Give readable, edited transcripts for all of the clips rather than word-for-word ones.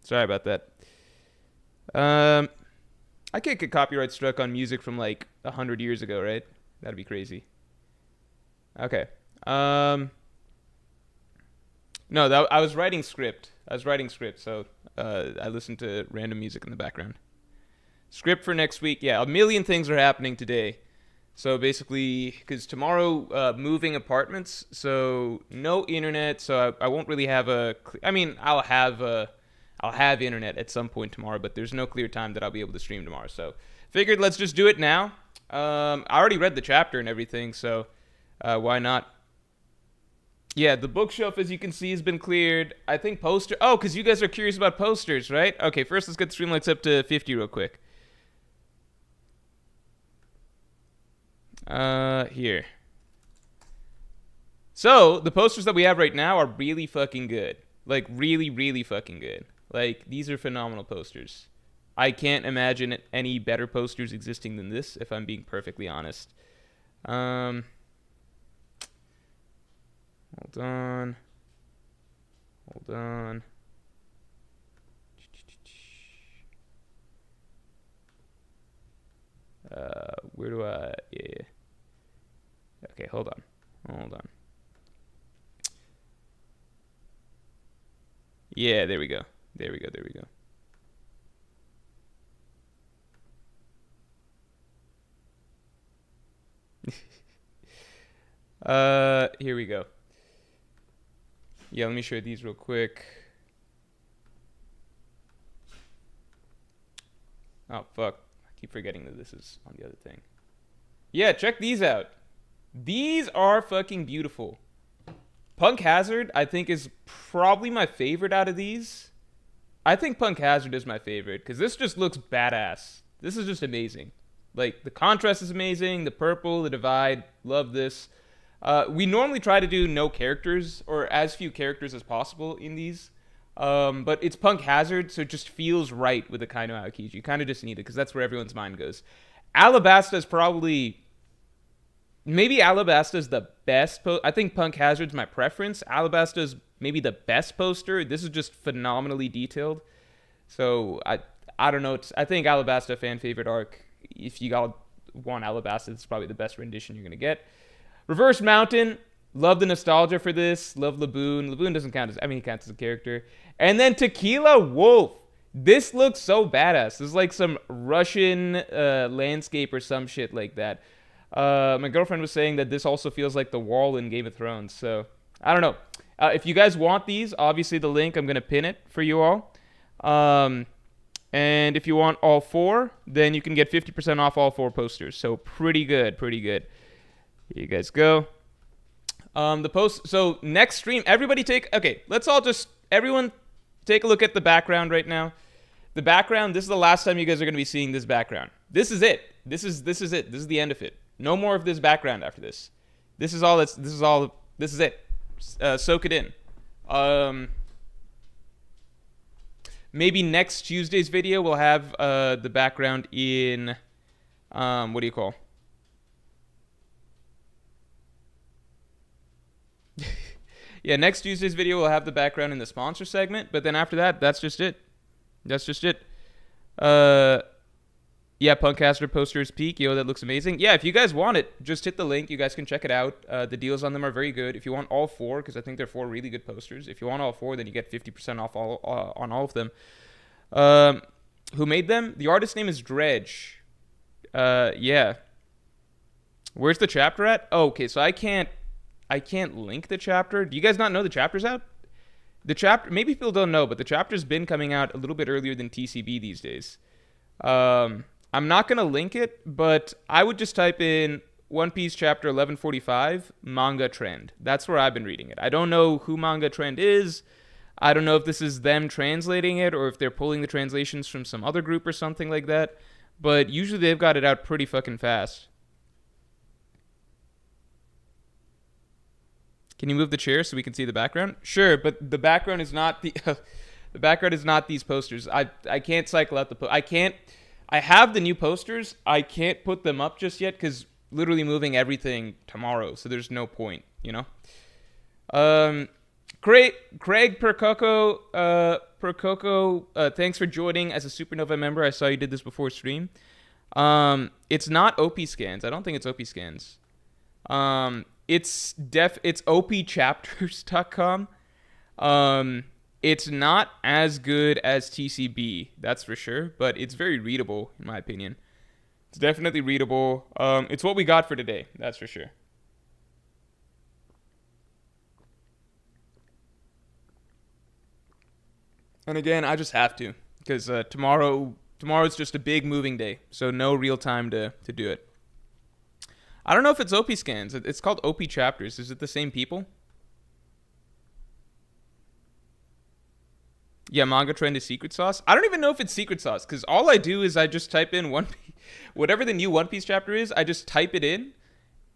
Sorry about that. I can't get copyright struck on music from like 100 years ago, right? That'd be crazy. Okay. Um, no, I was writing script. I was writing script, so I listened to random music in the background. Script for next week. Yeah, a million things are happening today. So basically, because tomorrow, moving apartments, so no internet. So I won't really have a. I mean, I'll have internet at some point tomorrow, but there's no clear time that I'll be able to stream tomorrow. So figured let's just do it now. I already read the chapter and everything, so why not? Yeah, the bookshelf, as you can see, has been cleared. I think poster. Oh, because you guys are curious about posters, right? Okay, first let's get the stream likes up to 50 real quick. Here. So the posters that we have right now are really fucking good. Like really, really fucking good. Like these are phenomenal posters. I can't imagine any better posters existing than this, if I'm being perfectly honest. Um, hold on. Hold on. Where do I? Yeah. Okay, hold on. Hold on. Yeah, there we go. There we go. There we go. Here we go. Yeah, let me show you these real quick. Oh, fuck. I keep forgetting that this is on the other thing. Yeah, check these out. These are fucking beautiful. Punk Hazard, I think, is probably my favorite out of these. I think Punk Hazard is my favorite because this just looks badass. This is just amazing. Like, the contrast is amazing. The purple, the divide, love this. We normally try to do no characters or as few characters as possible in these. But it's Punk Hazard, so it just feels right with the Kaino Aokiji. You kind of just need it because that's where everyone's mind goes. Alabasta is probably... Maybe Alabasta is the best. I think Punk Hazard's my preference. Alabasta is maybe the best poster. This is just phenomenally detailed. So I don't know. I think Alabasta fan favorite arc. If you got want Alabasta, it's probably the best rendition you're gonna get. Reverse Mountain. Love the nostalgia for this. Love Laboon. Laboon doesn't count as, I mean, he counts as a character. And then Tequila Wolf. This looks so badass. This is like some Russian landscape or some shit like that. My girlfriend was saying that this also feels like the wall in Game of Thrones. So, I don't know. If you guys want these, obviously the link, I'm going to pin it for you all. And if you want all four, then you can get 50% off all four posters. So, pretty good, pretty good. Here you guys go. So, next stream, let's all just, everyone take a look at the background right now. The background, this is the last time you guys are going to be seeing this background. This is it. This is it. This is the end of it. No more of this background after this. This is it. Soak it in. Maybe next Tuesday's video we'll have the background in what do you call? Yeah, next Tuesday's video we'll have the background in the sponsor segment, but then after that, that's just it. That's just it. Yeah, Punkcaster posters peak. Yo, that looks amazing. Yeah, if you guys want it, just hit the link. You guys can check it out. The deals on them are very good. If you want all four, because I think they're four really good posters. If you want all four, then you get 50% off on all of them. Who made them? The artist's name is Dredge. Yeah. Where's the chapter at? Oh, okay, so I can't link the chapter. Do you guys not know the chapter's out? The chapter, maybe people don't know, but the chapter's been coming out a little bit earlier than TCB these days. I'm not going to link it, but I would just type in One Piece chapter 1145 manga trend. That's where I've been reading it. I don't know who manga trend is. I don't know if this is them translating it or if they're pulling the translations from some other group or something like that. But usually they've got it out pretty fucking fast. Can you move the chair so we can see the background? Sure, but the background is not the the background is not these posters. I can't cycle out I have the new posters. I can't put them up just yet because literally moving everything tomorrow, so there's no point, you know? Craig Percoco Prococo, thanks for joining as a Supernova member. I saw you did this before stream. It's not OP scans. I don't think it's OP scans. It's opchapters.com. It's not as good as TCB, that's for sure, but it's very readable in my opinion. It's definitely readable. It's what we got for today, that's for sure. And again, I just have to, because tomorrow's just a big moving day, so no real time to do it. I don't know if it's OP scans. It's called OP chapters. Is it the same people? Yeah, manga trend is secret sauce. I don't even know if it's secret sauce, because all I do is I just type in whatever the new One Piece chapter is, I just type it in,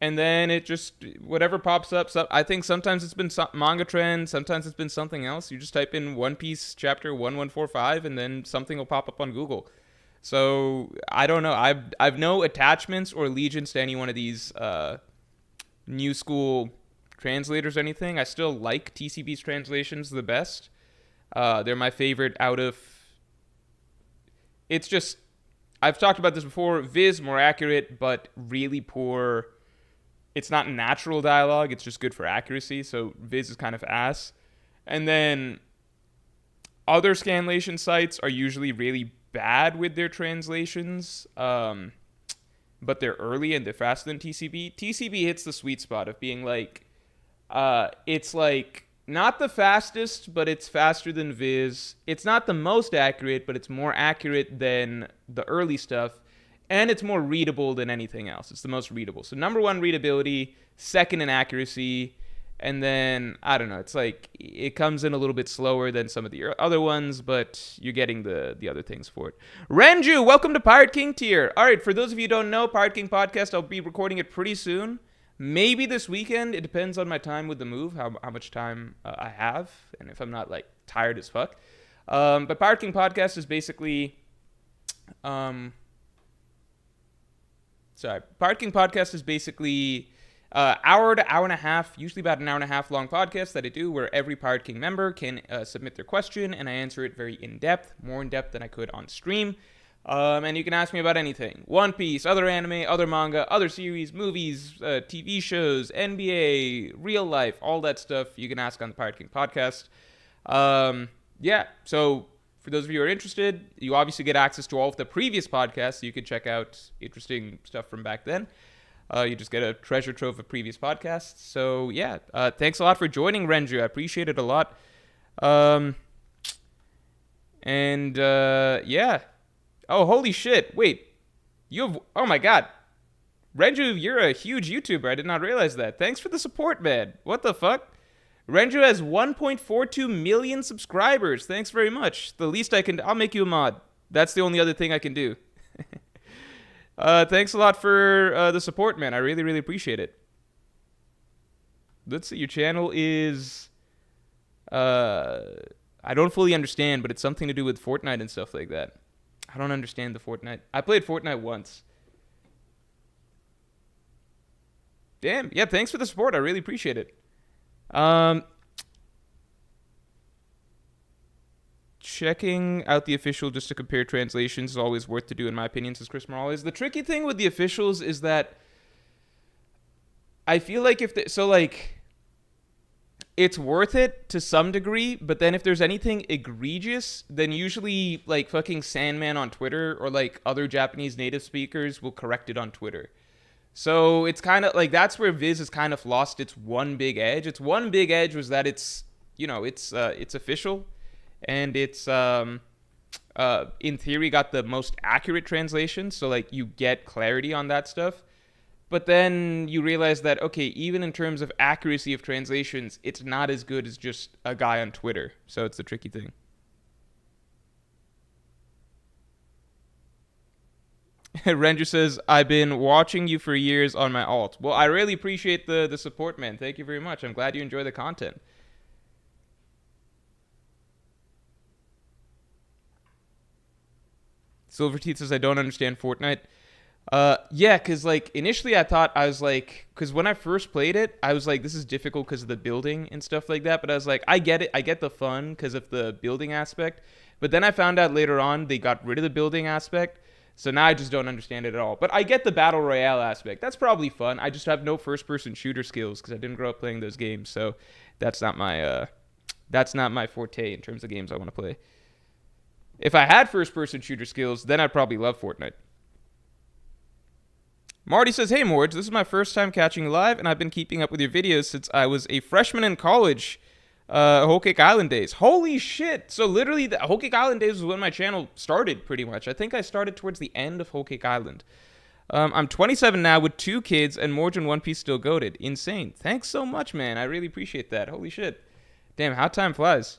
and then it just, whatever pops up. So I think sometimes it's been manga trend, sometimes it's been something else. You just type in One Piece chapter 1145, and then something will pop up on Google. So I don't know. I've no attachments or allegiance to any one of these new school translators or anything. I still like TCB's translations the best. They're my favorite out of... It's just... I've talked about this before. Viz, more accurate, but really poor... It's not natural dialogue. It's just good for accuracy. So Viz is kind of ass. And then other scanlation sites are usually really bad with their translations. But they're early and they're faster than TCB. TCB hits the sweet spot of being like... it's like... Not the fastest, but it's faster than Viz. It's not the most accurate, but it's more accurate than the early stuff. And it's more readable than anything else. It's the most readable. So number one, readability. Second, in accuracy. And then, I don't know, it's like, it comes in a little bit slower than some of the other ones, but you're getting the other things for it. Renju, welcome to Pirate King tier. All right, for those of you who don't know, Pirate King podcast, I'll be recording it pretty soon. Maybe this weekend. It depends on my time with the move, how much time I have, and if I'm not, like, tired as fuck. But Pirate King podcast is basically... Pirate King podcast is basically hour to hour and a half, usually about an hour and a half long podcast that I do where every Pirate King member can submit their question, and I answer it very in-depth, more in-depth than I could on stream. And you can ask me about anything. One Piece, other anime, other manga, other series, movies, TV shows, NBA, real life, all that stuff you can ask on the Pirate King podcast. Yeah, so for those of you who are interested, you obviously get access to all of the previous podcasts, so you can check out interesting stuff from back then. You just get a treasure trove of previous podcasts. So yeah, thanks a lot for joining, Renju. I appreciate it a lot. Yeah. Oh, holy shit. Wait. Oh my god. Renju, you're a huge YouTuber. I did not realize that. Thanks for the support, man. What the fuck? Renju has 1.42 million subscribers. Thanks very much. The least I'll make you a mod. That's the only other thing I can do. Thanks a lot for the support, man. I really, really appreciate it. Let's see. Your channel is... I don't fully understand, but it's something to do with Fortnite and stuff like that. I don't understand the Fortnite. I played Fortnite once. Damn. Yeah, thanks for the support. I really appreciate it. Checking out the official just to compare translations is always worth to do, in my opinion, says Chris Morales. The tricky thing with the officials is that I feel like it's worth it to some degree, but then if there's anything egregious, then usually like fucking Sandman on Twitter or like other Japanese native speakers will correct it on Twitter. So it's kind of like that's where Viz has kind of lost its one big edge. Its one big edge was that it's official, and it's in theory got the most accurate translation. So like you get clarity on that stuff. But then you realize that, okay, even in terms of accuracy of translations, it's not as good as just a guy on Twitter. So it's the tricky thing. Renju says, I've been watching you for years on my alt. Well, I really appreciate the support, man. Thank you very much. I'm glad you enjoy the content. Silver Teeth says, I don't understand Fortnite. Yeah, because like initially I thought I was like, because when I first played it, I was like, this is difficult because of the building and stuff like that. But I was like, I get it, I get the fun because of the building aspect. But then I found out later on they got rid of the building aspect, so now I just don't understand it at all. But I get the battle royale aspect. That's probably fun. I just have no first-person shooter skills because I didn't grow up playing those games. So that's not my forte in terms of games I want to play. If I had first-person shooter skills, then I'd probably love Fortnite. Marty says, hey, Morj, this is my first time catching you live, and I've been keeping up with your videos since I was a freshman in college, Whole Cake Island days. Holy shit. So literally, the Whole Cake Island days was when my channel started, pretty much. I think I started towards the end of Whole Cake Island. I'm 27 now with 2 kids, and Morj and One Piece still goated. Insane. Thanks so much, man. I really appreciate that. Holy shit. Damn, how time flies.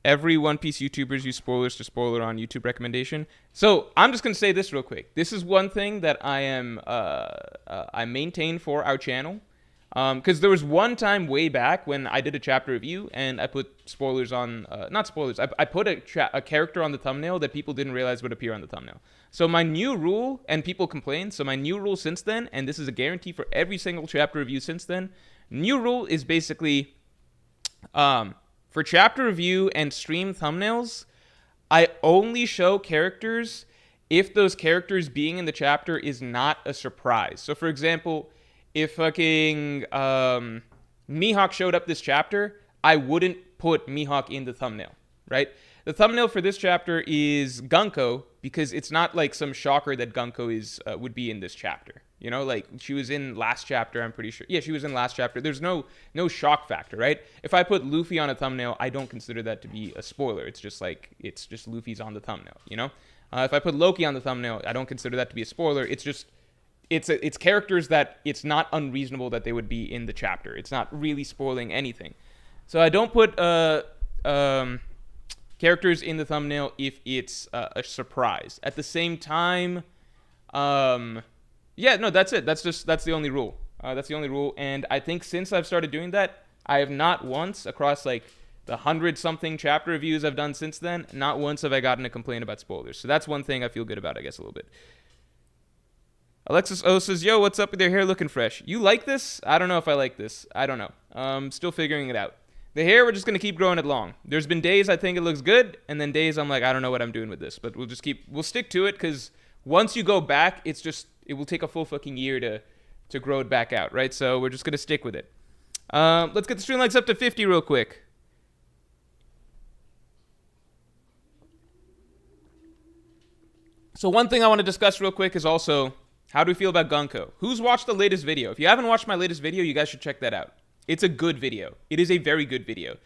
Every One Piece YouTubers use spoilers to spoiler on YouTube recommendation. So I'm just gonna say this real quick. This is one thing that I maintain for our channel, because there was one time way back when I did a chapter review and I put spoilers on, not spoilers. I put a character on the thumbnail that people didn't realize would appear on the thumbnail. So my new rule, and people complain. So my new rule since then, and this is a guarantee for every single chapter review since then. New rule is basically, for chapter review and stream thumbnails, I only show characters if those characters being in the chapter is not a surprise. So, for example, if fucking Mihawk showed up this chapter, I wouldn't put Mihawk in the thumbnail, right? The thumbnail for this chapter is Gunko because it's not like some shocker that Gunko would be in this chapter. You know, like she was in last chapter, I'm pretty sure. Yeah, she was in last chapter. There's no shock factor, right? If I put Luffy on a thumbnail, I don't consider that to be a spoiler. It's just Luffy's on the thumbnail, you know? If I put Loki on the thumbnail, I don't consider that to be a spoiler. It's just it's characters that it's not unreasonable that they would be in the chapter. It's not really spoiling anything. So I don't put characters in the thumbnail if it's a surprise. At the same time, yeah, no, that's it. That's the only rule. That's the only rule. And I think since I've started doing that, I have not once across like the 100-something chapter reviews I've done since then, not once have I gotten a complaint about spoilers. So that's one thing I feel good about, I guess, a little bit. Alexis O says, yo, what's up with your hair looking fresh? You like this? I don't know if I like this. I don't know. Still figuring it out. The hair, we're just going to keep growing it long. There's been days I think it looks good, and then days I'm like, I don't know what I'm doing with this. But we'll stick to it, because once you go back, it will take a full fucking year to grow it back out, right? So we're just going to stick with it. Let's get the stream likes up to 50 real quick. So one thing I want to discuss real quick is also, how do we feel about Gunko? Who's watched the latest video? If you haven't watched my latest video, you guys should check that out. It's a good video. It is a very good video.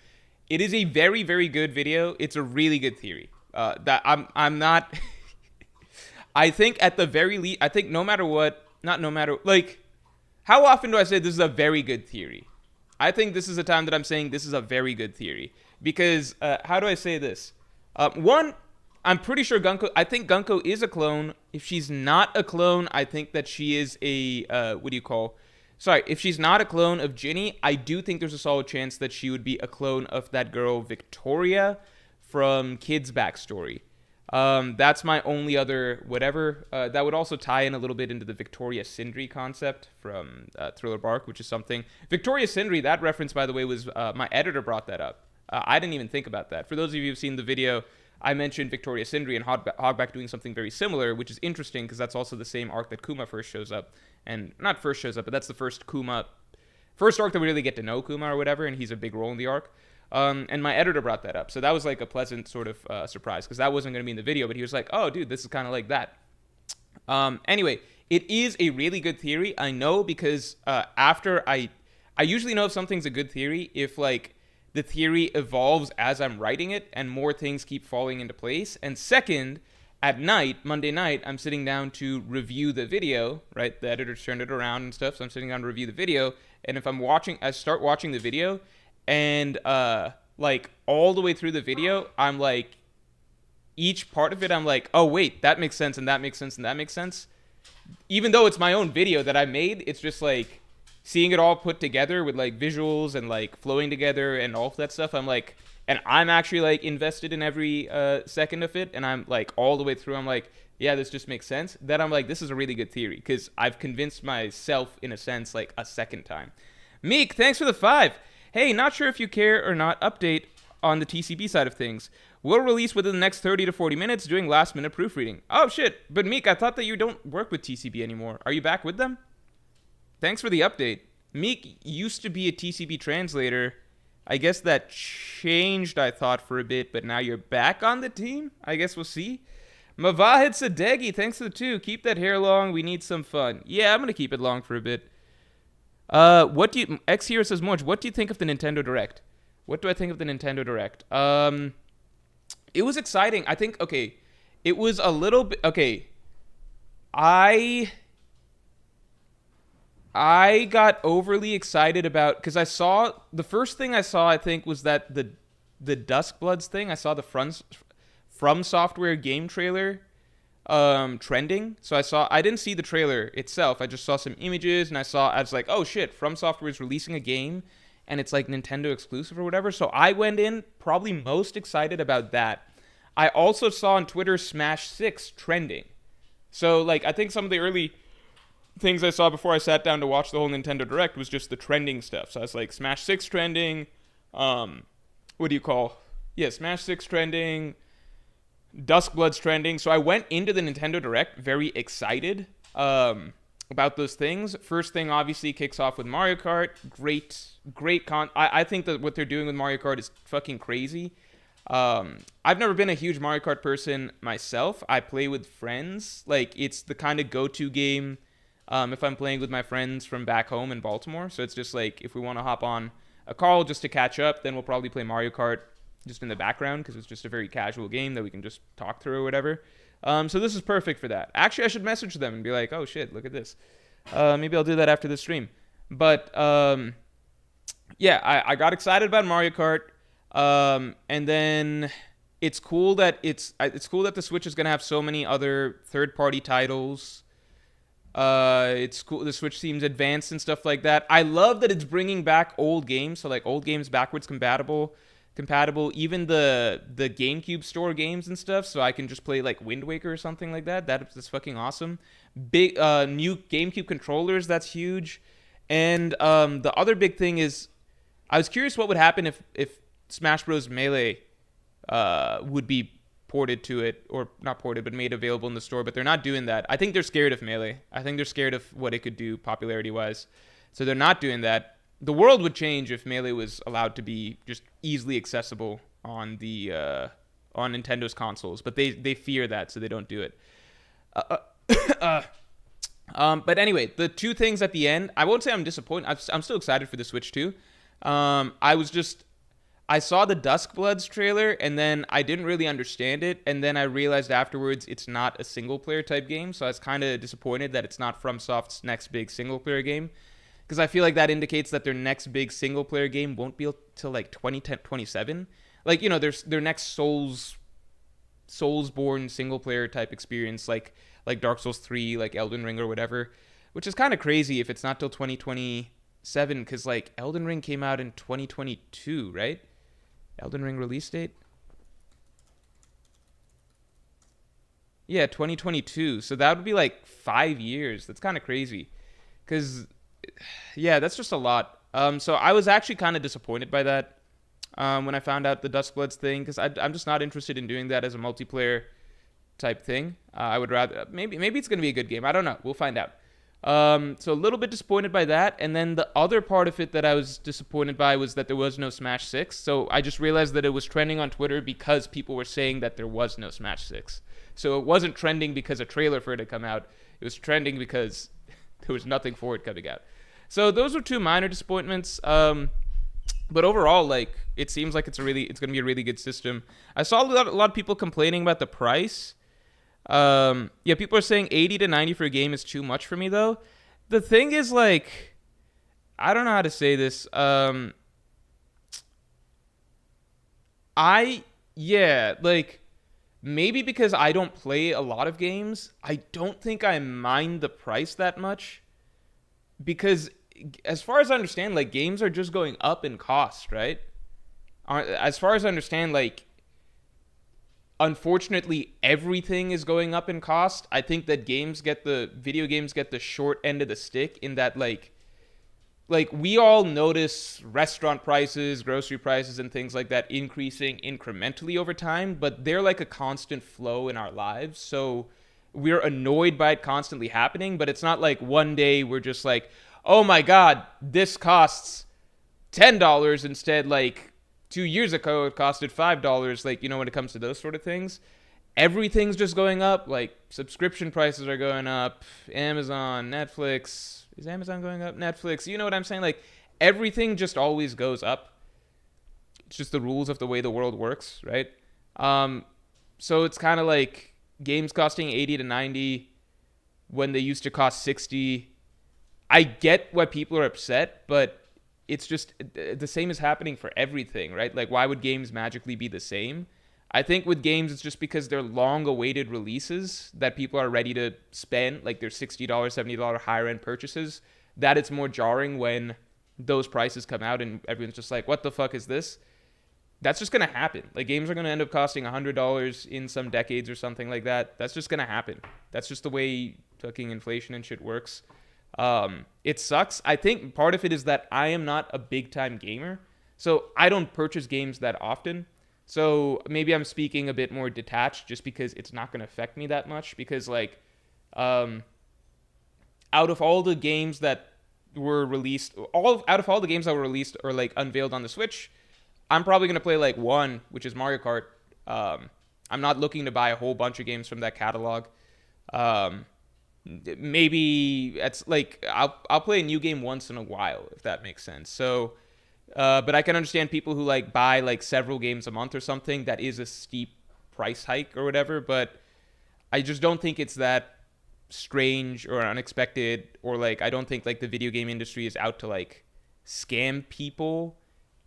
It is a very, very good video. It's a really good theory. That I'm not... I think at the very least, I think no matter what, like, how often do I say this is a very good theory? I think this is a time that I'm saying this is a very good theory. Because, how do I say this? One, I'm pretty sure I think Gunko is a clone. If she's not a clone, I think that she is a, if she's not a clone of Ginny, I do think there's a solid chance that she would be a clone of that girl, Victoria, from Kid's backstory. That's my only other whatever. That would also tie in a little bit into the Victoria Sindri concept from Thriller Bark, which is something. Victoria Sindri, that reference, by the way, was my editor brought that up. I didn't even think about that. For those of you who've seen the video, I mentioned Victoria Sindri and Hogback doing something very similar, which is interesting because that's also the same arc that Kuma first shows up. And not first shows up, but that's the first arc that we really get to know Kuma or whatever, and he's a big role in the arc. And my editor brought that up. So that was like a pleasant sort of surprise because that wasn't going to be in the video, but he was like, oh, dude, this is kind of like that. Anyway, it is a really good theory. I know because after I usually know if something's a good theory if like the theory evolves as I'm writing it and more things keep falling into place. And second, at night, Monday night, I'm sitting down to review the video, right? The editor's turned it around and stuff, so I'm sitting down to review the video. And if I start watching the video, and like all the way through the video, I'm like, each part of it, I'm like, oh wait, that makes sense, and that makes sense, and that makes sense. Even though it's my own video that I made, it's just like, seeing it all put together with like visuals and like flowing together and all of that stuff, I'm like, and I'm actually like invested in every second of it, and I'm like all the way through, I'm like, yeah, this just makes sense. Then I'm like, this is a really good theory because I've convinced myself in a sense like a second time. Meek, thanks for the 5. Hey, not sure if you care or not. Update on the TCB side of things. Will release within the next 30 to 40 minutes, doing last minute proofreading. Oh shit, but Meek, I thought that you don't work with TCB anymore. Are you back with them? Thanks for the update. Meek used to be a TCB translator. I guess that changed, I thought, for a bit, but now you're back on the team? I guess we'll see. Mavahid Sadegi, thanks for the 2. Keep that hair long. We need some fun. Yeah, I'm going to keep it long for a bit. What do you... X Hero says, Morj, what do you think of the Nintendo Direct? What do I think of the Nintendo Direct? It was exciting. I think, okay, it was a little bit... Okay, I got overly excited about, because I saw, the first thing I saw, I think, was that the Duskbloods thing. I saw the From Software game trailer trending. So I didn't see the trailer itself. I just saw some images, and I was like, oh shit, From Software is releasing a game, and it's like Nintendo exclusive or whatever. So I went in probably most excited about that. I also saw on Twitter Smash 6 trending. So like, I think some of the early things I saw before I sat down to watch the whole Nintendo Direct was just the trending stuff. So I was like, Smash 6 trending, Smash 6 trending, Duskbloods trending. So I went into the Nintendo Direct very excited about those things. First thing obviously kicks off with Mario Kart. Great I think that what they're doing with Mario Kart is fucking crazy. I've never been a huge Mario Kart person myself. I play with friends. Like, it's the kind of go-to game if I'm playing with my friends from back home in Baltimore. So it's just like, if we want to hop on a call just to catch up, then we'll probably play Mario Kart just in the background because it's just a very casual game that we can just talk through or whatever. So this is perfect for that. Actually, I should message them and be like, oh shit, look at this. Maybe I'll do that after the stream. But yeah, I got excited about Mario Kart. And then it's cool that it's cool that the Switch is going to have so many other third-party titles. It's cool. The Switch seems advanced and stuff like that. I love that it's bringing back old games. So like old games backwards compatible, even the GameCube store games and stuff. So I can just play like Wind Waker or something like that. That's fucking awesome. Big, new GameCube controllers. That's huge. And, the other big thing is I was curious what would happen if Smash Bros. Melee, would be ported to it, or not ported, but made available in the store, but they're not doing that. I think they're scared of Melee. I think they're scared of what it could do popularity-wise. So they're not doing that. The world would change if Melee was allowed to be just easily accessible on the on Nintendo's consoles, but they fear that, so they don't do it. But anyway, the two things at the end, I won't say I'm disappointed. I'm still excited for the Switch too. I saw the Duskbloods trailer, and then I didn't really understand it, and then I realized afterwards it's not a single-player type game, so I was kind of disappointed that it's not FromSoft's next big single-player game, because I feel like that indicates that their next big single-player game won't be till like 2027. Like, you know, their next Soulsborne single-player type experience, like Dark Souls 3, like Elden Ring or whatever, which is kind of crazy if it's not till 2027, because like Elden Ring came out in 2022, right? Elden Ring release date? Yeah, 2022. So that would be like 5 years. That's kind of crazy. Because, yeah, that's just a lot. So I was actually kind of disappointed by that when I found out the Duskbloods thing, because I'm just not interested in doing that as a multiplayer type thing. I would rather... Maybe it's going to be a good game. I don't know. We'll find out. So a little bit disappointed by that. And then the other part of it that I was disappointed by was that there was no Smash 6. So I just realized that it was trending on Twitter because people were saying that there was no Smash 6. So it wasn't trending because a trailer for it had come out. It was trending because there was nothing for it coming out. So those were two minor disappointments. But overall, like, it seems like it's going to be a really good system. I saw a lot of people complaining about the price. Yeah, people are saying 80 to 90 for a game is too much for me, though. The thing is, like, I don't know how to say this. Like, maybe because I don't play a lot of games, I don't think I mind the price that much. Because as far as I understand, like games are just going up in cost, right? As far as I understand, like unfortunately everything is going up in cost. I think that video games get the short end of the stick in that like we all notice restaurant prices, grocery prices and things like that increasing incrementally over time, but they're like a constant flow in our lives. So we're annoyed by it constantly happening, but it's not like one day we're just like, "Oh my god, this costs $10 instead like 2 years ago it costed $5." Like, when it comes to those sort of things, everything's just going up. Like subscription prices are going up, Amazon, Netflix. Is Amazon going up? Netflix. You know what I'm saying? Like everything just always goes up. It's just the rules of the way the world works, right? So it's kind of like games costing 80 to 90 when they used to cost 60. I get why people are upset, but it's just the same is happening for everything, right? Like why would games magically be the same? I think with games, it's just because they're long-awaited releases that people are ready to spend, like their $60, $70 higher-end purchases, that it's more jarring when those prices come out and everyone's just like, what the fuck is this? That's just going to happen. Like games are going to end up costing $100 in some decades or something like that. That's just going to happen. That's just the way fucking inflation and shit works. It sucks. I think part of it is that I am not a big-time gamer, so I don't purchase games that often. So maybe I'm speaking a bit more detached just because it's not going to affect me that much. Because like, out of all the games that were released, out of all the games that were released or like unveiled on the Switch, I'm probably going to play like one, which is Mario Kart. I'm not looking to buy a whole bunch of games from that catalog. Maybe it's like I'll play a new game once in a while, if that makes sense. So. But I can understand people who like buy like several games a month or something. That is a steep price hike or whatever. But I just don't think it's that strange or unexpected, or like I don't think like the video game industry is out to like scam people.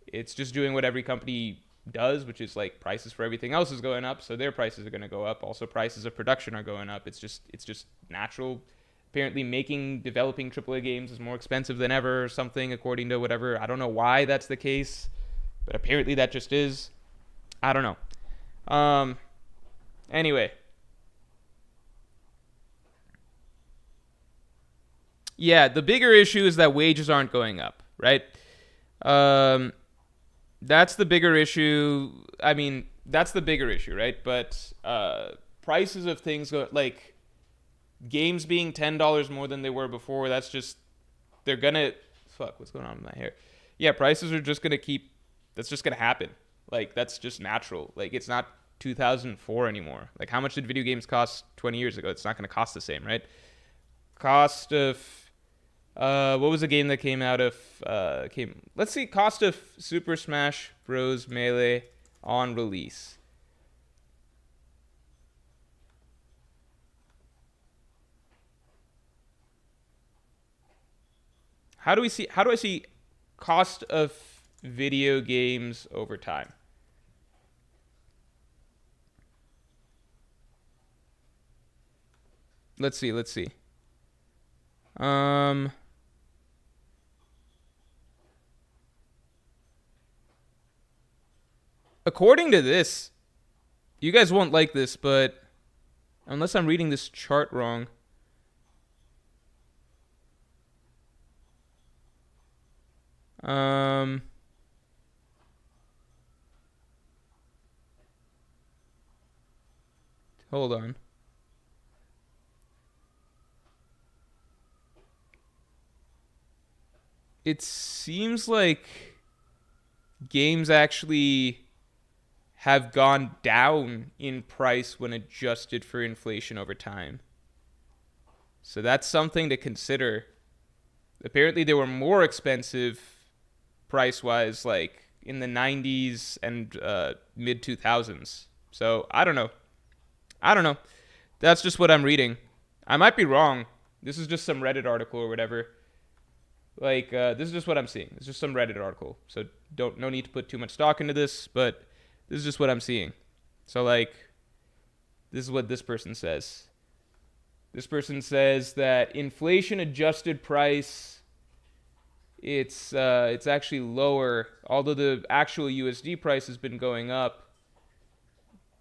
It's just doing what every company does, which is like prices for everything else is going up, so their prices are going to go up. Also, prices of production are going up. It's just natural. Apparently developing AAA games is more expensive than ever or something, according to whatever. I don't know why that's the case, but apparently that just is. I don't know. Anyway. Yeah, the bigger issue is that wages aren't going up, right? That's the bigger issue. I mean, that's the bigger issue, right? But prices of things go like games being $10 more than they were before. That's just they're gonna fuck. What's going on with my hair? Yeah, prices are just gonna keep. That's just gonna happen. Like that's just natural. Like it's not 2004 anymore. Like how much did video games cost 20 years ago? It's not gonna cost the same, right? Cost of what was the game that came out of let's see, cost of Super Smash Bros. Melee on release. How do I see cost of video games over time? Let's see. Um According to this, you guys won't like this, but unless I'm reading this chart wrong, hold on. It seems like games actually have gone down in price when adjusted for inflation over time. So that's something to consider. Apparently, they were more expensive price-wise, like in the 90s and mid 2000s. So I don't know. That's just what I'm reading. I might be wrong. This is just some Reddit article or whatever. Like this is just what I'm seeing. It's just some Reddit article. So no need to put too much stock into this, but this is just what I'm seeing. So like this is what this person says. This person says that inflation adjusted price it's actually lower. Although the actual USD price has been going up,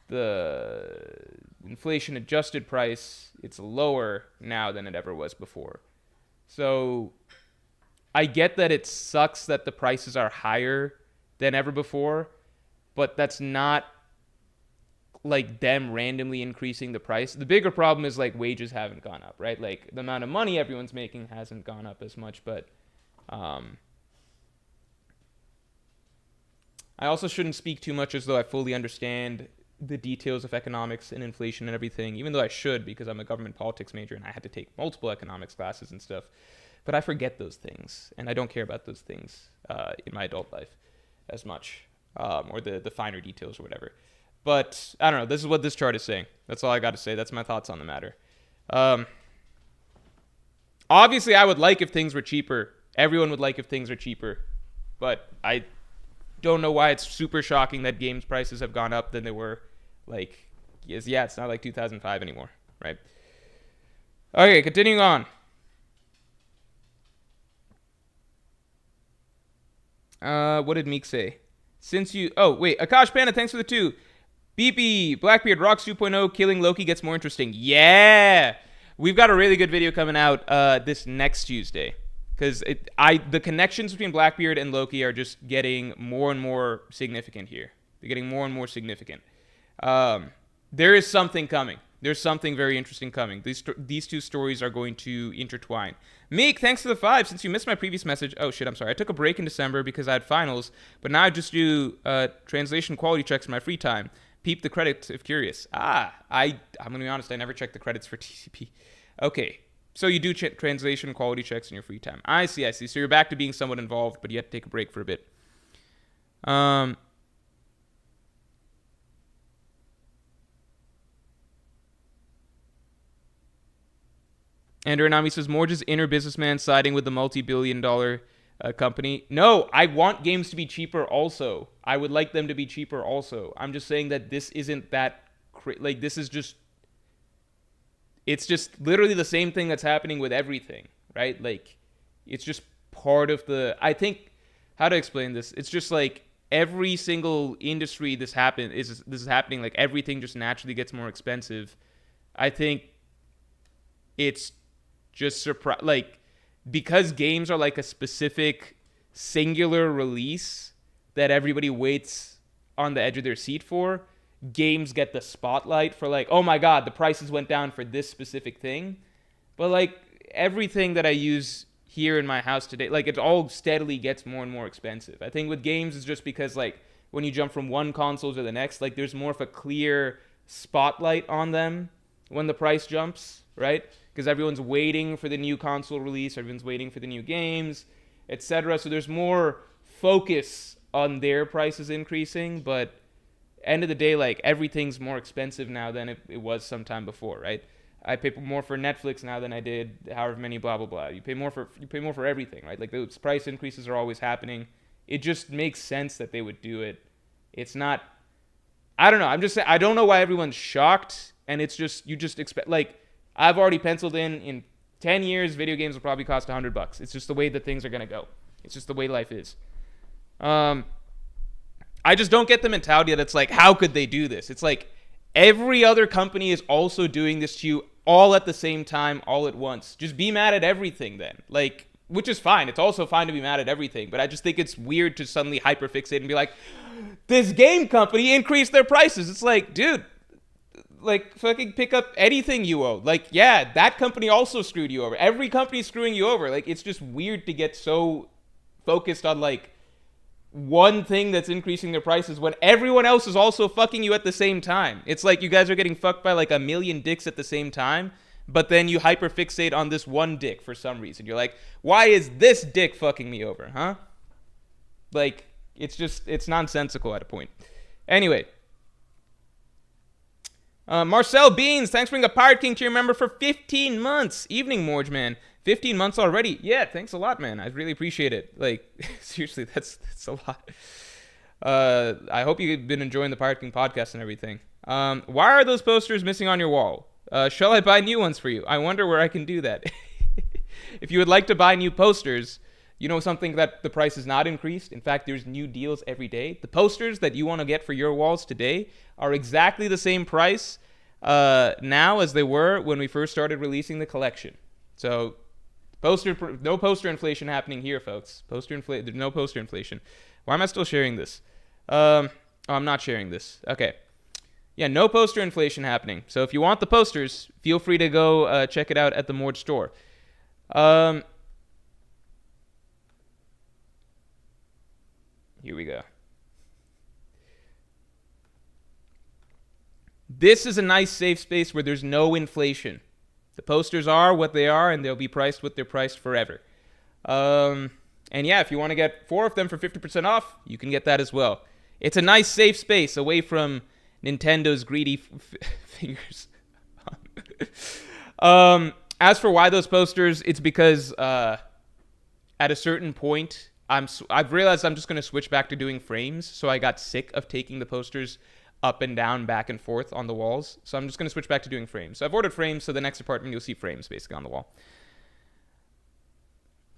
the inflation adjusted price, it's lower now than it ever was before. So I get that it sucks that the prices are higher than ever before, but that's not like them randomly increasing the price. The bigger problem is like wages haven't gone up, right? Like the amount of money everyone's making hasn't gone up as much, but I also shouldn't speak too much as though I fully understand the details of economics and inflation and everything, even though I should because I'm a government politics major and I had to take multiple economics classes and stuff. But I forget those things, and I don't care about those things in my adult life as much, or the finer details or whatever. But I don't know. This is what this chart is saying. That's all I got to say. That's my thoughts on the matter. Obviously, I would like if things were cheaper. Everyone would like if things are cheaper. But I don't know why it's super shocking that games prices have gone up than they were like, yeah, it's not like 2005 anymore, right? Okay, continuing on. What did Meek say? Akash Panda, thanks for the 2. BP, Blackbeard, Rocks 2.0, Killing Loki gets more interesting. Yeah! We've got a really good video coming out this next Tuesday. Because the connections between Blackbeard and Loki are just getting more and more significant here. They're getting more and more significant. There is something coming. There's something very interesting coming. These two stories are going to intertwine. Meek, thanks for the 5. Since you missed my previous message. Oh, shit, I'm sorry. I took a break in December because I had finals. But now I just do translation quality checks in my free time. Peep the credits if curious. I'm going to be honest. I never checked the credits for TCP. Okay. So you do translation quality checks in your free time. I see. So you're back to being somewhat involved, but you have to take a break for a bit. Andrew Anami says, Morj's inner businessman siding with the multi-billion-dollar company. No, I want games to be cheaper also. I would like them to be cheaper also. I'm just saying that this isn't that... this is just... It's just literally the same thing that's happening with everything, right? Like, it's just part of the... I think... How to explain this? It's just like every single industry this is happening. Like, everything just naturally gets more expensive. I think it's just because games are like a specific singular release that everybody waits on the edge of their seat for, games get the spotlight for like, oh my god, the prices went down for this specific thing. But like everything that I use here in my house today, like it all steadily gets more and more expensive. I think with games it's just because like when you jump from one console to the next, like there's more of a clear spotlight on them when the price jumps, right? Because everyone's waiting for the new console release, everyone's waiting for the new games, etc. So there's more focus on their prices increasing, but end of the day, like everything's more expensive now than it was sometime before, right? I pay more for Netflix now than I did however many blah blah blah. You pay more for everything, right? Like those price increases are always happening. It just makes sense that they would do it. It's not, I don't know. I'm just saying, I don't know why everyone's shocked, and it's just, you just expect, like, I've already penciled in 10 years, video games will probably cost $100. It's just the way that things are going to go. It's just the way life is. I just don't get the mentality that it's like, how could they do this? It's like every other company is also doing this to you all at the same time, all at once. Just be mad at everything then. Like, which is fine. It's also fine to be mad at everything. But I just think it's weird to suddenly hyperfixate and be like, this game company increased their prices. It's like, dude, like fucking pick up anything you owe. Like, yeah, that company also screwed you over. Every company's screwing you over. Like, it's just weird to get so focused on like one thing that's increasing their prices when everyone else is also fucking you at the same time. It's like you guys are getting fucked by like a million dicks at the same time, but then you hyperfixate on this one dick for some reason. You're like, why is this dick fucking me over, huh? Like, it's nonsensical at a point. Anyway. Marcel Beans, thanks for bringing a Pirate King to your member for 15 months. Evening, Morj, man. 15 months already. Yeah, thanks a lot, man. I really appreciate it. Like, seriously, that's a lot. I hope you've been enjoying the Pirate King podcast and everything. Why are those posters missing on your wall? Shall I buy new ones for you? I wonder where I can do that. If you would like to buy new posters, You know something that the price has not increased? In fact, there's new deals every day. The posters that you want to get for your walls today are exactly the same price now as they were when we first started releasing the collection. So no poster inflation happening here, folks. There's no poster inflation. Why am I still sharing this? Oh, I'm not sharing this. Okay. Yeah, no poster inflation happening. So if you want the posters, feel free to go check it out at the Morj store. Here we go. This is a nice safe space where there's no inflation. The posters are what they are, and they'll be priced what they're priced forever. And yeah, if you want to get 4 of them for 50% off, you can get that as well. It's a nice safe space away from Nintendo's greedy fingers. As for why those posters, it's because at a certain point, I've realized I'm just going to switch back to doing frames. So I got sick of taking the posters up and down, back and forth on the walls. So I'm just going to switch back to doing frames. So I've ordered frames, so the next apartment you'll see frames basically on the wall.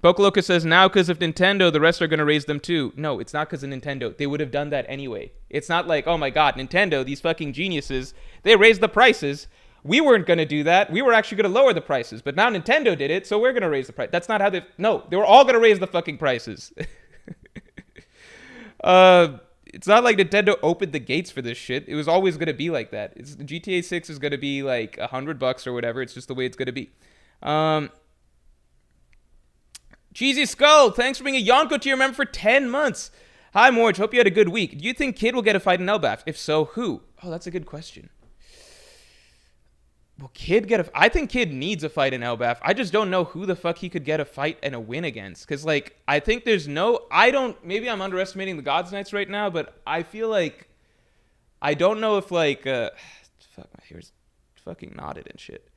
Pokoloka says, now because of Nintendo, the rest are going to raise them too. No, it's not because of Nintendo. They would have done that anyway. It's not like, oh my god, Nintendo, these fucking geniuses, they raised the prices. We weren't going to do that. We were actually going to lower the prices. But now Nintendo did it, so we're going to raise the price. That's not how they... No, they were all going to raise the fucking prices. It's not like Nintendo opened the gates for this shit. It was always going to be like that. GTA 6 is going to be like $100 or whatever. It's just the way it's going to be. Cheesy Skull, thanks for being a Yonko tier member for 10 months. Hi, Morj. Hope you had a good week. Do you think Kid will get a fight in Elbaf? If so, who? Oh, that's a good question. Will Kid I think Kid needs a fight in Elbaf. I just don't know who the fuck he could get a fight and a win against. Because, like, I think there's no... Maybe I'm underestimating the Gods Knights right now, but I feel like... I don't know if, like... fuck, my hair's fucking knotted and shit.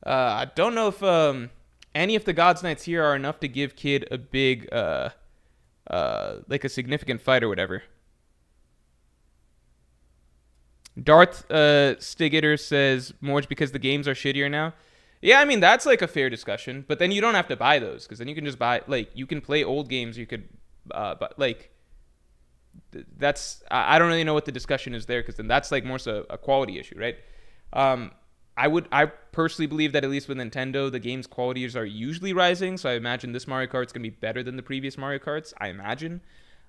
I don't know if any of the Gods Knights here are enough to give Kid a big... like a significant fight or whatever. Darth Stigator says, Morj, because the games are shittier now. Yeah, I mean, that's like a fair discussion. But then you don't have to buy those, because then you can just buy, like, you can play old games. You could, but like, that's, I don't really know what the discussion is there, because then that's like more so a quality issue, right? I personally believe that at least with Nintendo, the game's qualities are usually rising. So I imagine this Mario Kart's going to be better than the previous Mario Karts, I imagine.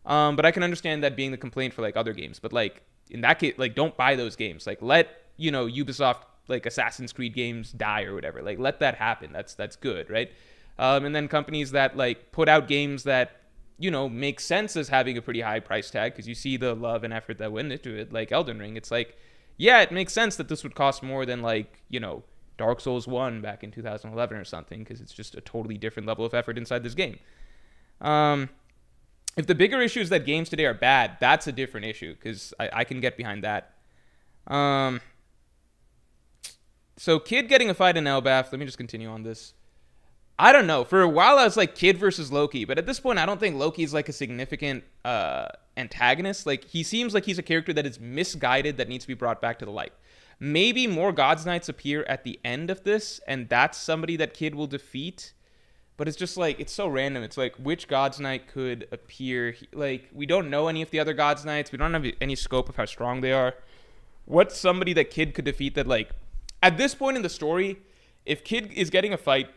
But I can understand that being the complaint for like other games. But like, in that case, like, don't buy those games. Like, let, you know, Ubisoft, like, Assassin's Creed games die or whatever. Like, let that happen. That's good, right? And then companies that, like, put out games that, you know, make sense as having a pretty high price tag, because you see the love and effort that went into it, like Elden Ring. It's like, yeah, it makes sense that this would cost more than, like, you know, Dark Souls 1 back in 2011 or something, because it's just a totally different level of effort inside this game. If the bigger issue is that games today are bad, that's a different issue, because I can get behind that. So Kid getting a fight in Elbaf, let me just continue on this. I don't know. For a while, I was like Kid versus Loki, but at this point, I don't think Loki's like a significant antagonist. Like, he seems like he's a character that is misguided that needs to be brought back to the light. Maybe more Gods Knights appear at the end of this, and that's somebody that Kid will defeat. But it's just like, it's so random. It's like, which Gods Knight could appear? Like, we don't know any of the other Gods Knights. We don't have any scope of how strong they are. What's somebody that Kid could defeat that, like, at this point in the story, if Kid is getting a fight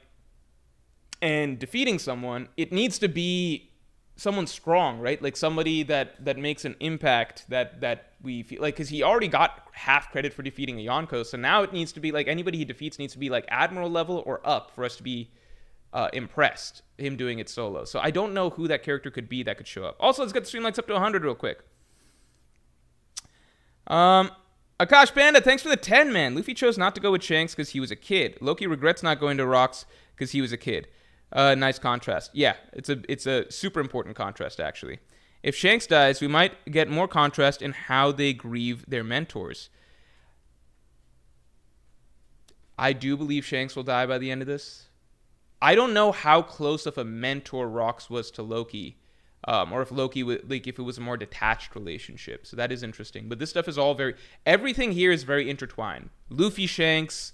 and defeating someone, it needs to be someone strong, right? Like, somebody that makes an impact that we feel like, because he already got half credit for defeating a Yonko. So now it needs to be like, anybody he defeats needs to be like Admiral level or up for us to be impressed, him doing it solo. So I don't know who that character could be that could show up. Also, let's get the stream lights up to 100 real quick. Akash Panda, thanks for the 10, man. Luffy chose not to go with Shanks because he was a kid. Loki regrets not going to Rocks because he was a kid. Nice contrast. Yeah, it's a super important contrast, actually. If Shanks dies, we might get more contrast in how they grieve their mentors. I do believe Shanks will die by the end of this. I don't know how close of a mentor Rox was to Loki, or if Loki would, like, if it was a more detached relationship. So that is interesting. But this stuff is all everything here is very intertwined. Luffy, Shanks,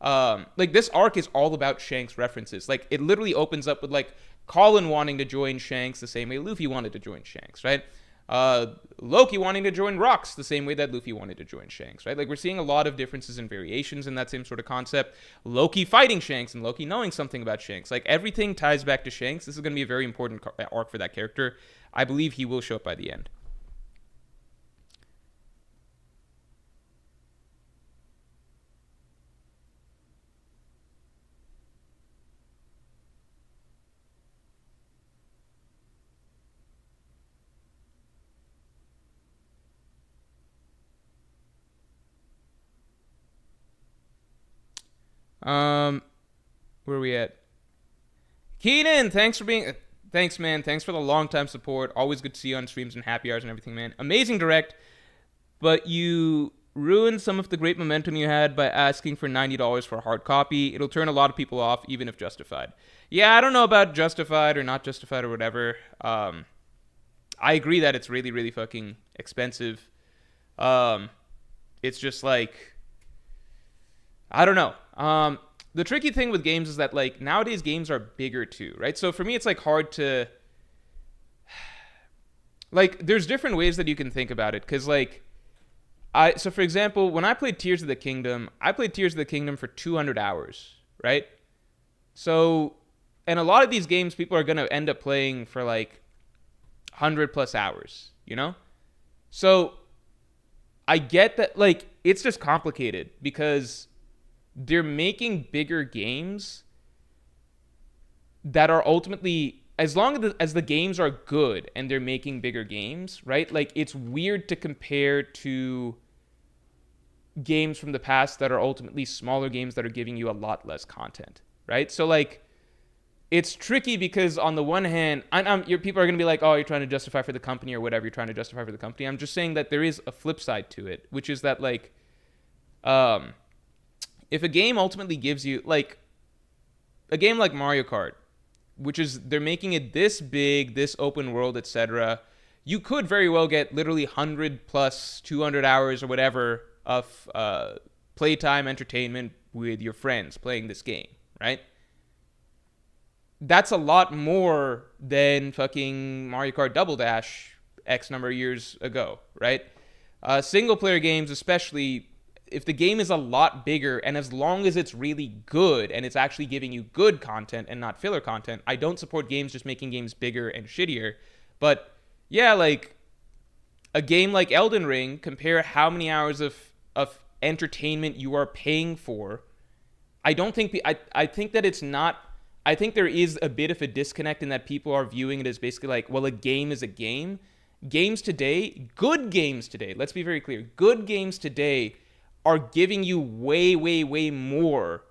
Like this arc is all about Shanks references. Like it literally opens up with like Colin wanting to join Shanks the same way Luffy wanted to join Shanks, right? Loki wanting to join Rocks the same way that Luffy wanted to join Shanks, right? Like we're seeing a lot of differences and variations in that same sort of concept. Loki fighting Shanks and Loki knowing something about Shanks. Like everything ties back to Shanks. This is going to be a very important arc for that character. I believe he will show up by the end. Um, where are we at? Keenan, thanks, man. Thanks for the long time support. Always good to see you on streams and happy hours and everything, man. Amazing direct, but you ruined some of the great momentum you had by asking for $90 for a hard copy. It'll turn a lot of people off, even if justified. Yeah, I don't know about justified or not justified or whatever. I agree that it's really, really fucking expensive. It's just like, I don't know. The tricky thing with games is that like nowadays games are bigger too, right? So for me, it's like hard to like. There's different ways that you can think about it because like so for example, when I played Tears of the Kingdom, I played Tears of the Kingdom for 200 hours, right? So, and a lot of these games people are gonna end up playing for like 100 plus hours, you know? So I get that like it's just complicated because they're making bigger games that are ultimately, as long as the games are good and they're making bigger games, right? Like it's weird to compare to games from the past that are ultimately smaller games that are giving you a lot less content, right? So like it's tricky because on the one hand, your people are going to be like, oh, you're trying to justify for the company or whatever. You're trying to justify for the company. I'm just saying that there is a flip side to it, which is that like, if a game ultimately gives you like a game like Mario Kart, which is they're making it this big, this open world, etc., you could very well get literally 100 plus 200 hours or whatever of playtime entertainment with your friends playing this game, right? That's a lot more than fucking Mario Kart Double Dash X number of years ago, right? Single player games, especially if the game is a lot bigger and as long as it's really good and it's actually giving you good content and not filler content, I don't support games just making games bigger and shittier. But yeah, like a game like Elden Ring, compare how many hours of entertainment you are paying for. I don't think I think that it's not. I think there is a bit of a disconnect in that people are viewing it as basically like, well, a game is a game. Games today, good games today, let's be very clear, good games today are giving you way, way, way more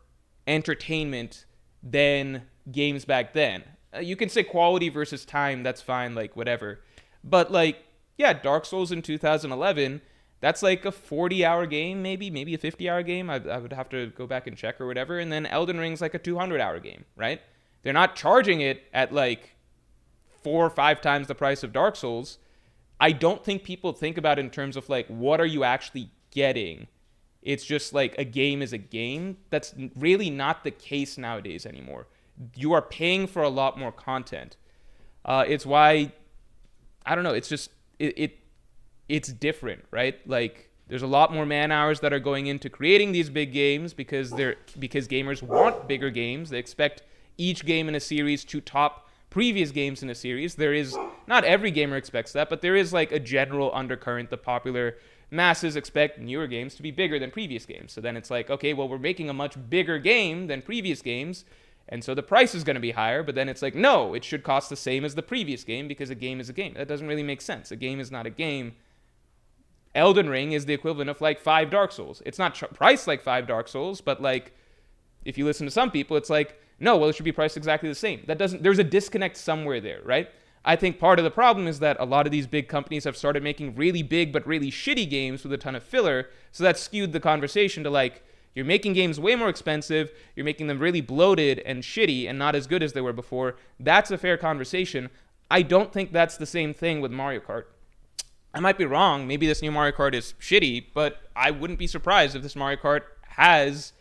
entertainment than games back then. You can say quality versus time, that's fine, like whatever. But like, yeah, Dark Souls in 2011, that's like a 40-hour game, maybe a 50-hour game. I would have to go back and check or whatever. And then Elden Ring's like a 200-hour game, right? They're not charging it at like 4 or 5 times the price of Dark Souls. I don't think people think about it in terms of like, what are you actually getting? It's just like a game is a game. That's really not the case nowadays anymore. You are paying for a lot more content. It's why, I don't know, it's just, it's different, right? Like there's a lot more man hours that are going into creating these big games because gamers want bigger games. They expect each game in a series to top previous games in a series. There is, not every gamer expects that, but there is like a general undercurrent. The popular masses expect newer games to be bigger than previous games. So then it's like, okay, well, we're making a much bigger game than previous games, and so the price is going to be higher. But then it's like, no, it should cost the same as the previous game because a game is a game. That doesn't really make sense. A game is not a game. Elden Ring is the equivalent of like 5 Dark Souls. It's not priced like 5 Dark Souls, but like if you listen to some people, it's like, no, well, it should be priced exactly the same. There's a disconnect somewhere there, right? I think part of the problem is that a lot of these big companies have started making really big but really shitty games with a ton of filler, so that skewed the conversation to like, you're making games way more expensive, you're making them really bloated and shitty and not as good as they were before. That's a fair conversation. I don't think that's the same thing with Mario Kart. I might be wrong, maybe this new Mario Kart is shitty, but I wouldn't be surprised if this Mario Kart has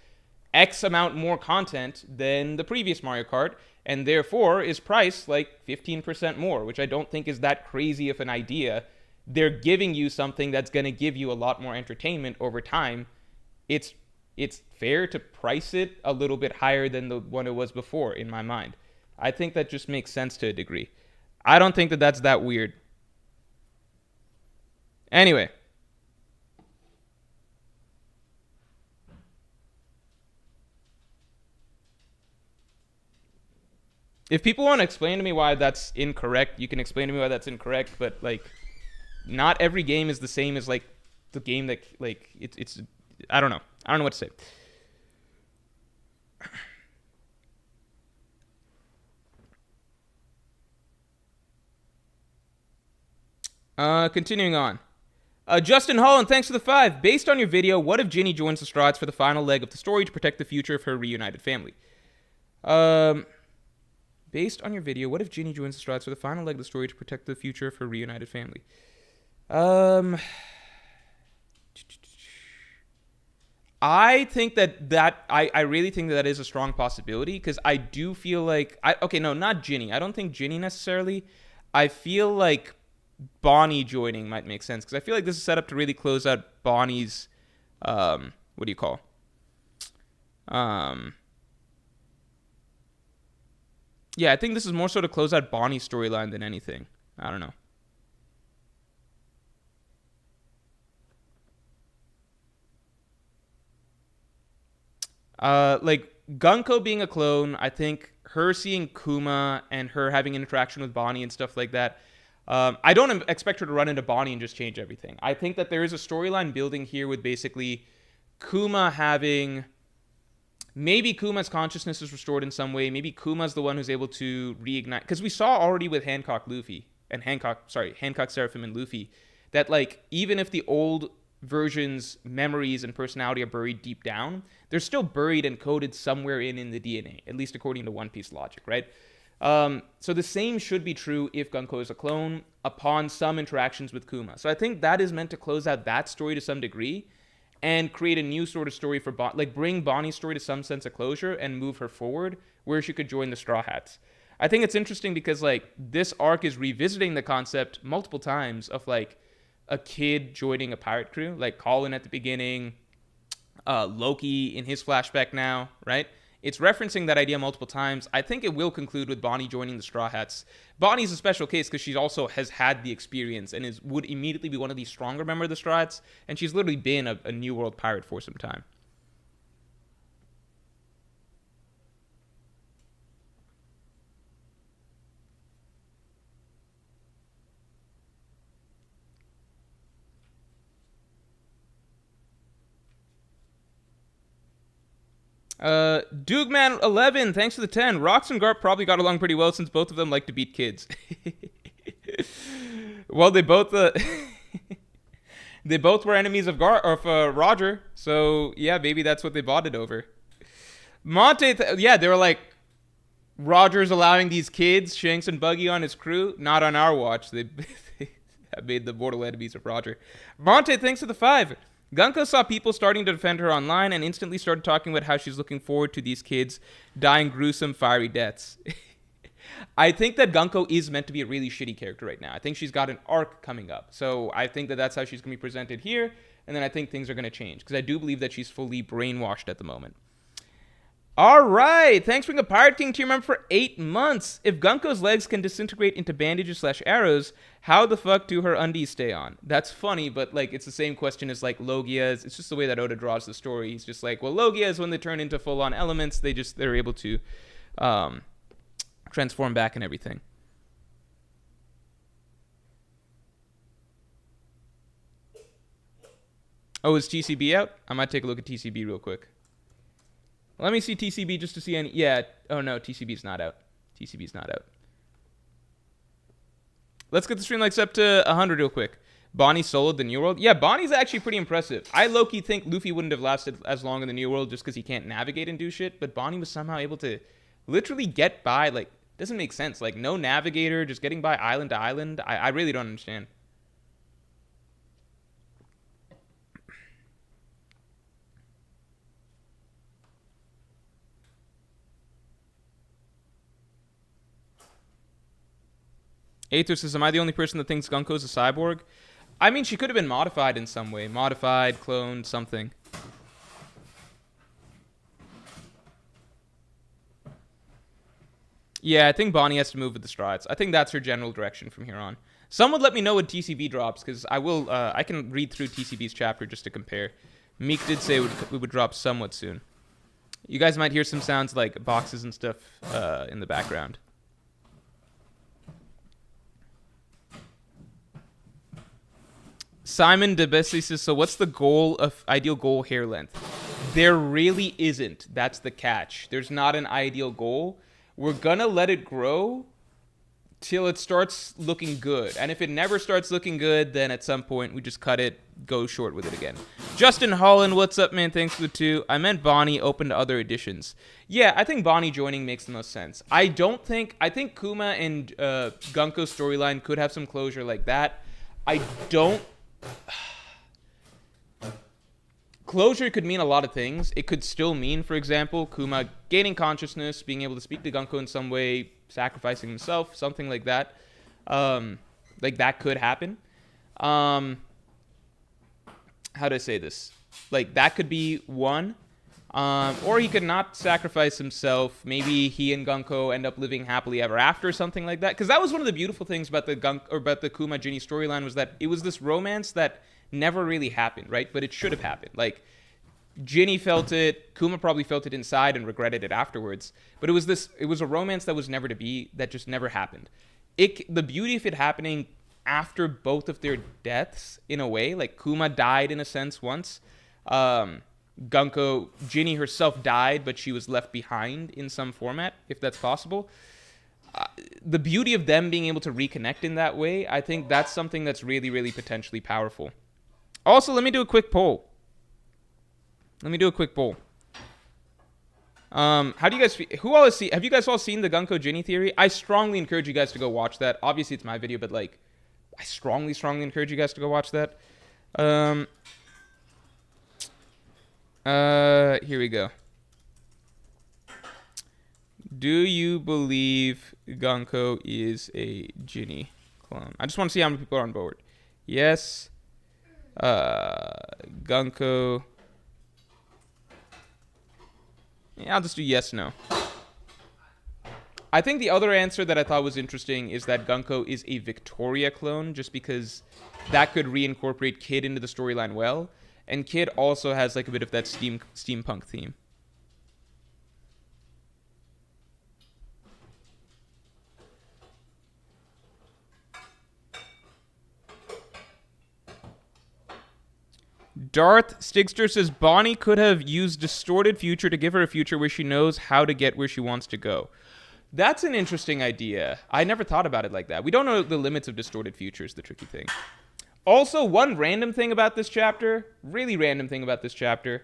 X amount more content than the previous Mario Kart, and therefore is priced like 15% more, which I don't think is that crazy of an idea. They're giving you something that's going to give you a lot more entertainment over time. It's fair to price it a little bit higher than the one it was before, in my mind. I think that just makes sense to a degree. I don't think that that's that weird. Anyway. If people want to explain to me why that's incorrect, you can explain to me why that's incorrect, but like not every game is the same as like the game that like it's I don't know. I don't know what to say. Continuing on. Justin Holland, thanks for the 5. Based on your video, what if Ginny joins the Strides for the final leg of the story to protect the future of her reunited family? Based on your video, what if Ginny joins the Strides for the final leg of the story to protect the future of her reunited family? I think I really think that is a strong possibility, because I do feel like not Ginny. I don't think Ginny necessarily. I feel like Bonnie joining might make sense, because I feel like this is set up to really close out Bonnie's what do you call? Yeah, I think this is more so to close out Bonnie's storyline than anything. I don't know. Like Gunko being a clone, I think her seeing Kuma and her having interaction with Bonnie and stuff like that. I don't expect her to run into Bonnie and just change everything. I think that there is a storyline building here with basically Kuma having... Maybe Kuma's consciousness is restored in some way. Maybe Kuma's the one who's able to reignite. Because we saw already with Hancock, Seraphim, and Luffy, that like even if the old version's memories and personality are buried deep down, they're still buried and coded somewhere in the DNA, at least according to One Piece logic, right? So the same should be true if Gunko is a clone upon some interactions with Kuma. So I think that is meant to close out that story to some degree and create a new sort of story for bring Bonnie's story to some sense of closure and move her forward where she could join the Straw Hats. I think it's interesting because like this arc is revisiting the concept multiple times of like a kid joining a pirate crew, like Colin at the beginning, Loki in his flashback now, right? It's referencing that idea multiple times. I think it will conclude with Bonnie joining the Straw Hats. Bonnie's a special case because she also has had the experience and would immediately be one of the stronger members of the Straw Hats, and she's literally been a New World pirate for some time. Doogman11, thanks for the 10. Rox and Garp probably got along pretty well since both of them like to beat kids. Well, they both they both were enemies of Roger, so yeah, maybe that's what they bonded over. Monte, yeah, they were like, Roger's allowing these kids, Shanks and Buggy, on his crew. Not on our watch. They made the mortal enemies of Roger. Monte, thanks for the 5. Gunko saw people starting to defend her online and instantly started talking about how she's looking forward to these kids dying gruesome, fiery deaths. I think that Gunko is meant to be a really shitty character right now. I think she's got an arc coming up. So I think that that's how she's going to be presented here. And then I think things are going to change, because I do believe that she's fully brainwashed at the moment. All right. Thanks for being a Pirate King tier member for 8 months. If Gunko's legs can disintegrate into bandages/arrows, how the fuck do her undies stay on? That's funny, but like it's the same question as like Logia's. It's just the way that Oda draws the story. He's just like, well, Logia's when they turn into full-on elements, they're able to transform back and everything. Oh, is TCB out? I might take a look at TCB real quick. Let me see TCB just to see any... Yeah. Oh, no. TCB's not out. TCB's not out. Let's get the stream likes up to 100 real quick. Bonnie soloed the New World. Yeah, Bonnie's actually pretty impressive. I low-key think Luffy wouldn't have lasted as long in the New World just because he can't navigate and do shit. But Bonnie was somehow able to literally get by. Like, doesn't make sense. Like, no navigator, just getting by island to island. I really don't understand. Aether says, am I the only person that thinks Gunko's a cyborg? I mean, she could have been modified in some way. Modified, cloned, something. Yeah, I think Bonnie has to move with the strides. I think that's her general direction from here on. Someone let me know when TCB drops, because I can read through TCB's chapter just to compare. Meek did say we would drop somewhat soon. You guys might hear some sounds like boxes and stuff in the background. Simon DeBessi says, so what's the goal of ideal goal hair length? There really isn't. That's the catch. There's not an ideal goal. We're gonna let it grow till it starts looking good. And if it never starts looking good, then at some point we just cut it, go short with it again. Justin Holland, what's up, man? Thanks for the 2. I meant Bonnie open to other editions. Yeah, I think Bonnie joining makes the most sense. I think Kuma and Gunko's storyline could have some closure like that. Closure could mean a lot of things. It could still mean, for example, Kuma gaining consciousness, being able to speak to Gunko in some way, sacrificing himself, something like that. Like, that could happen. How do I say this? Like, that could be one. Or he could not sacrifice himself. Maybe he and Gunko end up living happily ever after, something like that. Because that was one of the beautiful things about the Kuma Ginny storyline, was that it was this romance that never really happened, right? But it should have happened. Like, Ginny felt it, Kuma probably felt it inside and regretted it afterwards. But it was a romance that was never to be, that just never happened. The beauty of it happening after both of their deaths, in a way, like Kuma died in a sense once. Ginny herself died, but she was left behind in some format, if that's possible. The beauty of them being able to reconnect in that way, I think that's something that's really, really potentially powerful. Also, let me do a quick poll. How do you guys feel? Have you guys all seen the Gunko Ginny theory? I strongly encourage you guys to go watch that. Obviously, it's my video, but like, I strongly encourage you guys to go watch that. Here we go. Do you believe Gunko is a Ginny clone? I just want to see how many people are on board. Yes. Gunko. Yeah, I'll just do yes, no. I think the other answer that I thought was interesting is that Gunko is a Victoria clone, just because that could reincorporate Kid into the storyline well. And Kid also has like a bit of that steampunk theme. Darth Stigster says Bonnie could have used distorted future to give her a future where she knows how to get where she wants to go. That's an interesting idea. I never thought about it like that. We don't know the limits of distorted future is the tricky thing. Also, one random thing about this chapter, really random thing about this chapter,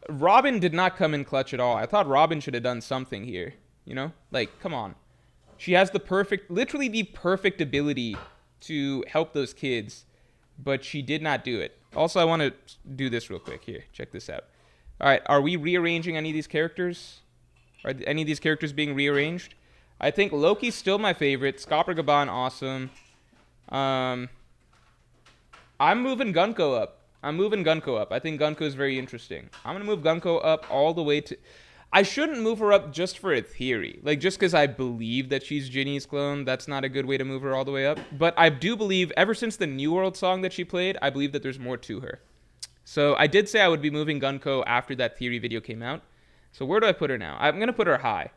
Robin did not come in clutch at all. I thought Robin should have done something here, you know? Like, come on. She has literally the perfect ability to help those kids, but she did not do it. Also, I want to do this real quick. Here, check this out. All right, are we rearranging any of these characters? Are any of these characters being rearranged? I think Loki's still my favorite. Scopper Gaban, awesome. I'm moving Gunko up. I think Gunko is very interesting. I'm going to move Gunko up all the way to... I shouldn't move her up just for a theory. Like, just because I believe that she's Ginny's clone, that's not a good way to move her all the way up. But I do believe, ever since the New World song that she played, I believe that there's more to her. So I did say I would be moving Gunko after that theory video came out. So where do I put her now? I'm going to put her high.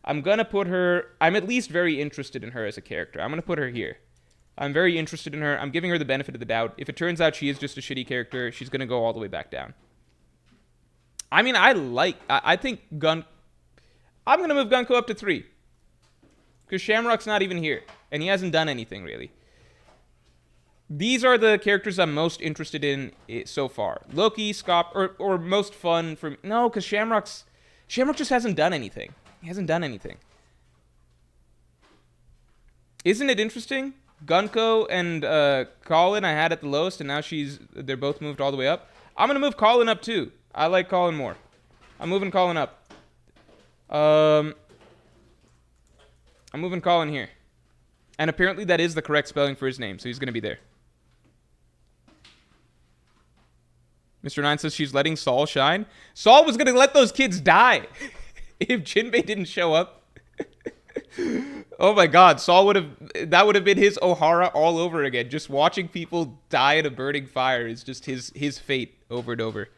I'm at least very interested in her as a character. I'm going to put her here. I'm very interested in her. I'm giving her the benefit of the doubt. If it turns out she is just a shitty character, she's going to go all the way back down. I mean, I think I'm going to move Gunko up to 3. Because Shamrock's not even here. And he hasn't done anything, really. These are the characters I'm most interested in so far. Loki, Scop, or most fun for me. No, because Shamrock just hasn't done anything. He hasn't done anything. Isn't it interesting? Gunko and Colin I had at the lowest, and now they're both moved all the way up. I'm going to move Colin up too. I like Colin more. I'm moving Colin up. I'm moving Colin here. And apparently that is the correct spelling for his name, so he's going to be there. Mr. Nine says she's letting Saul shine. Saul was going to let those kids die if Jinbei didn't show up. Oh my god, that would have been his Ohara all over again. Just watching people die in a burning fire is just his fate over and over.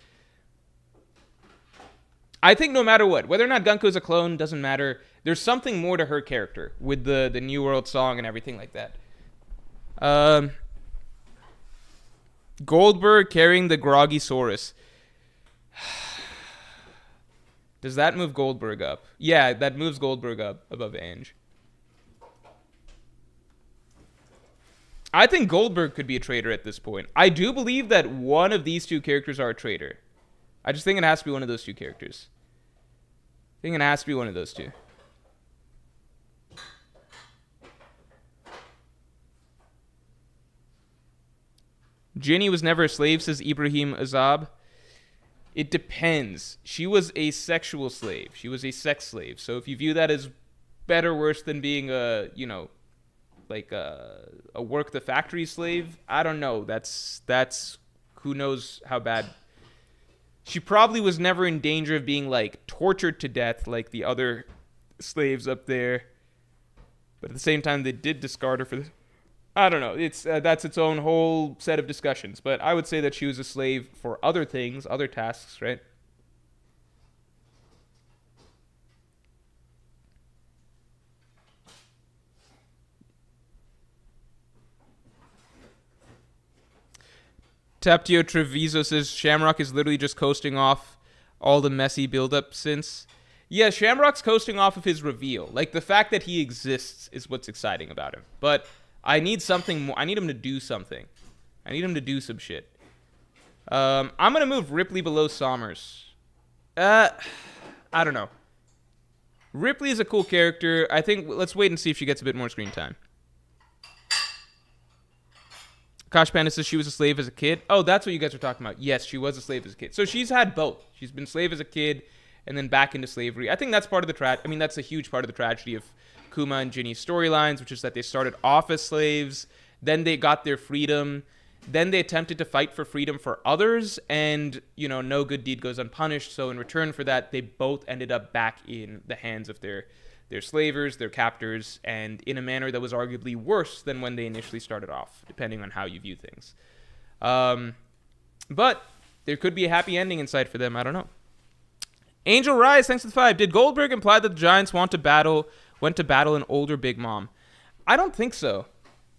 I think no matter what, whether or not Gunko's a clone, doesn't matter. There's something more to her character with the New World song and everything like that. Goldberg carrying the Groggy Saurus. Does that move Goldberg up? Yeah, that moves Goldberg up above Ange. I think Goldberg could be a traitor at this point. I do believe that one of these two characters are a traitor. I just think it has to be one of those two characters. I think it has to be one of those two. Ginny was never a slave, says Ibrahim Azab. It depends. She was a sexual slave. She was a sex slave. So if you view that as better or worse than being a, like a work the factory slave, I don't know. That's who knows how bad. She probably was never in danger of being like tortured to death like the other slaves up there. But at the same time, they did discard her for this. I don't know. It's that's its own whole set of discussions. But I would say that she was a slave for other things, other tasks, right? Taptio Treviso says Shamrock is literally just coasting off all the messy build-up since. Yeah, Shamrock's coasting off of his reveal. Like, the fact that he exists is what's exciting about him. But I need something more. I need him to do something. I need him to do some shit. I'm going to move Ripley below Sommers. I don't know. Ripley is a cool character. I think let's wait and see if she gets a bit more screen time. Kosh Panda says she was a slave as a kid. Oh, that's what you guys are talking about. Yes, she was a slave as a kid. So she's had both. She's been slave as a kid and then back into slavery. I think that's part of the I mean, that's a huge part of the tragedy of Kuma and Ginny's storylines, which is that they started off as slaves, then they got their freedom, then they attempted to fight for freedom for others, and, no good deed goes unpunished. So in return for that, they both ended up back in the hands of their slavers, their captors, and in a manner that was arguably worse than when they initially started off, depending on how you view things. But there could be a happy ending in sight for them. I don't know. Angel Rise, thanks for the 5. Did Goldberg imply that the Giants went to battle an older Big Mom? I don't think so.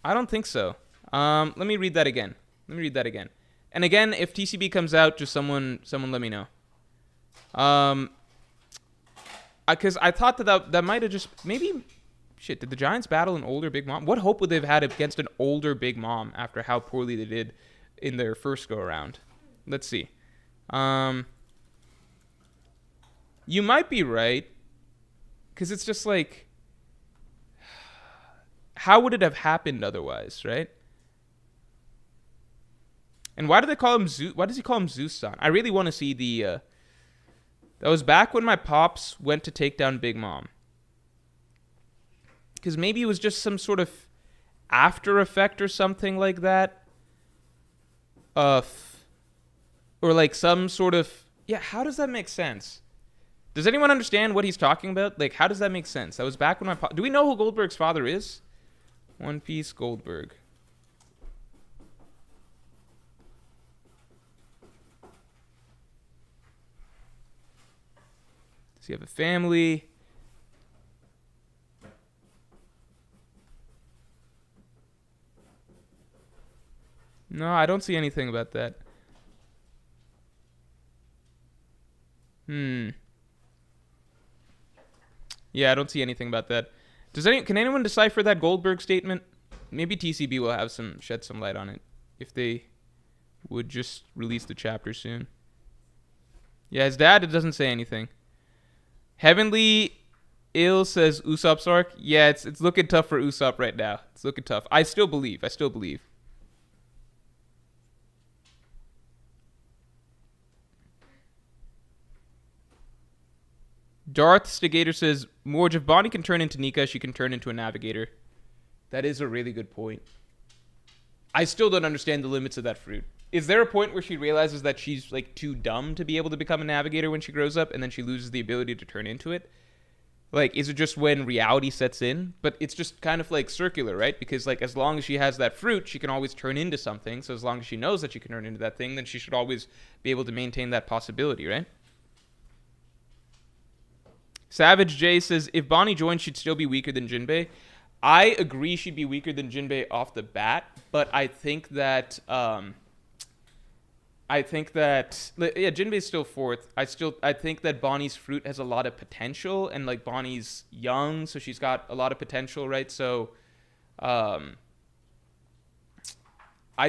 Let me read that again. And again, if TCB comes out, just someone let me know. Because I thought that might have just maybe shit. Did the Giants battle an older Big Mom? What hope would they have had against an older Big Mom after how poorly they did in their first go around? Let's see. You might be right, because it's just like, how would it have happened otherwise, right? And why do they call him Zeus? Why does he call him Zeus-san? I really want to see the. That was back when my pops went to take down Big Mom. Because maybe it was just some sort of after effect or something like that. Or like some sort of. Yeah, how does that make sense? Does anyone understand what he's talking about? Like, how does that make sense? That was back when my do we know who Goldberg's father is? One Piece Goldberg. Does he have a family? No, I don't see anything about that. Yeah, I don't see anything about that. Can anyone decipher that Goldberg statement? Maybe TCB will have shed some light on it if they would just release the chapter soon. Yeah, his dad, it doesn't say anything. Heavenly Ill says Usopp's arc. Yeah, it's looking tough for Usopp right now. It's looking tough. I still believe. Darth Stigator says, Morj, if Bonnie can turn into Nika, she can turn into a navigator. That is a really good point. I still don't understand the limits of that fruit. Is there a point where she realizes that she's like too dumb to be able to become a navigator when she grows up, and then she loses the ability to turn into it? Like, is it just when reality sets in? But it's just kind of like circular, right? Because like as long as she has that fruit, she can always turn into something. So as long as she knows that she can turn into that thing, then she should always be able to maintain that possibility, right? Savage J says, if Bonnie joins, she'd still be weaker than Jinbei. I agree she'd be weaker than Jinbei off the bat, but I think that Jinbei's still fourth. I think that Bonnie's fruit has a lot of potential, and like Bonnie's young, so she's got a lot of potential, right? So I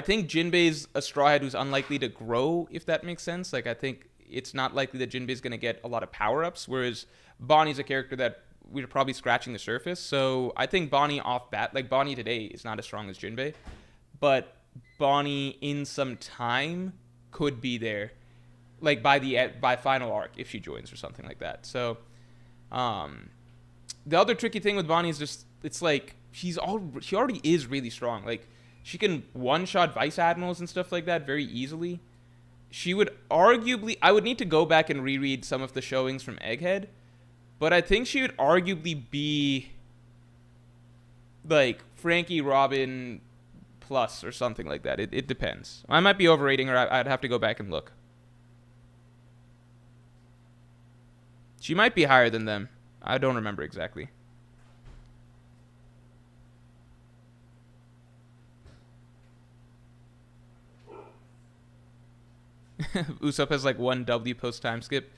think Jinbei's a Straw Hat who's unlikely to grow, if that makes sense. Like I think it's not likely that Jinbei's going to get a lot of power-ups, whereas Bonnie's a character that we're probably scratching the surface. So I think Bonnie off bat, like Bonnie today is not as strong as Jinbei, but Bonnie in some time could be there, like by final arc if she joins or something like that. So the other tricky thing with Bonnie is just it's like she already is really strong. Like she can one-shot Vice Admirals and stuff like that very easily. She would arguably, I would need to go back and reread some of the showings from Egghead, but I think she would arguably be like Frankie Robin plus or something like that. It depends. I might be overrating her. I'd have to go back and look. She might be higher than them. I don't remember exactly. Usopp has like one W post time skip.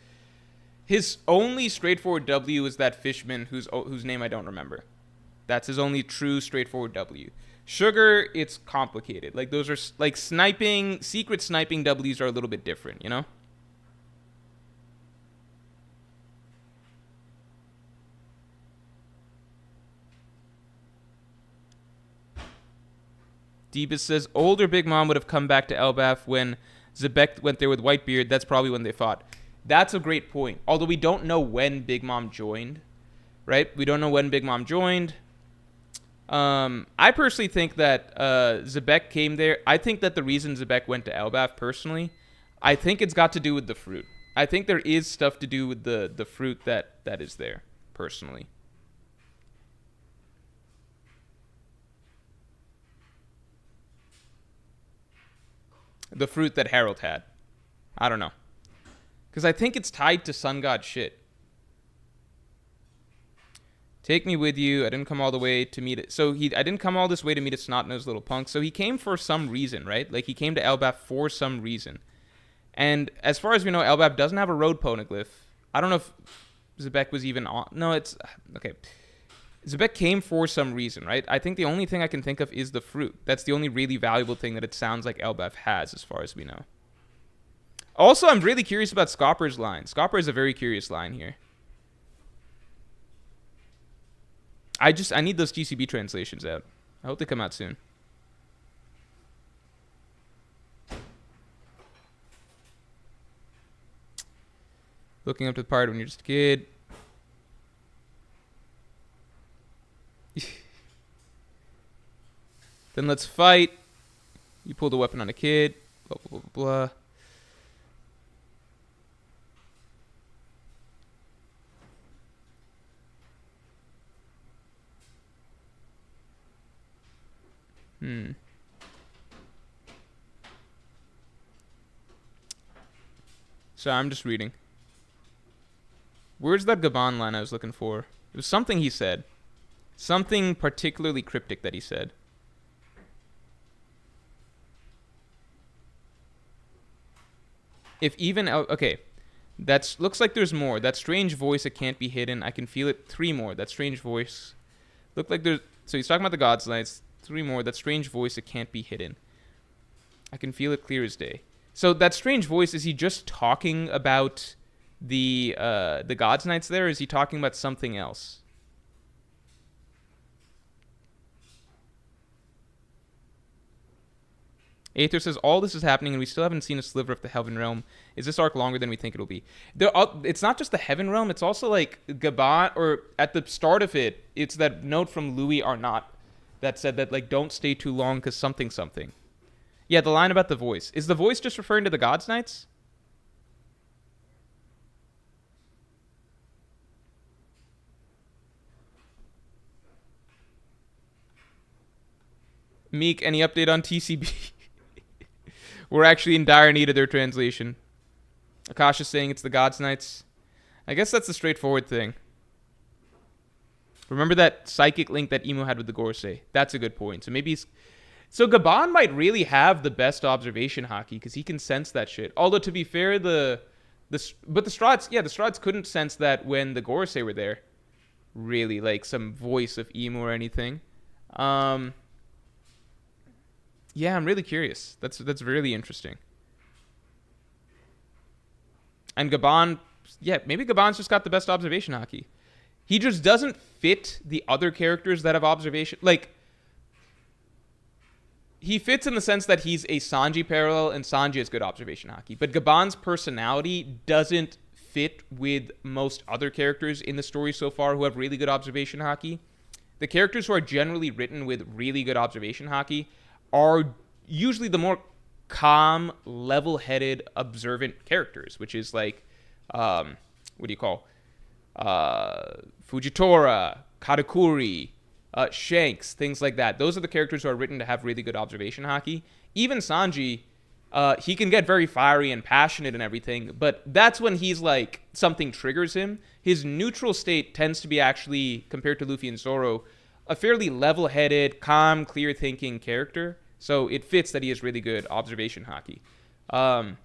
His only straightforward W is that Fishman whose name I don't remember. That's his only true straightforward W. Sugar, it's complicated. Like those are like secret sniping W's are a little bit different, you know? Deebus says, older Big Mom would have come back to Elbaf when Zebek went there with Whitebeard. That's probably when they fought. That's a great point. Although we don't know when Big Mom joined, right? We don't know when Big Mom joined. I personally think that Zebek came there. I think that the reason Zebek went to Elbaf, personally, I think it's got to do with the fruit. I think there is stuff to do with the fruit that is there, personally. The fruit that Harold had. I don't know. Because I think it's tied to Sun God shit. Take me with you. I didn't come all the way to meet it. So I didn't come all this way to meet a snot-nosed little punk. So he came for some reason, right? Like he came to Elbaf for some reason. And as far as we know, Elbaf doesn't have a road poneglyph. I don't know if Zebek was even on. No, it's okay. Zebek came for some reason, right? I think the only thing I can think of is the fruit. That's the only really valuable thing that it sounds like Elbaf has, as far as we know. Also, I'm really curious about Scopper's line. Scopper is a very curious line here. I need those TCB translations out. I hope they come out soon. Looking up to the part when you're just a kid. Then let's fight. You pulled a weapon on a kid. Blah, blah, blah, blah. So I'm just reading. Where's that Gabon line I was looking for? It was something he said. Something particularly cryptic that he said. If even... Okay. Looks like there's more. That strange voice, it can't be hidden. I can feel it. 3 more. That strange voice. Look like there's... So he's talking about the God's Lights. 3 more. That strange voice, it can't be hidden. I can feel it clear as day. So that strange voice, is he just talking about the God's Knights there? Or is he talking about something else? Aether says, all this is happening and we still haven't seen a sliver of the Heaven Realm. Is this arc longer than we think it'll be? It's not just the Heaven Realm. It's also like Gabon, or at the start of it, it's that note from Louis Arnott that said that, like, don't stay too long because something. Yeah, the line about the voice. Is the voice just referring to the Gods Knights? Meek, any update on TCB? We're actually in dire need of their translation. Akash is saying it's the Gods Knights. I guess that's the straightforward thing. Remember that psychic link that Emo had with the Gorsei? That's a good point. So maybe so Gabon might really have the best observation hockey because he can sense that shit. Although to be fair, but the Strahds couldn't sense that when the Gorsei were there. Really, like some voice of Emo or anything. Yeah, I'm really curious. That's really interesting. And Gabon, yeah, maybe Gabon's just got the best observation hockey. He just doesn't fit the other characters that have observation. Like, he fits in the sense that he's a Sanji parallel, and Sanji has good observation hockey. But Gabon's personality doesn't fit with most other characters in the story so far who have really good observation hockey. The characters who are generally written with really good observation hockey are usually the more calm, level-headed, observant characters, which is like, what do you call? Fujitora, Katakuri, Shanks, things like that. Those are the characters who are written to have really good observation hockey. Even Sanji, he can get very fiery and passionate and everything, but that's when he's like, something triggers him. His neutral state tends to be actually, compared to Luffy and Zoro, a fairly level-headed, calm, clear-thinking character. So it fits that he has really good observation hockey. Gabon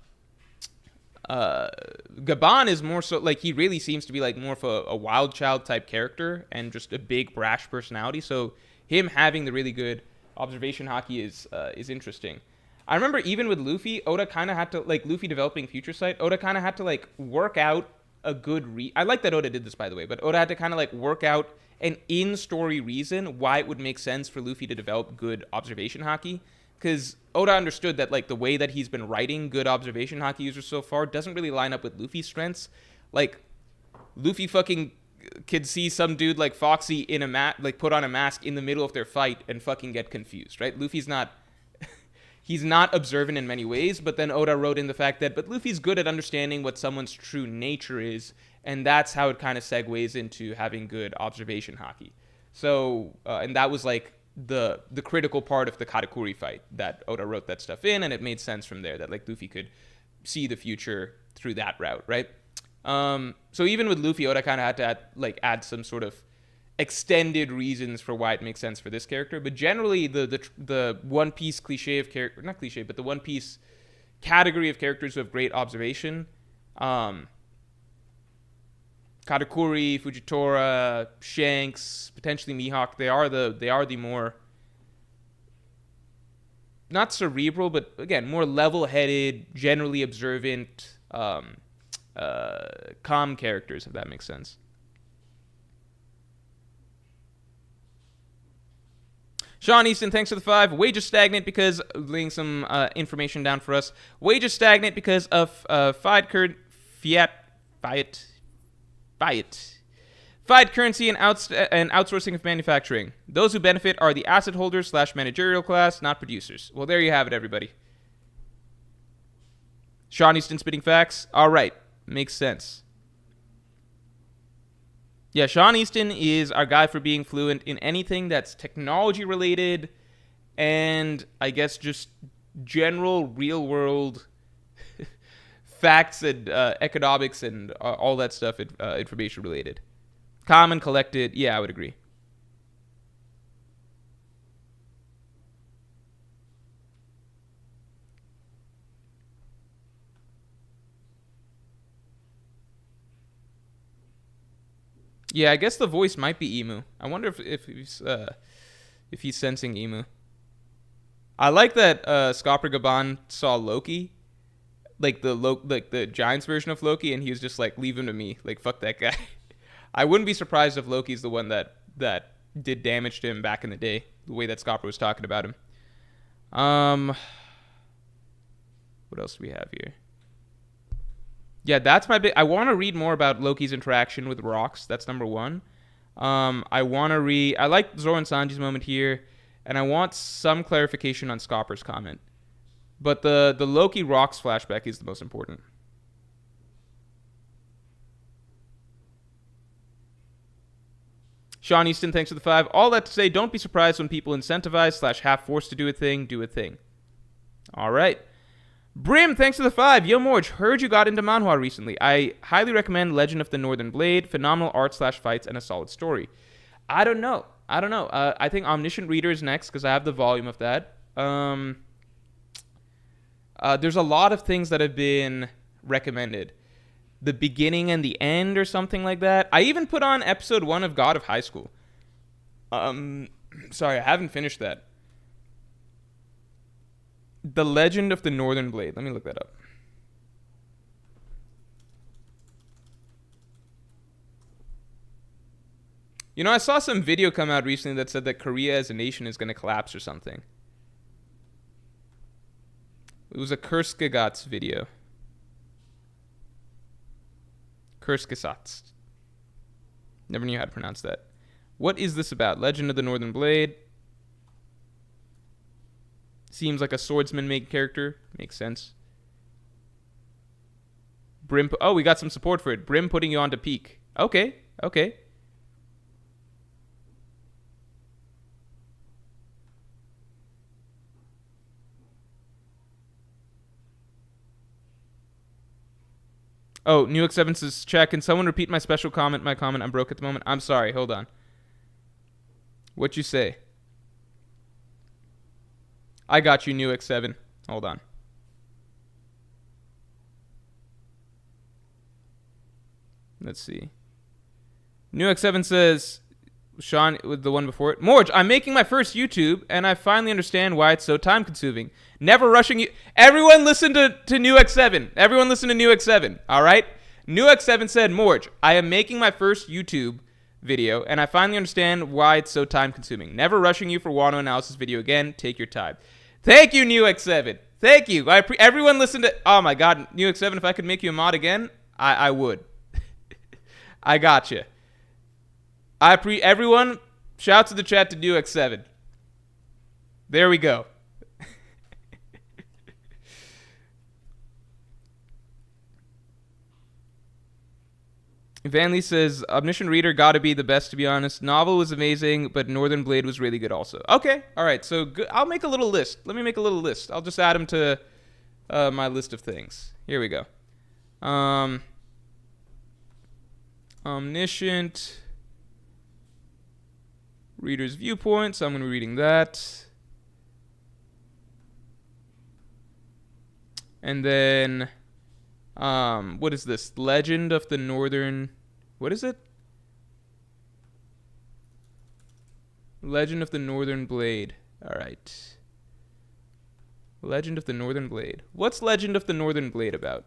is more so, like, he really seems to be like more of a wild child type character and just a big brash personality. So him having the really good observation hockey is interesting. I remember even with Luffy, Oda kind of had to, like, Luffy developing Future Sight, Oda kind of had to, like, work out a good I like that Oda did this, by the way, but Oda had to kind of, like, work out an in-story reason why it would make sense for Luffy to develop good observation hockey. Because Oda understood that, like, the way that he's been writing good observation hockey users so far doesn't really line up with Luffy's strengths. Like, Luffy fucking could see some dude like Foxy in like, put on a mask in the middle of their fight and fucking get confused, right? Luffy's not... he's not observant in many ways, but then Oda wrote in the fact that, but Luffy's good at understanding what someone's true nature is, and that's how it kind of segues into having good observation hockey. So, and that was like the critical part of the Katakuri fight that Oda wrote that stuff in, and it made sense from there that, like, Luffy could see the future through that route, right? So even with Luffy, Oda kind of had to add some sort of extended reasons for why it makes sense for this character. But generally, the One Piece cliche of character, not cliche, but the One Piece category of characters who have great observation, Katakuri, Fujitora, Shanks, potentially Mihawk, they are the more, not cerebral, but again, more level-headed, generally observant, calm characters, if that makes sense. Sean Easton, thanks for the 5. Wages stagnant because, laying some information down for us. Wages stagnant because of fiat currency and outsourcing of manufacturing. Those who benefit are the asset holders / managerial class, not producers. Well, there you have it, everybody. Sean Easton spitting facts. All right, makes sense. Yeah, Sean Easton is our guy for being fluent in anything that's technology related and I guess just general real world facts and economics and all that stuff, information related. Calm and collected. Yeah, I would agree. Yeah, I guess the voice might be Emu. I wonder if he's sensing Emu. I like that Scopper Gaban saw Loki, like the Giants version of Loki, and he was just like, leave him to me, like, fuck that guy. I wouldn't be surprised if Loki's the one that did damage to him back in the day, the way that Scopper was talking about him. What else do we have here? Yeah, that's my big... I want to read more about Loki's interaction with rocks. That's number one. I want to read... I like Zoro and Sanji's moment here, and I want some clarification on Scopper's comment. But the Loki rocks flashback is the most important. Sean Easton, thanks for the 5. All that to say, don't be surprised when people incentivize / half forced to do a thing, do a thing. All right. Brim, thanks for the 5. Yo, Morj, heard you got into manhwa recently. I highly recommend Legend of the Northern Blade. Phenomenal art / fights and a solid story. I don't know. I think Omniscient Reader is next because I have the volume of that. There's a lot of things that have been recommended. The beginning and the end or something like that. I even put on episode 1 of God of High School. Sorry, I haven't finished that. The Legend of the Northern Blade. Let me look that up. You know, I saw some video come out recently that said that Korea as a nation is going to collapse or something. It was a Kurskagats video. Kurskasats. Never knew how to pronounce that. What is this about? Legend of the Northern Blade. Seems like a swordsman making character. Makes sense. Brim. Oh, we got some support for it. Brim putting you on to peak. Okay. Oh, New X7 says, check. Can someone repeat my special comment? My comment, I'm broke at the moment. I'm sorry. Hold on. What you say? I got you, New X7. Hold on. Let's see. New X7 says, Sean, with the one before it. Morj, I'm making my first YouTube, and I finally understand why it's so time-consuming. Never rushing you. Everyone listen to New X7. Everyone listen to New X7, all right? New X7 said, Morj, I am making my first YouTube video, and I finally understand why it's so time-consuming. Never rushing you for Wano analysis video again. Take your time. Thank you, New X7. Thank you. Everyone listen to... Oh, my God. New X7, if I could make you a mod again, I would. I got you. Everyone, shout to the chat to New X7. There we go. Van Lee says, Omniscient Reader gotta be the best, to be honest. Novel was amazing, but Northern Blade was really good also. Okay, all right, so good. I'll make a little list. Let me make a little list. I'll just add them to my list of things. Here we go. Omniscient Reader's Viewpoint, so I'm going to be reading that. And then, what is this? Legend of the Northern... What is it? Legend of the Northern Blade. All right. Legend of the Northern Blade. What's Legend of the Northern Blade about?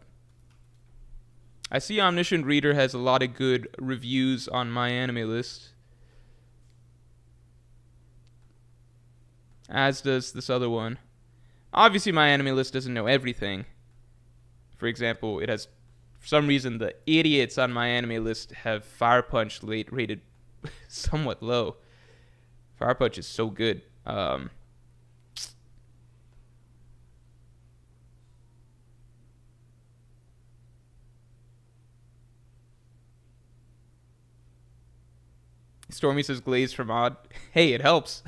I see Omniscient Reader has a lot of good reviews on my anime list. As does this other one. Obviously, my anime list doesn't know everything. For example, it has... For some reason, the idiots on my anime list have Fire Punch rated somewhat low. Fire Punch is so good. Stormy says glaze for mod. Hey, it helps.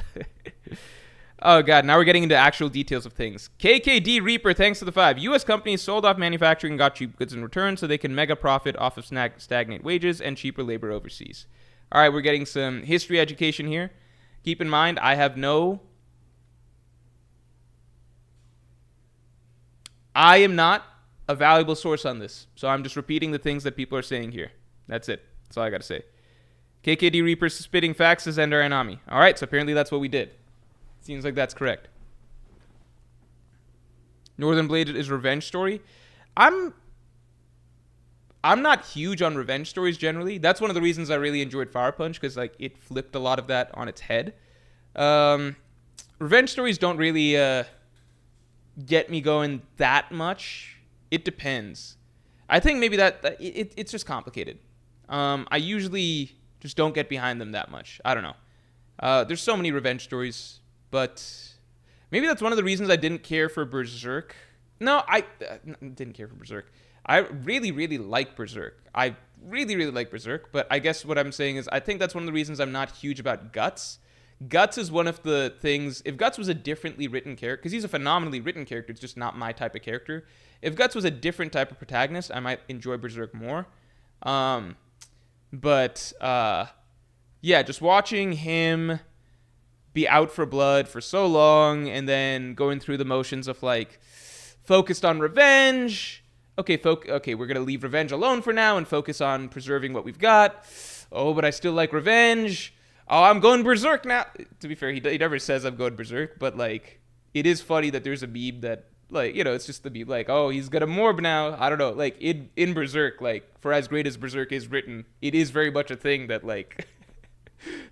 Oh, God. Now we're getting into actual details of things. KKD Reaper, thanks to the 5. U.S. companies sold off manufacturing and got cheap goods in return so they can mega profit off of stagnant wages and cheaper labor overseas. All right, we're getting some history education here. Keep in mind, I am not a valuable source on this. So I'm just repeating the things that people are saying here. That's it. That's all I got to say. KKD Reaper spitting facts as Ender and Ami. All right, so apparently that's what we did. Seems like that's correct. Northern Blade is revenge story. I'm not huge on revenge stories generally. That's one of the reasons I really enjoyed Fire Punch, because like it flipped a lot of that on its head. Revenge stories don't really get me going that much. It depends. I think maybe it's just complicated. I usually just don't get behind them that much. I don't know. There's so many revenge stories, but maybe that's one of the reasons I didn't care for Berserk. No, I didn't care for Berserk. I really, really like Berserk. I really, really like Berserk, but I guess what I'm saying is I think that's one of the reasons I'm not huge about Guts. Guts is one of the things. If Guts was a differently written character, because he's a phenomenally written character, it's just not my type of character. If Guts was a different type of protagonist, I might enjoy Berserk more. But yeah, just watching him be out for blood for so long and then going through the motions of like focused on revenge. Okay, we're going to leave revenge alone for now and focus on preserving what we've got. Oh, but I still like revenge. Oh, I'm going berserk now. To be fair, he never says I'm going berserk, but like it is funny that there's a meme that like, you know, it's just the meme like, oh, he's gonna morb now. I don't know. Like in Berserk, like for as great as Berserk is written, it is very much a thing that like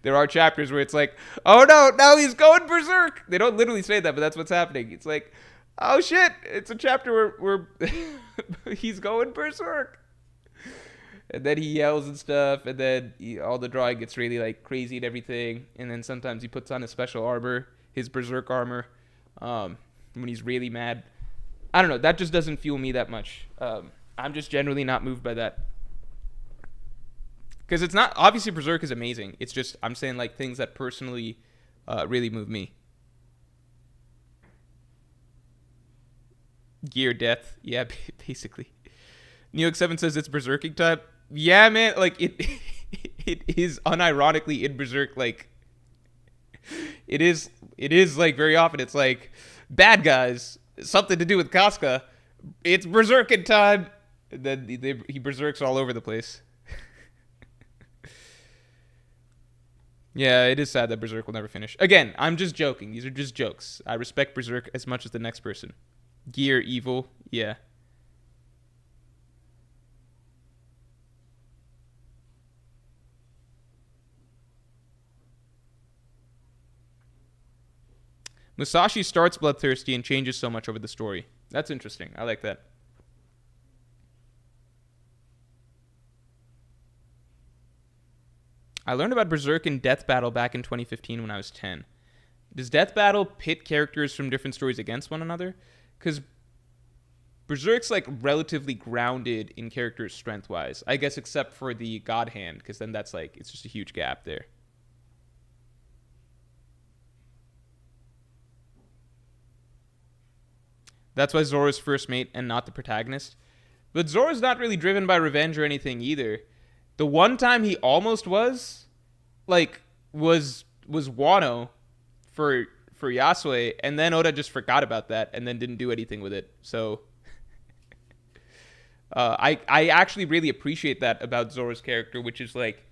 there are chapters where it's like, oh no, now he's going berserk. They don't literally say that, but that's what's happening. It's like, oh shit, it's a chapter where he's going berserk. And then he yells and stuff, and then all the drawing gets really like crazy and everything. And then sometimes he puts on his special armor, his berserk armor, when he's really mad. I don't know. That just doesn't fuel me that much. I'm just generally not moved by that. Because it's not, obviously Berserk is amazing. It's just, I'm saying like things that personally really move me. Gear death. Yeah, basically. Neox7 says it's berserking time. Yeah, man, like it is unironically in Berserk, like it is like very often it's like bad guys, something to do with Casca. It's berserking time. And then he berserks all over the place. Yeah, it is sad that Berserk will never finish. Again, I'm just joking. These are just jokes. I respect Berserk as much as the next person. Gear evil. Yeah. Musashi starts bloodthirsty and changes so much over the story. That's interesting. I like that. I learned about Berserk in Death Battle back in 2015 when I was 10. Does Death Battle pit characters from different stories against one another? Because Berserk's like relatively grounded in characters strength-wise. I guess except for the God Hand, because then that's like, it's just a huge gap there. That's why Zoro's first mate and not the protagonist. But Zoro's not really driven by revenge or anything either. The one time he almost was, like, was Wano for Yasue, and then Oda just forgot about that and then didn't do anything with it. So I actually really appreciate that about Zoro's character, which is like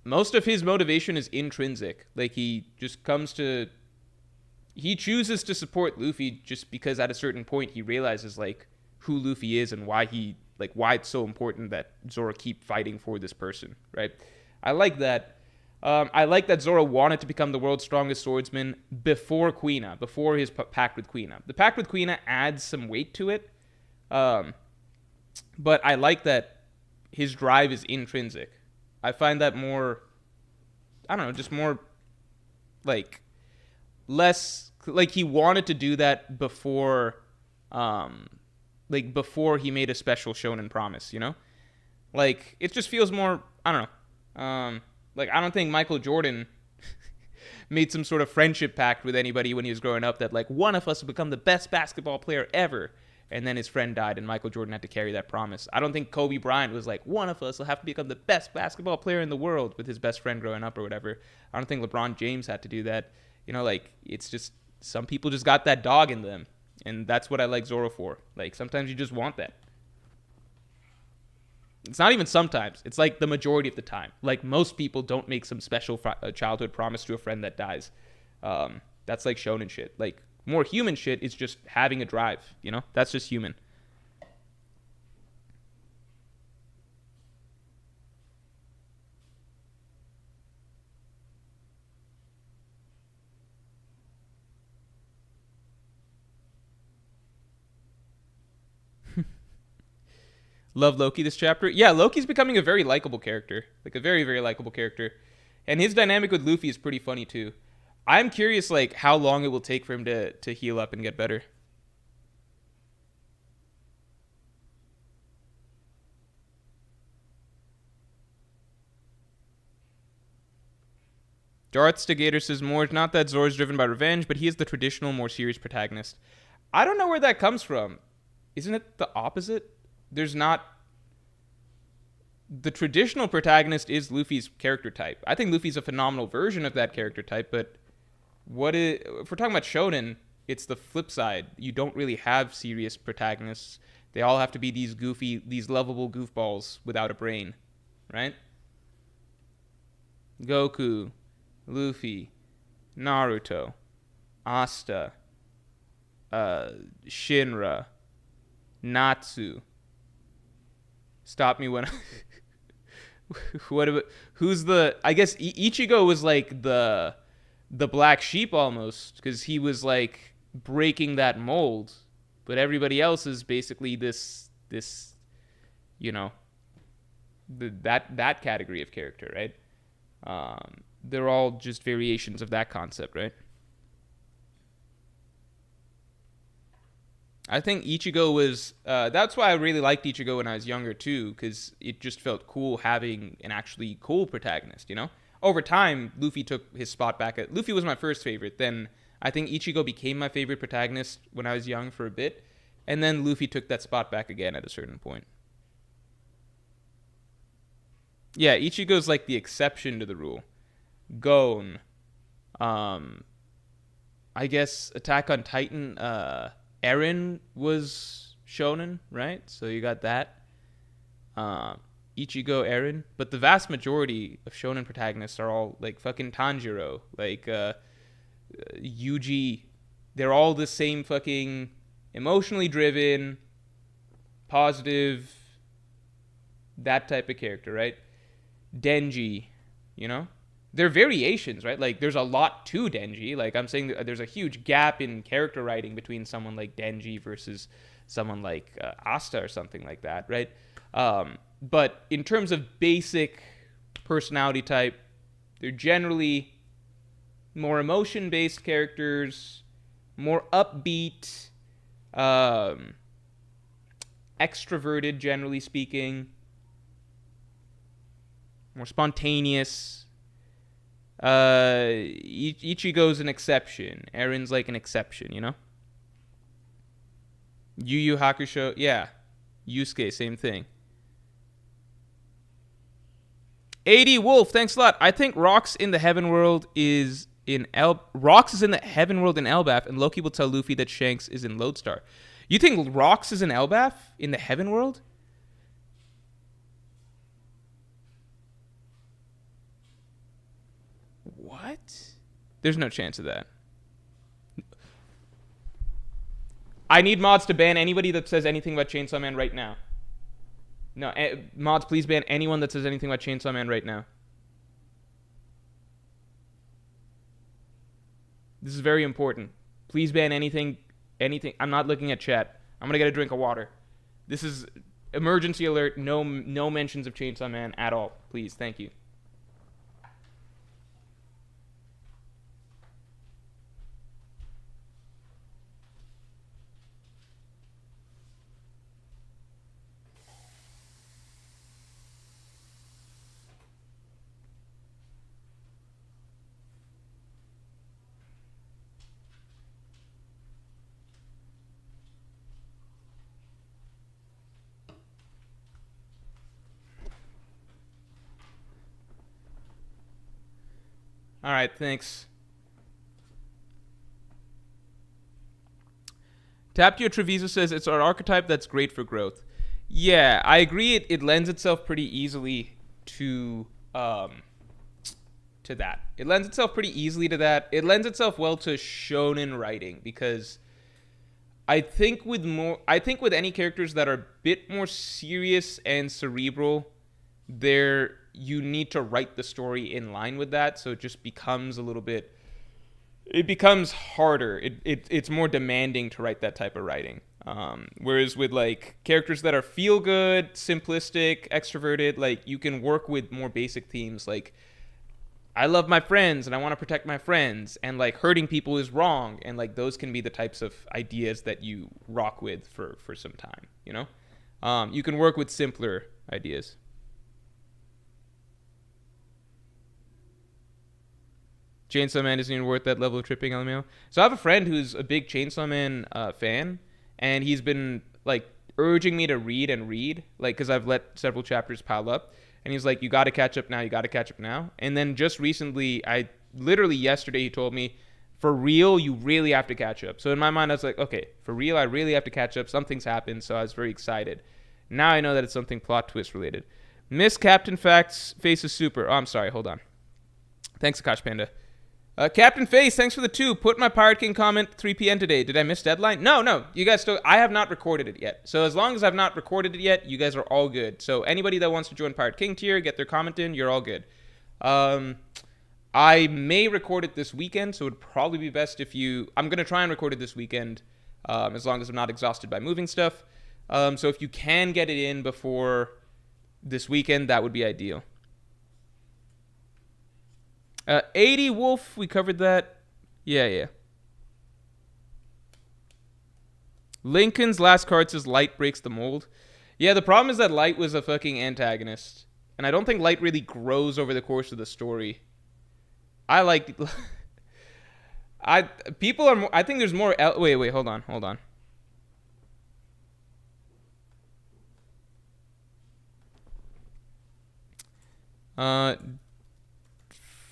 most of his motivation is intrinsic. Like he just he chooses to support Luffy just because at a certain point he realizes like who Luffy is and why it's so important that Zoro keep fighting for this person, right? I like that. I like that Zoro wanted to become the world's strongest swordsman before his pact with Quina. The pact with Quina adds some weight to it, but I like that his drive is intrinsic. I find that more, I don't know, just more like less like he wanted to do that before before he made a special shonen promise, you know? Like it just feels more, I don't know. Like I don't think Michael Jordan made some sort of friendship pact with anybody when he was growing up that like one of us will become the best basketball player ever, and then his friend died and Michael Jordan had to carry that promise. I don't think Kobe Bryant was like one of us will have to become the best basketball player in the world with his best friend growing up or whatever. I don't think LeBron James had to do that. You know, like it's just some people just got that dog in them, and that's what I like Zoro for. Like sometimes you just want that. It's not even sometimes. It's like the majority of the time. Like most people don't make some special childhood promise to a friend that dies. That's like shonen shit. Like more human shit is just having a drive. You know, that's just human. Love Loki this chapter. Yeah, Loki's becoming a very likable character. Like a very, very likable character. And his dynamic with Luffy is pretty funny too. I'm curious like how long it will take for him to heal up and get better. Darthstigator says Morj, not that Zor's driven by revenge, but he is the traditional, more serious protagonist. I don't know where that comes from. Isn't it the opposite? There's not. The traditional protagonist is Luffy's character type. I think Luffy's a phenomenal version of that character type, but if we're talking about shonen, it's the flip side. You don't really have serious protagonists. They all have to be these goofy, these lovable goofballs without a brain, right? Goku, Luffy, Naruto, Asta, Shinra, Natsu. Stop me when what about who's the I guess Ichigo was like the black sheep almost because he was like breaking that mold, but everybody else is basically this you know that category of character, right? They're all just variations of that concept, right? I think Ichigo was. That's why I really liked Ichigo when I was younger too, because it just felt cool having an actually cool protagonist. You know, over time, Luffy took his spot back. Luffy was my first favorite. Then I think Ichigo became my favorite protagonist when I was young for a bit, and then Luffy took that spot back again at a certain point. Yeah, Ichigo's like the exception to the rule. Gon, um, I guess Attack on Titan. Eren was shonen, right? So you got that. Ichigo, Eren. But the vast majority of shonen protagonists are all like fucking Tanjiro, like Yuji. They're all the same fucking emotionally driven, positive, that type of character, right? Denji, you know? They're variations, right? Like, there's a lot to Denji. Like, I'm saying there's a huge gap in character writing between someone like Denji versus someone like Asta or something like that, right? But in terms of basic personality type, they're generally more emotion-based characters, more upbeat, extroverted, generally speaking, more spontaneous. Ichigo's an exception. Eren's like an exception, you know? Yu Yu Hakusho, yeah. Yusuke, same thing. 80 Wolf, thanks a lot. I think Rox in the Heaven World is in Rox is in the Heaven World in Elbaf, and Loki will tell Luffy that Shanks is in Lodestar. You think Rox is in Elbaf in the Heaven World? What? There's no chance of that. I need mods to ban anybody that says anything about Chainsaw Man right now. No, mods, please ban anyone that says anything about Chainsaw Man right now. This is very important. Please ban anything. I'm not looking at chat. I'm gonna get a drink of water. This is emergency alert. No mentions of Chainsaw Man at all. Please, thank you. All right, thanks. Tapio Treviso says it's our archetype that's great for growth. Yeah, I agree. It lends itself pretty easily to that. It lends itself pretty easily to that. It lends itself well to shonen writing because I think with any characters that are a bit more serious and cerebral, you need to write the story in line with that, so it just becomes a little bit. It becomes harder. It's more demanding to write that type of writing. Whereas with like characters that are feel good, simplistic, extroverted, like you can work with more basic themes like I love my friends and I want to protect my friends, and like hurting people is wrong, and like those can be the types of ideas that you rock with for some time, you know. You can work with simpler ideas. Chainsaw Man isn't even worth that level of tripping, LMAO. So I have a friend who's a big Chainsaw Man fan, and he's been like urging me to read and read, like because I've let several chapters pile up, and he's like, "You got to catch up now. You got to catch up now." And then just recently, I literally yesterday, he told me, "For real, you really have to catch up." So in my mind, I was like, "Okay, for real, I really have to catch up." Something's happened, so I was very excited. Now I know that it's something plot twist related. Miss Captain Facts faces super. Oh, I'm sorry. Hold on. Thanks, Akash Panda. Captain Face, thanks for the 2. Put my Pirate King comment 3 p.m. today. Did I miss deadline? No. You guys still... I have not recorded it yet. So as long as I've not recorded it yet, you guys are all good. So anybody that wants to join Pirate King tier, get their comment in, you're all good. I may record it this weekend, so it would probably be best if you... I'm going to try and record it this weekend, as long as I'm not exhausted by moving stuff. So if you can get it in before this weekend, that would be ideal. 80 Wolf, we covered that. Yeah. Lincoln's last card says Light breaks the mold. Yeah, the problem is that Light was a fucking antagonist. And I don't think Light really grows over the course of the story. I like... I think there's more... Wait, hold on.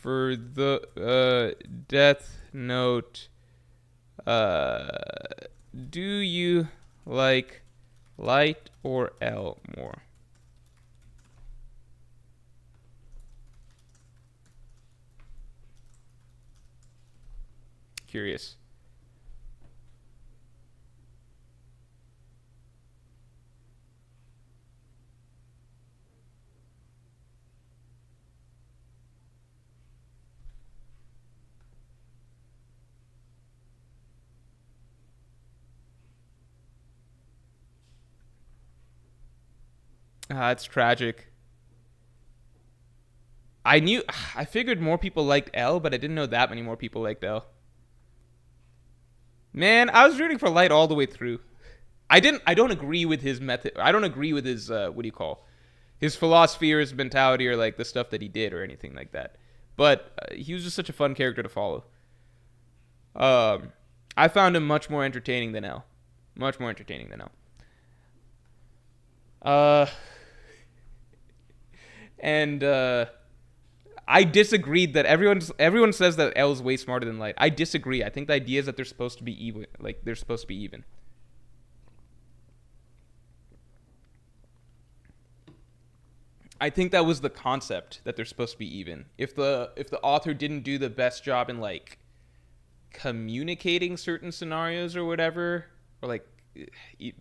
For the Death Note, do you like Light or L more? Curious. It's tragic. I figured more people liked L, but I didn't know that many more people liked L. Man, I was rooting for Light all the way through. I don't agree with his method. I don't agree with his, what do you call? His philosophy or his mentality or like the stuff that he did or anything like that. But he was just such a fun character to follow. I found him much more entertaining than L. Much more entertaining than L. And I disagreed that everyone says that L is way smarter than Light. I disagree. I think the idea is that they're supposed to be even. Like they're supposed to be even. I think that was the concept, that they're supposed to be even. If the author didn't do the best job in like communicating certain scenarios or whatever, or like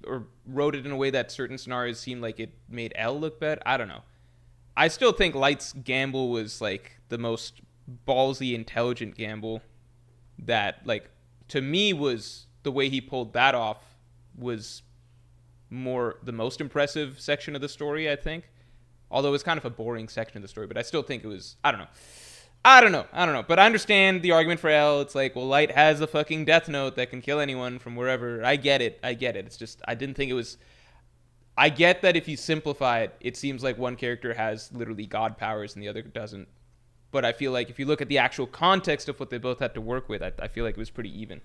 or wrote it in a way that certain scenarios seemed like it made L look bad, I don't know. I still think Light's gamble was like the most ballsy, intelligent gamble that, like, to me was the way he pulled that off was more the most impressive section of the story, I think. Although it's kind of a boring section of the story, but I still think it was, I don't know. But I understand the argument for L. It's like, well, Light has a fucking death note that can kill anyone from wherever. I get it. It's just, I didn't think it was... I get that if you simplify it, it seems like one character has literally god powers and the other doesn't. But I feel like if you look at the actual context of what they both had to work with, I feel like it was pretty even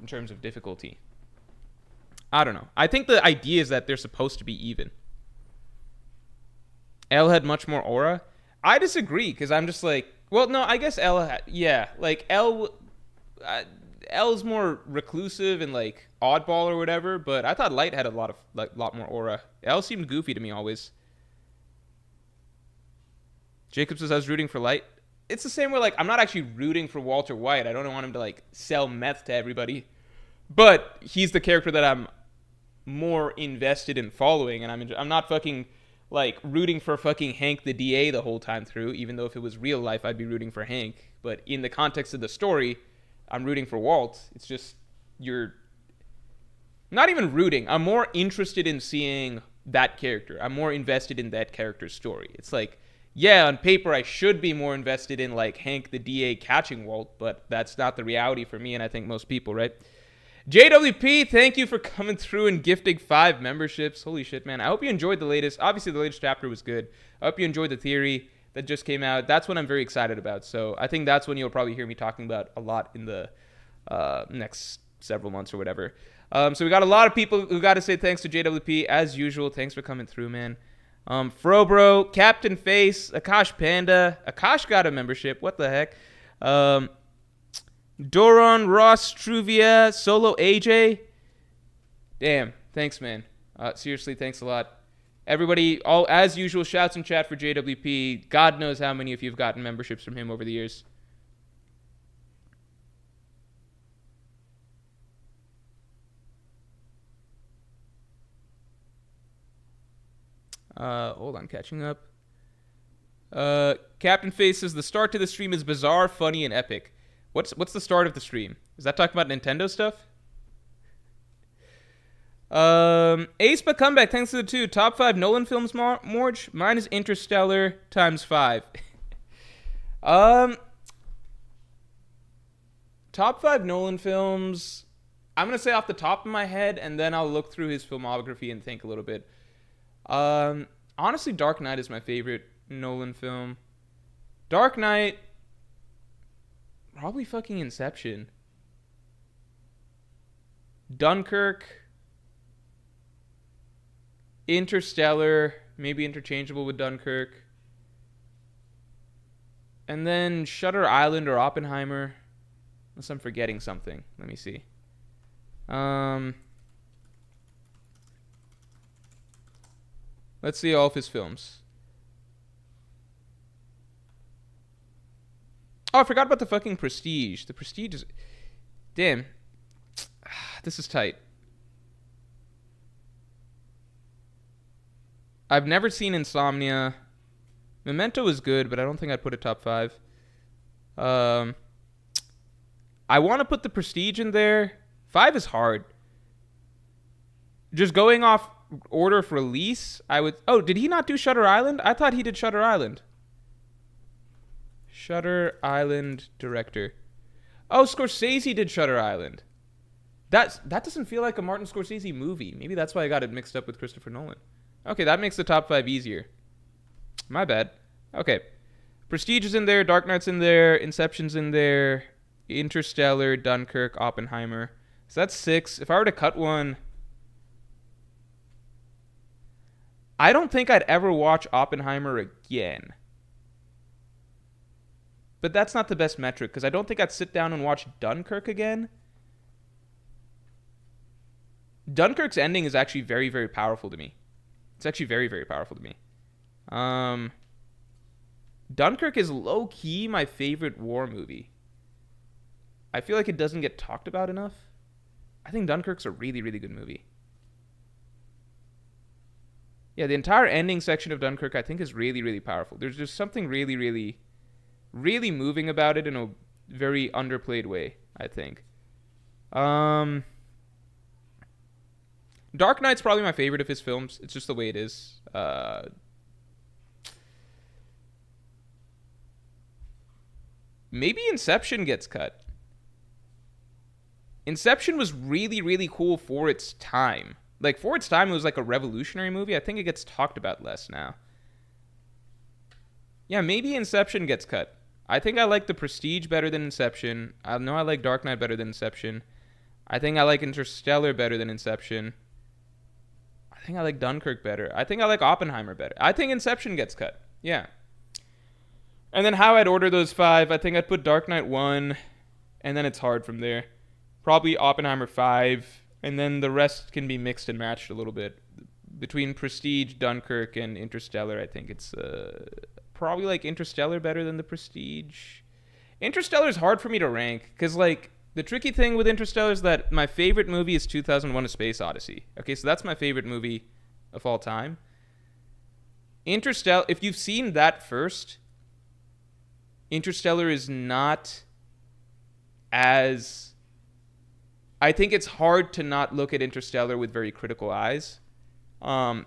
in terms of difficulty. I don't know. I think the idea is that they're supposed to be even. L had much more aura. I disagree, because I'm just like... Well, no, I guess L had... Yeah, like L's more reclusive and like oddball or whatever, but I thought Light had a lot more aura. L seemed goofy to me always. Jacob says I was rooting for Light. It's the same way, like, I'm not actually rooting for Walter White. I don't want him to like sell meth to everybody, but he's the character that I'm more invested in following, and I'm not fucking like rooting for fucking Hank the DA the whole time through, even though if it was real life I'd be rooting for Hank. But in the context of the story, I'm rooting for Walt. It's just not even rooting. I'm more interested in seeing that character. I'm more invested in that character's story. It's like, yeah, on paper I should be more invested in like Hank the DA catching Walt, but that's not the reality for me and I think most people, right? JWP, thank you for coming through and gifting 5 memberships. Holy shit, man. I hope you enjoyed the latest. Obviously, the latest chapter was good. I hope you enjoyed the theory that just came out. That's what I'm very excited about. So I think that's when you'll probably hear me talking about a lot in the next several months or whatever. So we got a lot of people who got to say thanks to JWP. As usual, thanks for coming through, man. Frobro, Captain Face, Akash Panda. Akash got a membership. What the heck? Doron, Ross, Truvia, Solo AJ. Damn. Thanks, man. Seriously, thanks a lot. Everybody, all as usual, shouts in chat for JWP. God knows how many of you have gotten memberships from him over the years. Hold on, catching up. Captain Face says the start to the stream is bizarre, funny, and epic. What's the start of the stream? Is that talking about Nintendo stuff? Ace but comeback, thanks to the 2. Top 5 Nolan films, Morj? Mine is Interstellar times 5. Top 5 Nolan films. I'm gonna say off the top of my head, and then I'll look through his filmography and think a little bit. Honestly, Dark Knight is my favorite Nolan film. Dark Knight. Probably fucking Inception. Dunkirk. Interstellar. Maybe interchangeable with Dunkirk. And then Shutter Island or Oppenheimer. Unless I'm forgetting something. Let me see. Let's see all of his films. Oh, I forgot about the fucking Prestige. The Prestige is... Damn. This is tight. I've never seen Insomnia. Memento is good, but I don't think I'd put it top 5. I want to put the Prestige in there. 5 is hard. Just going off order of release, I would... Oh, did he not do Shutter Island? I thought he did Shutter Island. Shutter Island director. Oh, Scorsese did Shutter Island. That doesn't feel like a Martin Scorsese movie. Maybe that's why I got it mixed up with Christopher Nolan. Okay, that makes the top 5 easier. My bad. Okay. Prestige is in there. Dark Knight's in there. Inception's in there. Interstellar, Dunkirk, Oppenheimer. So that's 6. If I were to cut one... I don't think I'd ever watch Oppenheimer again. But that's not the best metric, because I don't think I'd sit down and watch Dunkirk again. Dunkirk's ending is actually very, very powerful to me. It's actually very, very powerful to me. Dunkirk is low-key my favorite war movie. I feel like it doesn't get talked about enough. I think Dunkirk's a really, really good movie. Yeah, the entire ending section of Dunkirk I think is really, really powerful. There's just something really, really... really moving about it in a very underplayed way, I think. Dark Knight's probably my favorite of his films. It's just the way it is. Maybe Inception gets cut. Inception was really, really cool for its time. Like, for its time, it was like a revolutionary movie. I think it gets talked about less now. Yeah, maybe Inception gets cut. I think I like The Prestige better than Inception. I know I like Dark Knight better than Inception. I think I like Interstellar better than Inception. I think I like Dunkirk better. I think I like Oppenheimer better. I think Inception gets cut. Yeah. And then how I'd order those 5, I think I'd put Dark Knight 1, and then it's hard from there. Probably Oppenheimer 5, and then the rest can be mixed and matched a little bit. Between Prestige, Dunkirk, and Interstellar, I think it's... probably like Interstellar better than The Prestige. Interstellar is hard for me to rank because like the tricky thing with Interstellar is that my favorite movie is 2001: A Space Odyssey. Okay, so that's my favorite movie of all time. Interstellar, if you've seen that first, Interstellar is not as I think it's hard to not look at Interstellar with very critical eyes,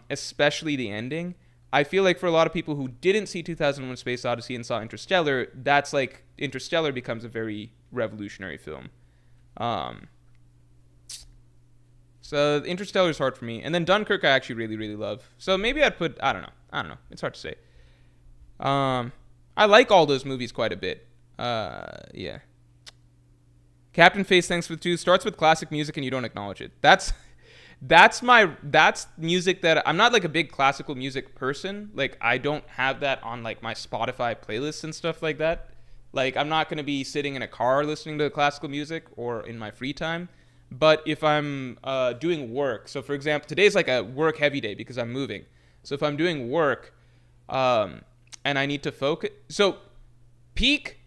especially the ending. I feel like for a lot of people who didn't see 2001 Space Odyssey and saw Interstellar, that's like Interstellar becomes a very revolutionary film. Um, so Interstellar is hard for me. And then Dunkirk I actually really, really love. So maybe I'd put, I don't know. I don't know. It's hard to say. I like all those movies quite a bit. Yeah. Captain Face, thanks for the two. Starts with classic music and you don't acknowledge it. That's music that I'm not like a big classical music person. Like I don't have that on like my Spotify playlists and stuff like that. Like I'm not going to be sitting in a car listening to classical music or in my free time. But if I'm doing work, so for example, today's like a work heavy day because I'm moving. So if I'm doing work and I need to focus, so peak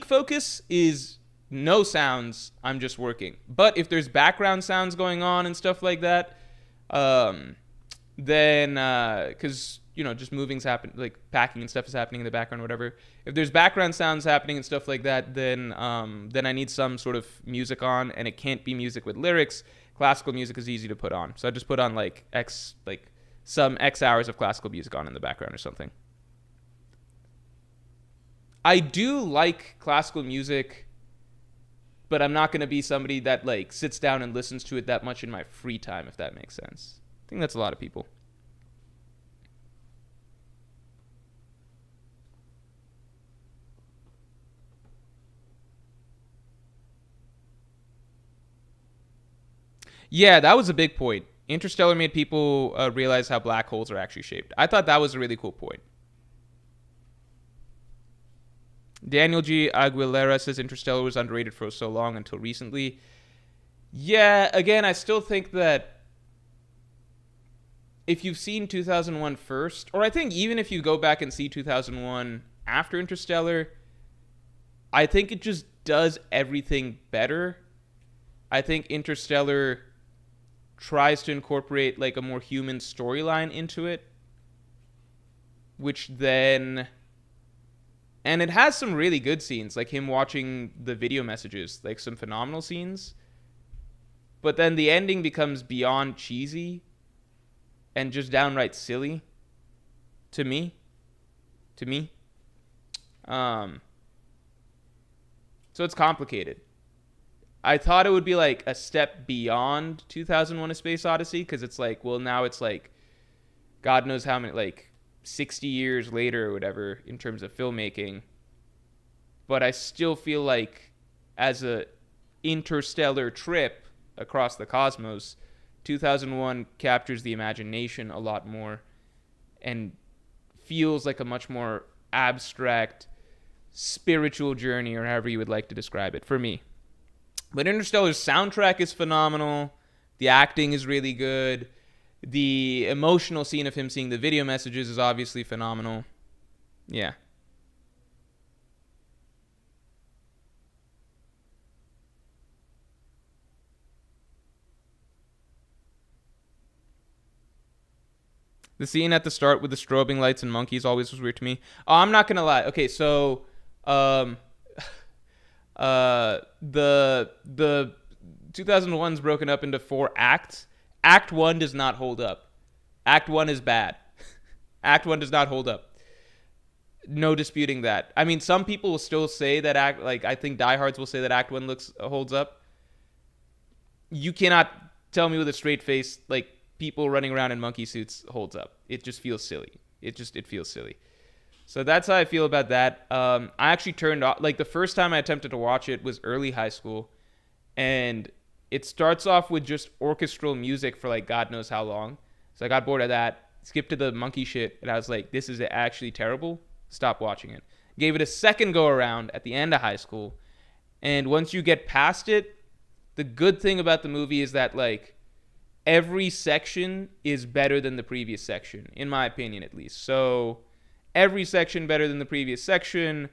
focus is no sounds, I'm just working. But if there's background sounds going on and stuff like that, then because just moving's happen, like packing and stuff is happening in the background or whatever. If there's background sounds happening and stuff like that, then I need some sort of music on, and it can't be music with lyrics. Classical music is easy to put on, so I just put on like some X hours of classical music on in the background or something. I do like classical music, but I'm not going to be somebody that like sits down and listens to it that much in my free time, if that makes sense. I think that's a lot of people. Yeah, that was a big point. Interstellar made people realize how black holes are actually shaped. I thought that was a really cool point. Daniel G. Aguilera says Interstellar was underrated for so long until recently. Yeah, again, I still think that if you've seen 2001 first, or I think even if you go back and see 2001 after Interstellar, I think it just does everything better. I think Interstellar tries to incorporate like a more human storyline into it, which then... And it has some really good scenes, like him watching the video messages, like some phenomenal scenes. But then the ending becomes beyond cheesy and just downright silly to me. So it's complicated. I thought it would be like a step beyond 2001 A Space Odyssey, because it's like, well, now it's like God knows how many, like 60 years later or whatever in terms of filmmaking. But I still feel like as a interstellar trip across the cosmos, 2001 captures the imagination a lot more and feels like a much more abstract spiritual journey, or however you would like to describe it for me. But Interstellar's soundtrack is phenomenal. The acting is really good. The emotional scene of him seeing the video messages is obviously phenomenal. Yeah. The scene at the start with the strobing lights and monkeys always was weird to me. Oh, I'm not gonna lie. Okay, so the 2001's broken up into 4 acts. Act 1 does not hold up. Act 1 is bad. Act 1 does not hold up. No disputing that. I mean, some people will still say that I think diehards will say that Act 1 holds up. You cannot tell me with a straight face like people running around in monkey suits holds up. It just feels silly. It feels silly. So that's how I feel about that. I actually turned off, like the first time I attempted to watch it was early high school, and it starts off with just orchestral music for like God knows how long. So I got bored of that, skipped to the monkey shit, and I was like, this is actually terrible. Stop watching it. Gave it a second go around at the end of high school, and once you get past it, the good thing about the movie is that like every section is better than the previous section, in my opinion at least. So every section better than the previous section.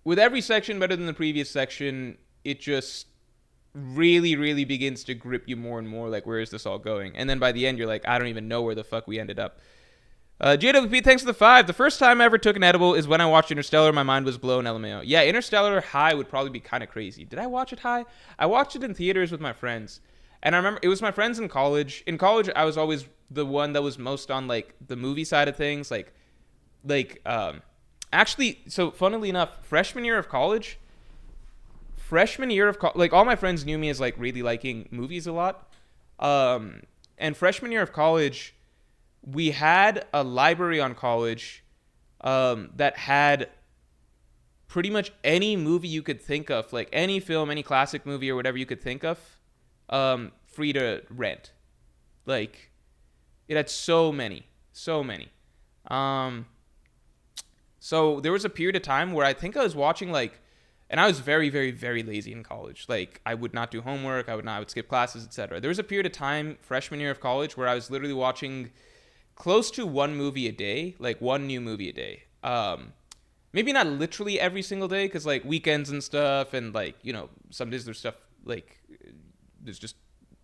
With every section better than the previous section, it just really, really begins to grip you more and more, like, where is this all going? And then by the end, you're like, I don't even know where the fuck we ended up. JWP, thanks for the 5. The first time I ever took an edible is when I watched Interstellar. My mind was blown, LMAO. Yeah, Interstellar high would probably be kind of crazy. Did I watch it high? I watched it in theaters with my friends. And I remember it was my friends in college. In college, I was always the one that was most on, like, the movie side of things. Actually, so funnily enough, freshman year of college, like, all my friends knew me as, like, really liking movies a lot. And freshman year of college, we had a library on college that had pretty much any movie you could think of, like any film, any classic movie or whatever you could think of, free to rent. Like, it had so many. So there was a period of time where I think I was watching, like, and I was very, very, very lazy in college. Like, I would not do homework. I would skip classes, etc. There was a period of time, freshman year of college, where I was literally watching close to one movie a day, like one new movie a day. Maybe not literally every single day, because, like, weekends and stuff, and, like, you know, some days there's stuff, like, there's just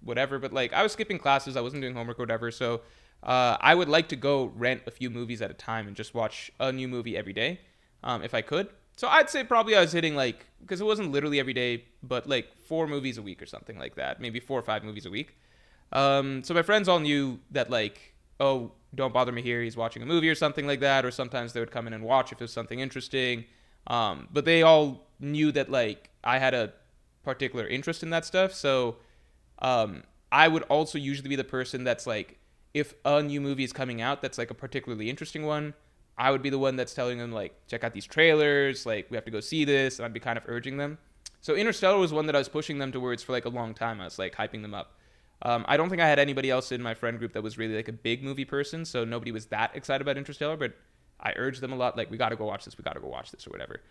whatever. But, like, I was skipping classes. I wasn't doing homework or whatever. So I would like to go rent a few movies at a time and just watch a new movie every day, if I could. So I'd say probably I was hitting, like, because it wasn't literally every day, but, like, 4 movies a week or something like that. Maybe 4 or 5 movies a week. So my friends all knew that, like, oh, don't bother me here, he's watching a movie or something like that. Or sometimes they would come in and watch if it was something interesting. But they all knew that, like, I had a particular interest in that stuff. So I would also usually be the person that's, like, if a new movie is coming out that's, like, a particularly interesting one, I would be the one that's telling them, like, check out these trailers, like, we have to go see this, and I'd be kind of urging them. So Interstellar was one that I was pushing them towards for, like, a long time. I was, like, hyping them up. I don't think I had anybody else in my friend group that was really, like, a big movie person, so nobody was that excited about Interstellar, but I urged them a lot, like, we gotta go watch this, or whatever.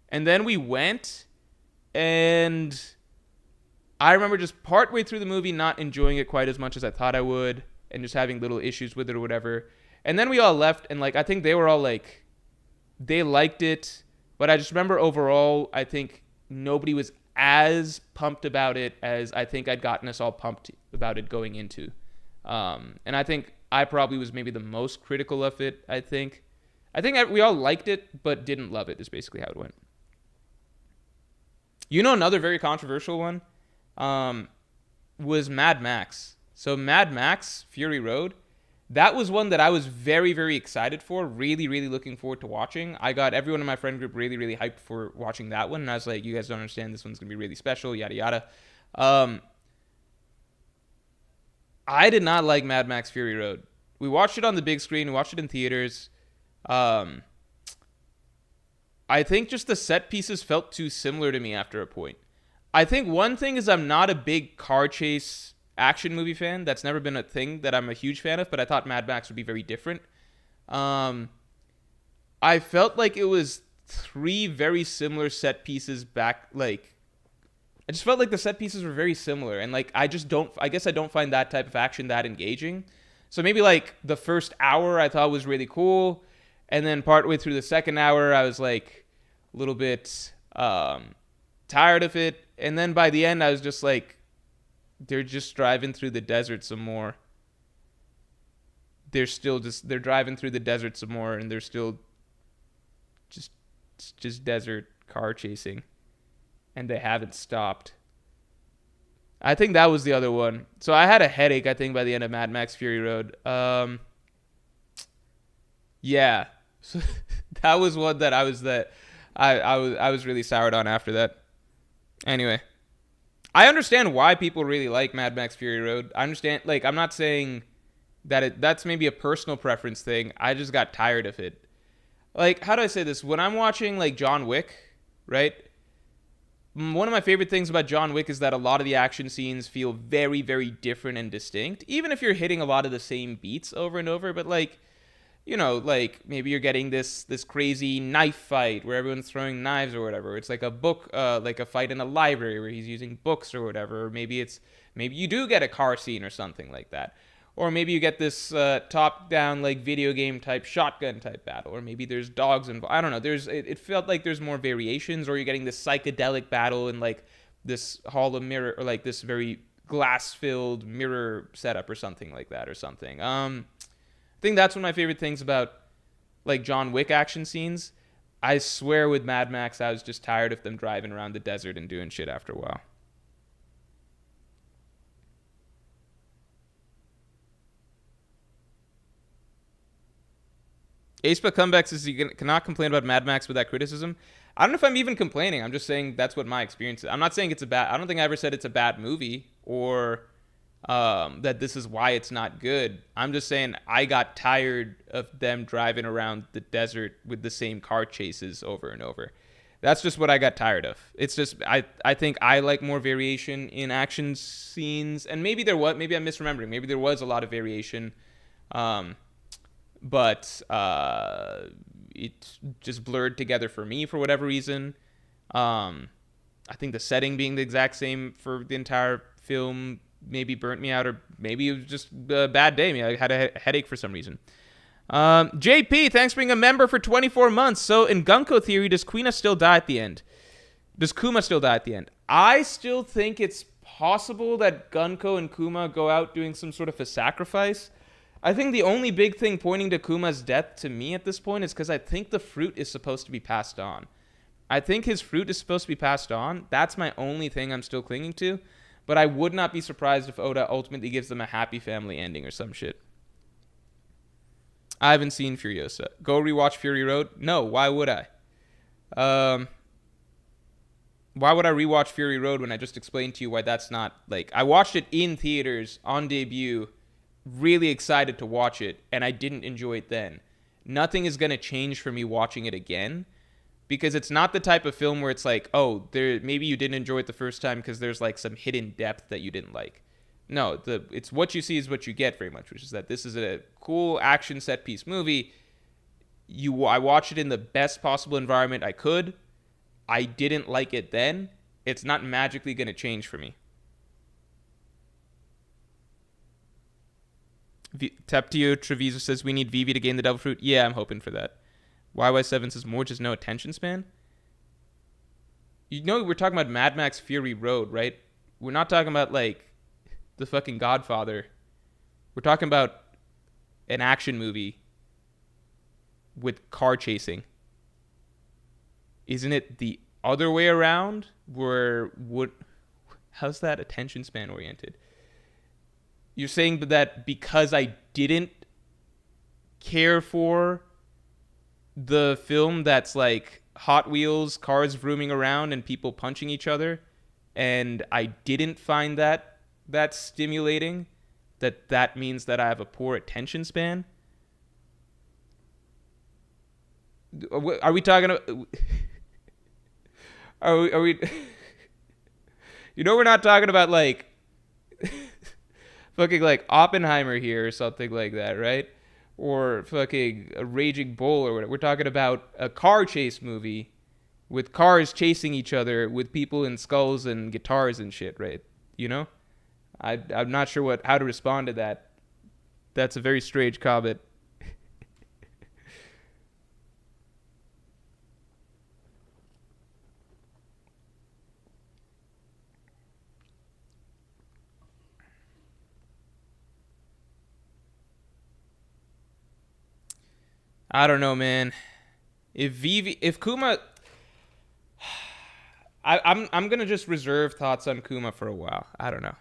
And then we went, and I remember just partway through the movie not enjoying it quite as much as I thought I would, and just having little issues with it or whatever. And then we all left, and, like, I think they were all, like, they liked it, but I just remember overall, I think nobody was as pumped about it as I think I'd gotten us all pumped about it going into. And I think I probably was maybe the most critical of it, I think. We all liked it, but didn't love it, is basically how it went. You know, another very controversial one was Mad Max. So Mad Max, Fury Road, that was one that I was very, very excited for, really, really looking forward to watching. I got everyone in my friend group really, really hyped for watching that one, and I was like, you guys don't understand, this one's going to be really special, yada, yada. I did not like Mad Max Fury Road. We watched it on the big screen, we watched it in theaters. I think just the set pieces felt too similar to me after a point. I think one thing is I'm not a big car chase action movie fan. That's never been a thing that I'm a huge fan of, but I thought Mad Max would be very different. I felt like it was 3 very similar set pieces back, like, I just felt like the set pieces were very similar, and, like, I guess I don't find that type of action that engaging. So maybe, like, the first hour I thought was really cool, and then partway through the second hour I was, like, a little bit tired of it, and then by the end I was just like, they're just driving through the desert some more. They're driving through the desert some more, and they're still just desert car chasing, and they haven't stopped. I think that was the other one. So I had a headache, I think, by the end of Mad Max Fury Road. Yeah. So that was one that I was really soured on after that. Anyway, I understand why people really like Mad Max Fury Road. I understand, like, I'm not saying that that's maybe a personal preference thing. I just got tired of it. Like, how do I say this? When I'm watching, like, John Wick, right? One of my favorite things about John Wick is that a lot of the action scenes feel very, very different and distinct, even if you're hitting a lot of the same beats over and over. But, like, you know, like, maybe you're getting this crazy knife fight where everyone's throwing knives or whatever. It's like a book, like a fight in a library where he's using books or whatever. Or maybe you do get a car scene or something like that. Or maybe you get this top-down, like, video game type shotgun type battle. Or maybe there's dogs involved. I don't know. It felt like there's more variations. Or you're getting this psychedelic battle in, like, this hall of mirror, or, like, this very glass-filled mirror setup or something like that or something. think that's one of my favorite things about like John Wick action scenes. I swear with Mad Max, I was just tired of them driving around the desert and doing shit after a while. Aespa Comebacks says you cannot complain about Mad Max with that criticism. I don't know if I'm even complaining. I'm just saying that's what my experience is. I'm not saying it's a bad. I don't think I ever said it's a bad movie or that this is why it's not good. I'm just saying I got tired of them driving around the desert with the same car chases over and over. That's just what I got tired of. It's just I think I like more variation in action scenes, and maybe there was, maybe I'm misremembering. Maybe there was a lot of variation, but it just blurred together for me for whatever reason. I think the setting being the exact same for the entire film maybe burnt me out, or maybe it was just a bad day. Maybe I had a headache for some reason. JP, thanks for being a member for 24 months. So in Gunko theory, does Kuma still die at the end? I still think it's possible that Gunko and Kuma go out doing some sort of a sacrifice. I think the only big thing pointing to Kuma's death to me at this point is because I think the fruit is supposed to be passed on. I think his fruit is supposed to be passed on. That's my only thing I'm still clinging to. But I would not be surprised if Oda ultimately gives them a happy family ending or some shit. I haven't seen Furiosa. Go rewatch Fury Road? No, why would I? Why would I rewatch Fury Road when I just explained to you why that's not, like, I watched it in theaters on debut, really excited to watch it, and I didn't enjoy it then. Nothing is going to change for me watching it again, because it's not the type of film where it's like, oh, maybe you didn't enjoy it the first time because there's like some hidden depth that you didn't like. No, it's what you see is what you get very much, which is that this is a cool action set piece movie. I watched it in the best possible environment I could. I didn't like it then. It's not magically going to change for me. Teptio Treviso says we need Vivi to gain the devil fruit. Yeah, I'm hoping for that. YY7 says Morj has no attention span. You know, we're talking about Mad Max Fury Road, right? We're not talking about like the fucking Godfather. We're talking about an action movie with car chasing. Isn't it the other way around? How's that attention span oriented? You're saying that because I didn't care for the film that's like Hot Wheels, cars vrooming around and people punching each other, and I didn't find that stimulating, that means that I have a poor attention span? Are we talking about... Are we you know, we're not talking about like fucking like Oppenheimer here or something like that, right? Or fucking a Raging Bull or whatever. We're talking about a car chase movie with cars chasing each other with people in skulls and guitars and shit, right? You know? I'm not sure how to respond to that. That's a very strange comment. I don't know, man. If Kuma, I'm gonna just reserve thoughts on Kuma for a while. I don't know.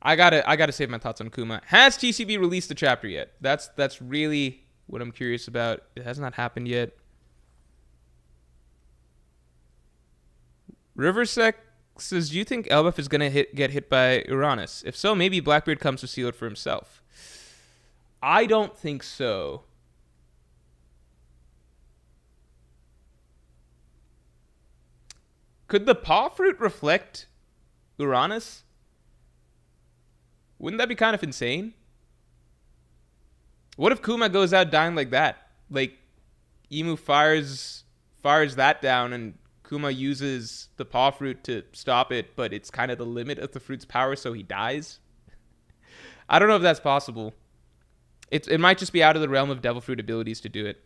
I gotta save my thoughts on Kuma. Has TCB released a chapter yet? That's really what I'm curious about. It has not happened yet. Riversec says, do you think Elbaf is going to get hit by Uranus? If so, maybe Blackbeard comes to seal it for himself. I don't think so. Could the paw fruit reflect Uranus? Wouldn't that be kind of insane? What if Kuma goes out dying like that? Like, Imu fires that down and Kuma uses the paw fruit to stop it, but it's kind of the limit of the fruit's power, so he dies. I don't know if that's possible. It might just be out of the realm of devil fruit abilities to do it.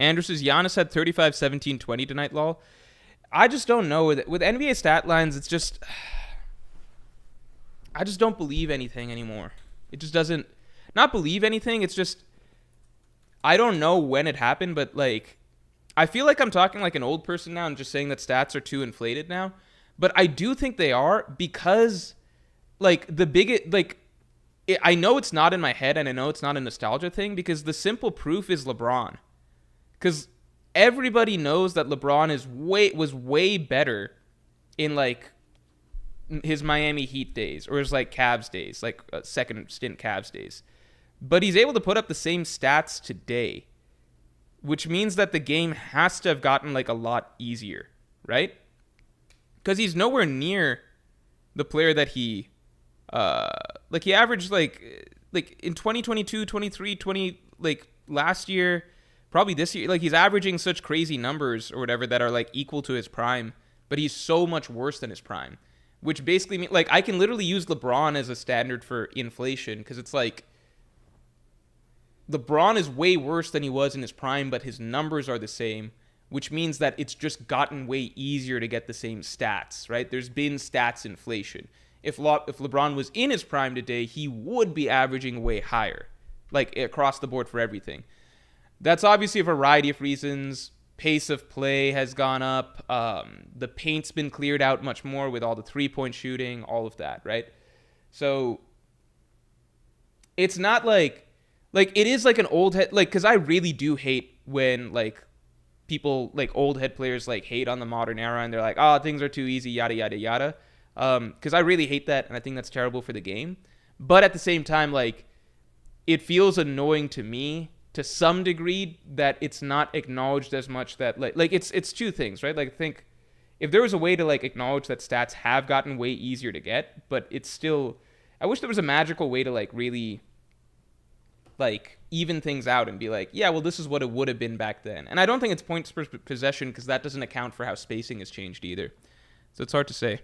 Andrew says Giannis had 35, 17, 20 tonight, lol. I just don't know. With NBA stat lines, it's just... I just don't believe anything anymore. It just doesn't... Not believe anything, it's just... I don't know when it happened, but, like... I feel like I'm talking like an old person now and just saying that stats are too inflated now. But I do think they are because, like, the biggest... Like, I know it's not in my head and I know it's not a nostalgia thing because the simple proof is LeBron. Because everybody knows that LeBron was way better in, like, his Miami Heat days or his, like, Cavs days, like, second stint Cavs days. But he's able to put up the same stats today, which means that the game has to have gotten, like, a lot easier, right? Because he's nowhere near the player that he... like, he averaged, like in 2022, 23, 20, like, last year, probably this year, like, he's averaging such crazy numbers or whatever that are, like, equal to his prime, but he's so much worse than his prime, which basically means, like, I can literally use LeBron as a standard for inflation, because it's, like, LeBron is way worse than he was in his prime, but his numbers are the same, which means that it's just gotten way easier to get the same stats, right? There's been stats inflation. If LeBron was in his prime today, he would be averaging way higher, like, across the board for everything. That's obviously a variety of reasons. Pace of play has gone up. The paint's been cleared out much more with all the three-point shooting, all of that, right? So it's not like it is like an old head, like, because I really do hate when, like, people, like, old head players, like, hate on the modern era and they're like, oh, things are too easy, yada, yada, yada. Because I really hate that, and I think that's terrible for the game. But at the same time, like, it feels annoying to me to some degree that it's not acknowledged as much that, like it's two things, right? Like, I think if there was a way to, like, acknowledge that stats have gotten way easier to get, but it's still, I wish there was a magical way to, like, really, like, even things out and be like, yeah, well, this is what it would have been back then. And I don't think it's points per possession because that doesn't account for how spacing has changed either. So it's hard to say.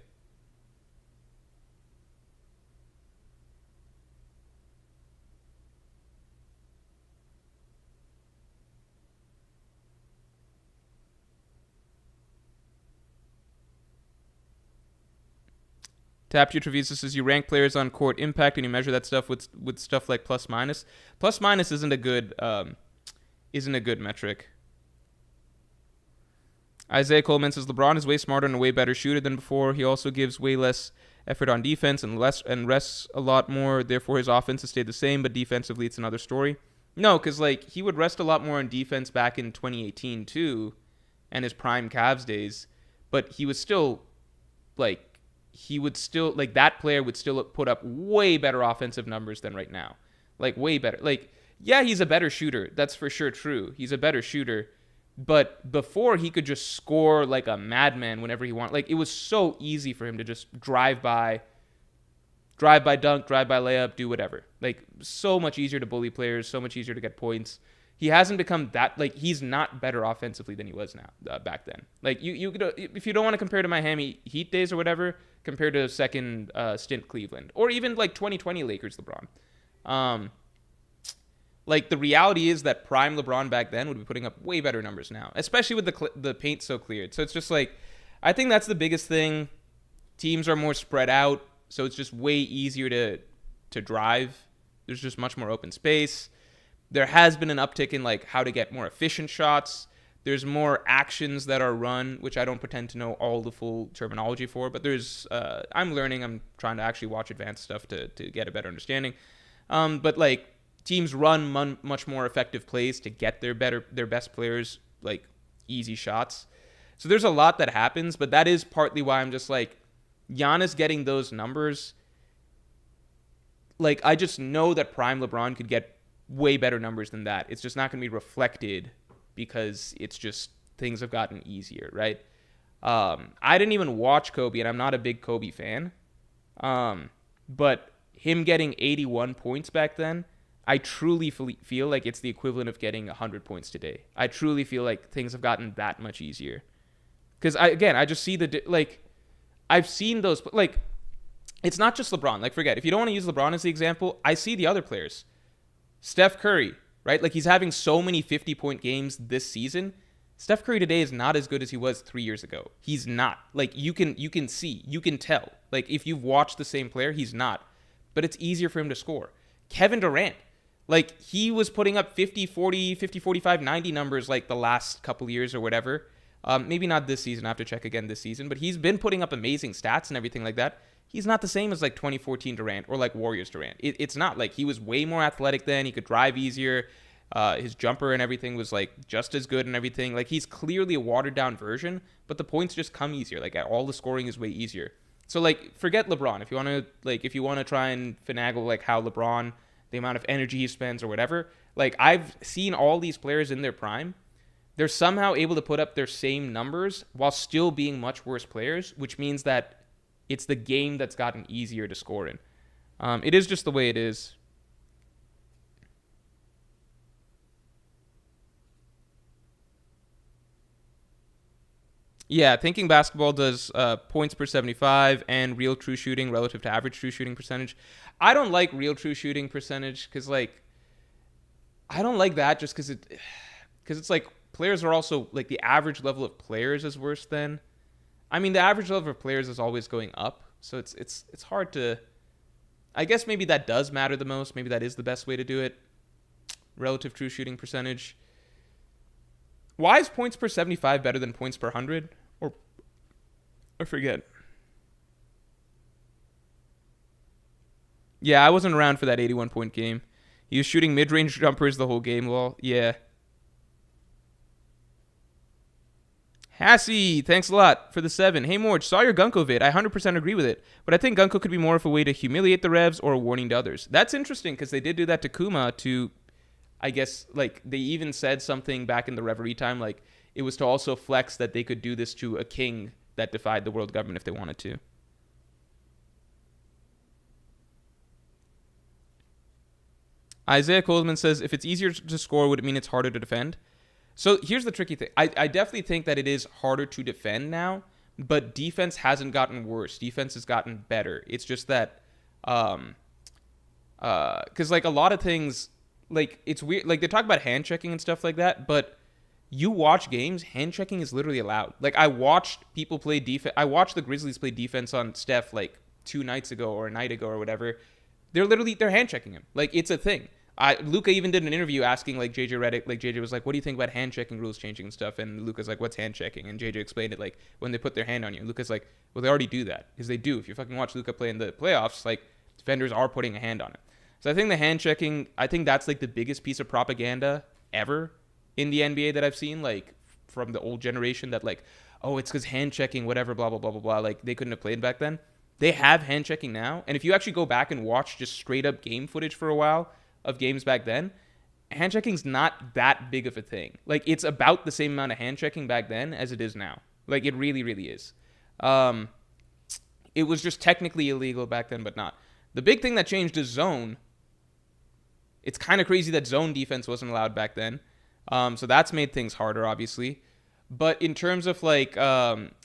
Tap Travis says you rank players on court impact and you measure that stuff with stuff like plus minus. Plus minus isn't a good metric. Isaiah Coleman says LeBron is way smarter and a way better shooter than before. He also gives way less effort on defense and rests a lot more. Therefore, his offense has stayed the same, but defensively, it's another story. No, because, like, he would rest a lot more on defense back in 2018 too, and his prime Cavs days. But he was still, like, that player would still put up way better offensive numbers than right now. Like, way better. Like, yeah, he's a better shooter. That's for sure true. He's a better shooter. But before, he could just score like a madman whenever he wanted. Like, it was so easy for him to just drive by dunk, drive by layup, do whatever. Like, so much easier to bully players, so much easier to get points. He hasn't become that, like, he's not better offensively than he was now back then. Like, you could, if you don't want to compare to Miami Heat days or whatever, compare to second stint Cleveland or even like 2020 Lakers LeBron. Like, the reality is that prime LeBron back then would be putting up way better numbers now, especially with the paint so cleared. So it's just like, I think that's the biggest thing. Teams are more spread out, so it's just way easier to drive. There's just much more open space. There has been an uptick in, like, how to get more efficient shots. There's more actions that are run, which I don't pretend to know all the full terminology for, but there's, I'm learning. I'm trying to actually watch advanced stuff to get a better understanding. But, like, teams run much more effective plays to get their best players, like, easy shots. So there's a lot that happens, but that is partly why I'm just like, Giannis getting those numbers, like, I just know that prime LeBron could get way better numbers than that. It's just not going to be reflected because it's just things have gotten easier, right? I didn't even watch Kobe, and I'm not a big Kobe fan. But him getting 81 points back then, I truly feel like it's the equivalent of getting 100 points today. I truly feel like things have gotten that much easier. Because, I just see I've seen those, like, it's not just LeBron. Like, forget, if you don't want to use LeBron as the example, I see the other players. Steph Curry, right? Like he's having so many 50-point games this season. Steph Curry today is not as good as he was 3 years ago. He's not. Like you can see, you can tell. Like if you've watched the same player, he's not. But it's easier for him to score. Kevin Durant, like he was putting up 50, 40, 50, 45, 90 numbers like the last couple years or whatever. Maybe not this season. I have to check again this season. But he's been putting up amazing stats and everything like that. He's not the same as like 2014 Durant or like Warriors Durant. It's not. Like he was way more athletic then. He could drive easier. His jumper and everything was like just as good and everything. Like he's clearly a watered down version, but the points just come easier. Like all the scoring is way easier. So like forget LeBron. If you want to try and finagle like how LeBron, the amount of energy he spends or whatever. Like I've seen all these players in their prime. They're somehow able to put up their same numbers while still being much worse players, which means that it's the game that's gotten easier to score in. It is just the way it is. Yeah, thinking basketball does points per 75 and real true shooting relative to average true shooting percentage. I don't like real true shooting percentage because, like, I don't like that just because it's like players are also, like, the average level of players is worse than. I mean, the average level of players is always going up, so it's hard to. I guess maybe that does matter the most. Maybe that is the best way to do it. Relative true shooting percentage. Why is points per 75 better than points per 100? Or I forget. Yeah, I wasn't around for that 81-point game. He was shooting mid-range jumpers the whole game. Well, yeah. Hassie, thanks a lot for the 7. Hey, Morj, saw your Gunko vid. I 100% agree with it. But I think Gunko could be more of a way to humiliate the Revs or a warning to others. That's interesting because they did do that to Kuma to... I guess, like, they even said something back in the Reverie time, like, it was to also flex that they could do this to a king that defied the world government if they wanted to. Isaiah Coleman says, if it's easier to score, would it mean it's harder to defend? So here's the tricky thing. I definitely think that it is harder to defend now, but defense hasn't gotten worse. Defense has gotten better. It's just that, because, like, a lot of things... Like, it's weird. Like, they talk about hand checking and stuff like that, but you watch games, hand checking is literally allowed. Like, I watched people play defense. I watched the Grizzlies play defense on Steph, like, 2 nights ago or a night ago or whatever. They're hand checking him. Like, it's a thing. Luka even did an interview asking, like, JJ Redick. Like, JJ was like, what do you think about hand checking rules changing and stuff? And Luka's like, what's hand checking? And JJ explained it, like, when they put their hand on you. And Luka's like, well, they already do that. Because they do. If you fucking watch Luka play in the playoffs, like, defenders are putting a hand on it. So I think the hand checking, I think that's like the biggest piece of propaganda ever in the NBA that I've seen, like from the old generation that like, oh, it's because hand checking, whatever, blah, blah, blah, blah, blah. Like they couldn't have played back then. They have hand checking now. And if you actually go back and watch just straight up game footage for a while of games back then, hand checking's not that big of a thing. Like it's about the same amount of hand checking back then as it is now. Like it really, really is. It was just technically illegal back then, but not. The big thing that changed is zone. It's kind of crazy that zone defense wasn't allowed back then. So that's made things harder, obviously. But in terms of like,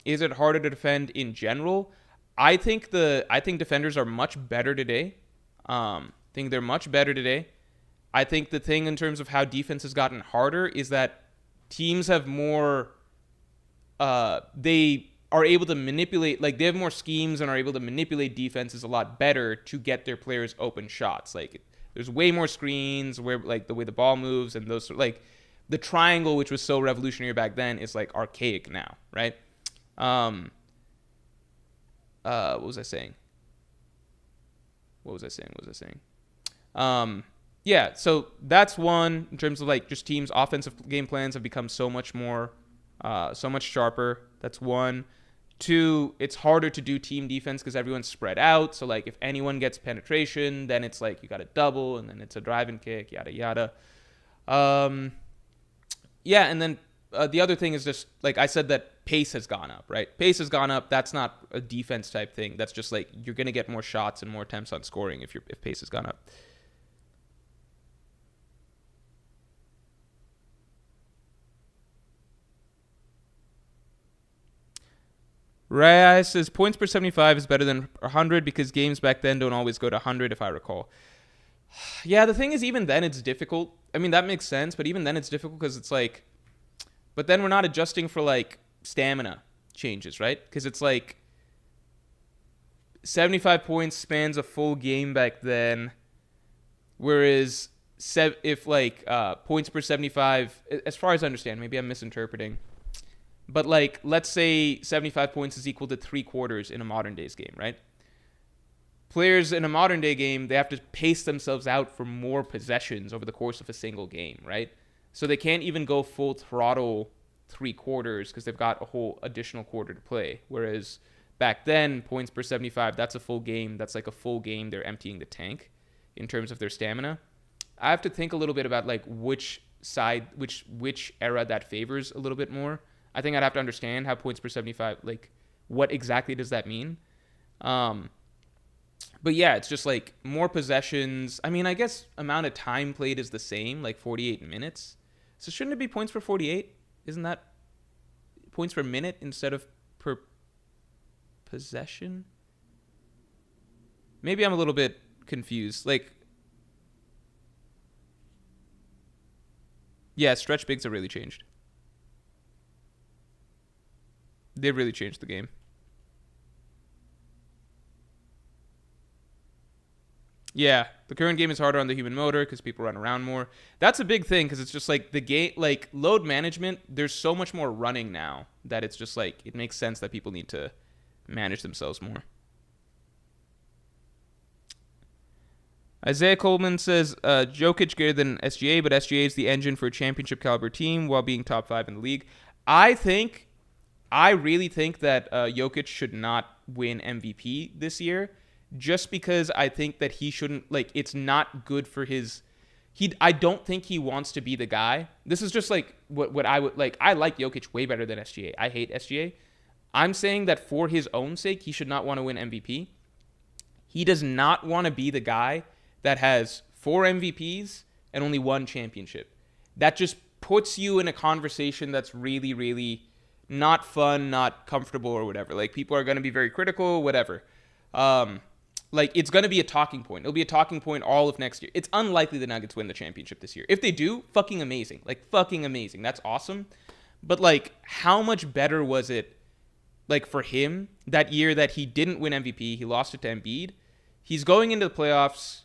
is it harder to defend in general? I think defenders are much better today. I think they're much better today. I think the thing in terms of how defense has gotten harder is that teams have more, they are able to manipulate, like they have more schemes and are able to manipulate defenses a lot better to get their players open shots. Like there's way more screens where like the way the ball moves and those like the triangle, which was so revolutionary back then, is like archaic now, right? What was I saying? Yeah, so that's one in terms of like just teams' offensive game plans have become so much more, so much sharper. That's one. Two, it's harder to do team defense because everyone's spread out. So like if anyone gets penetration, then it's like you got a double and then it's a drive and kick, yada yada. Yeah, and then the other thing is just like I said that pace has gone up, right? Pace has gone up. That's not a defense type thing. That's just like you're gonna get more shots and more attempts on scoring if pace has gone up. Rai says points per 75 is better than 100 because games back then don't always go to 100 if I recall. Yeah, the thing is, even then it's difficult. I mean, that makes sense, but even then it's difficult because it's like, but then we're not adjusting for like stamina changes, right? Because it's like 75 points spans a full game back then, whereas if like points per 75, as far as I understand, maybe I'm misinterpreting, but like let's say 75 points is equal to 3/4 in a modern days game, right? Players in a modern day game, they have to pace themselves out for more possessions over the course of a single game, right? So they can't even go full throttle 3/4 because they've got a whole additional quarter to play. Whereas back then, points per 75, that's a full game. That's like a full game. They're emptying the tank in terms of their stamina. I have to think a little bit about like which side, which era that favors a little bit more. I think I'd have to understand how points per 75, like what exactly does that mean? But yeah, it's just like more possessions. I mean, I guess amount of time played is the same, like 48 minutes. So shouldn't it be points per 48? Isn't that points per minute instead of per possession? Maybe I'm a little bit confused. Like, yeah, stretch bigs have really changed. They've really changed the game. Yeah, the current game is harder on the human motor because people run around more. That's a big thing because it's just like the game, like load management. There's so much more running now that it's just like it makes sense that people need to manage themselves more. Isaiah Coleman says Jokic greater than SGA, but SGA is the engine for a championship caliber team while being top 5 in the league. I really think that Jokic should not win MVP this year. Just because I think that he shouldn't, like, it's not good for I don't think he wants to be the guy. This is just like what I would like. I like Jokic way better than SGA. I hate SGA. I'm saying that for his own sake, he should not want to win MVP. He does not want to be the guy that has 4 MVPs and only 1 championship. That just puts you in a conversation that's really, really not fun, not comfortable or whatever. Like, people are going to be very critical, whatever. Like, it's going to be a talking point. It'll be a talking point all of next year. It's unlikely the Nuggets win the championship this year. If they do, fucking amazing. Like, fucking amazing. That's awesome. But, like, how much better was it, like, for him that year that he didn't win MVP? He lost it to Embiid. He's going into the playoffs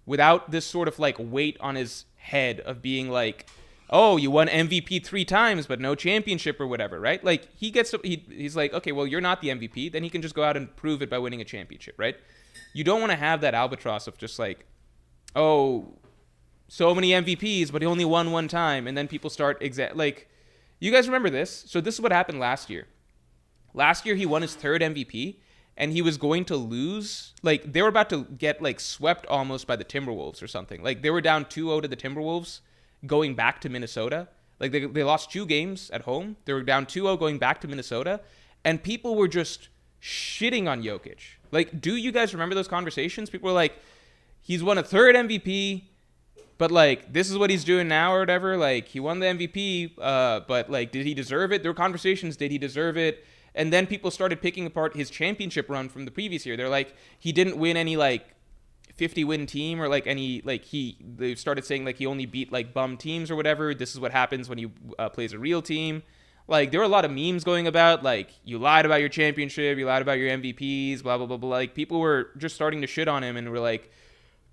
without this sort of, like, weight on his head of being like, oh, you won MVP 3 times, but no championship or whatever, right? Like, he's like, okay, well, you're not the MVP. Then he can just go out and prove it by winning a championship, right? You don't want to have that albatross of just like, oh, so many MVPs, but he only won 1 time. And then people start like, you guys remember this? So this is what happened last year. Last year, he won his 3rd MVP and he was going to lose. Like, they were about to get like swept almost by the Timberwolves or something. Like, they were down 2-0 to the Timberwolves going back to Minnesota. Like, they lost 2 games at home. They were down 2-0 going back to Minnesota. And people were just shitting on Jokic. Like, do you guys remember those conversations? People were like, he's won a 3rd MVP, but, like, this is what he's doing now or whatever. Like, he won the MVP, but, like, did he deserve it? There were conversations, did he deserve it? And then people started picking apart his championship run from the previous year. They're like, he didn't win any, like, 50-win team or, like, any, like, they started saying, like, he only beat, like, bum teams or whatever. This is what happens when he plays a real team. Like, there were a lot of memes going about, like, you lied about your championship, you lied about your MVPs, blah, blah, blah, blah. Like, people were just starting to shit on him and were like,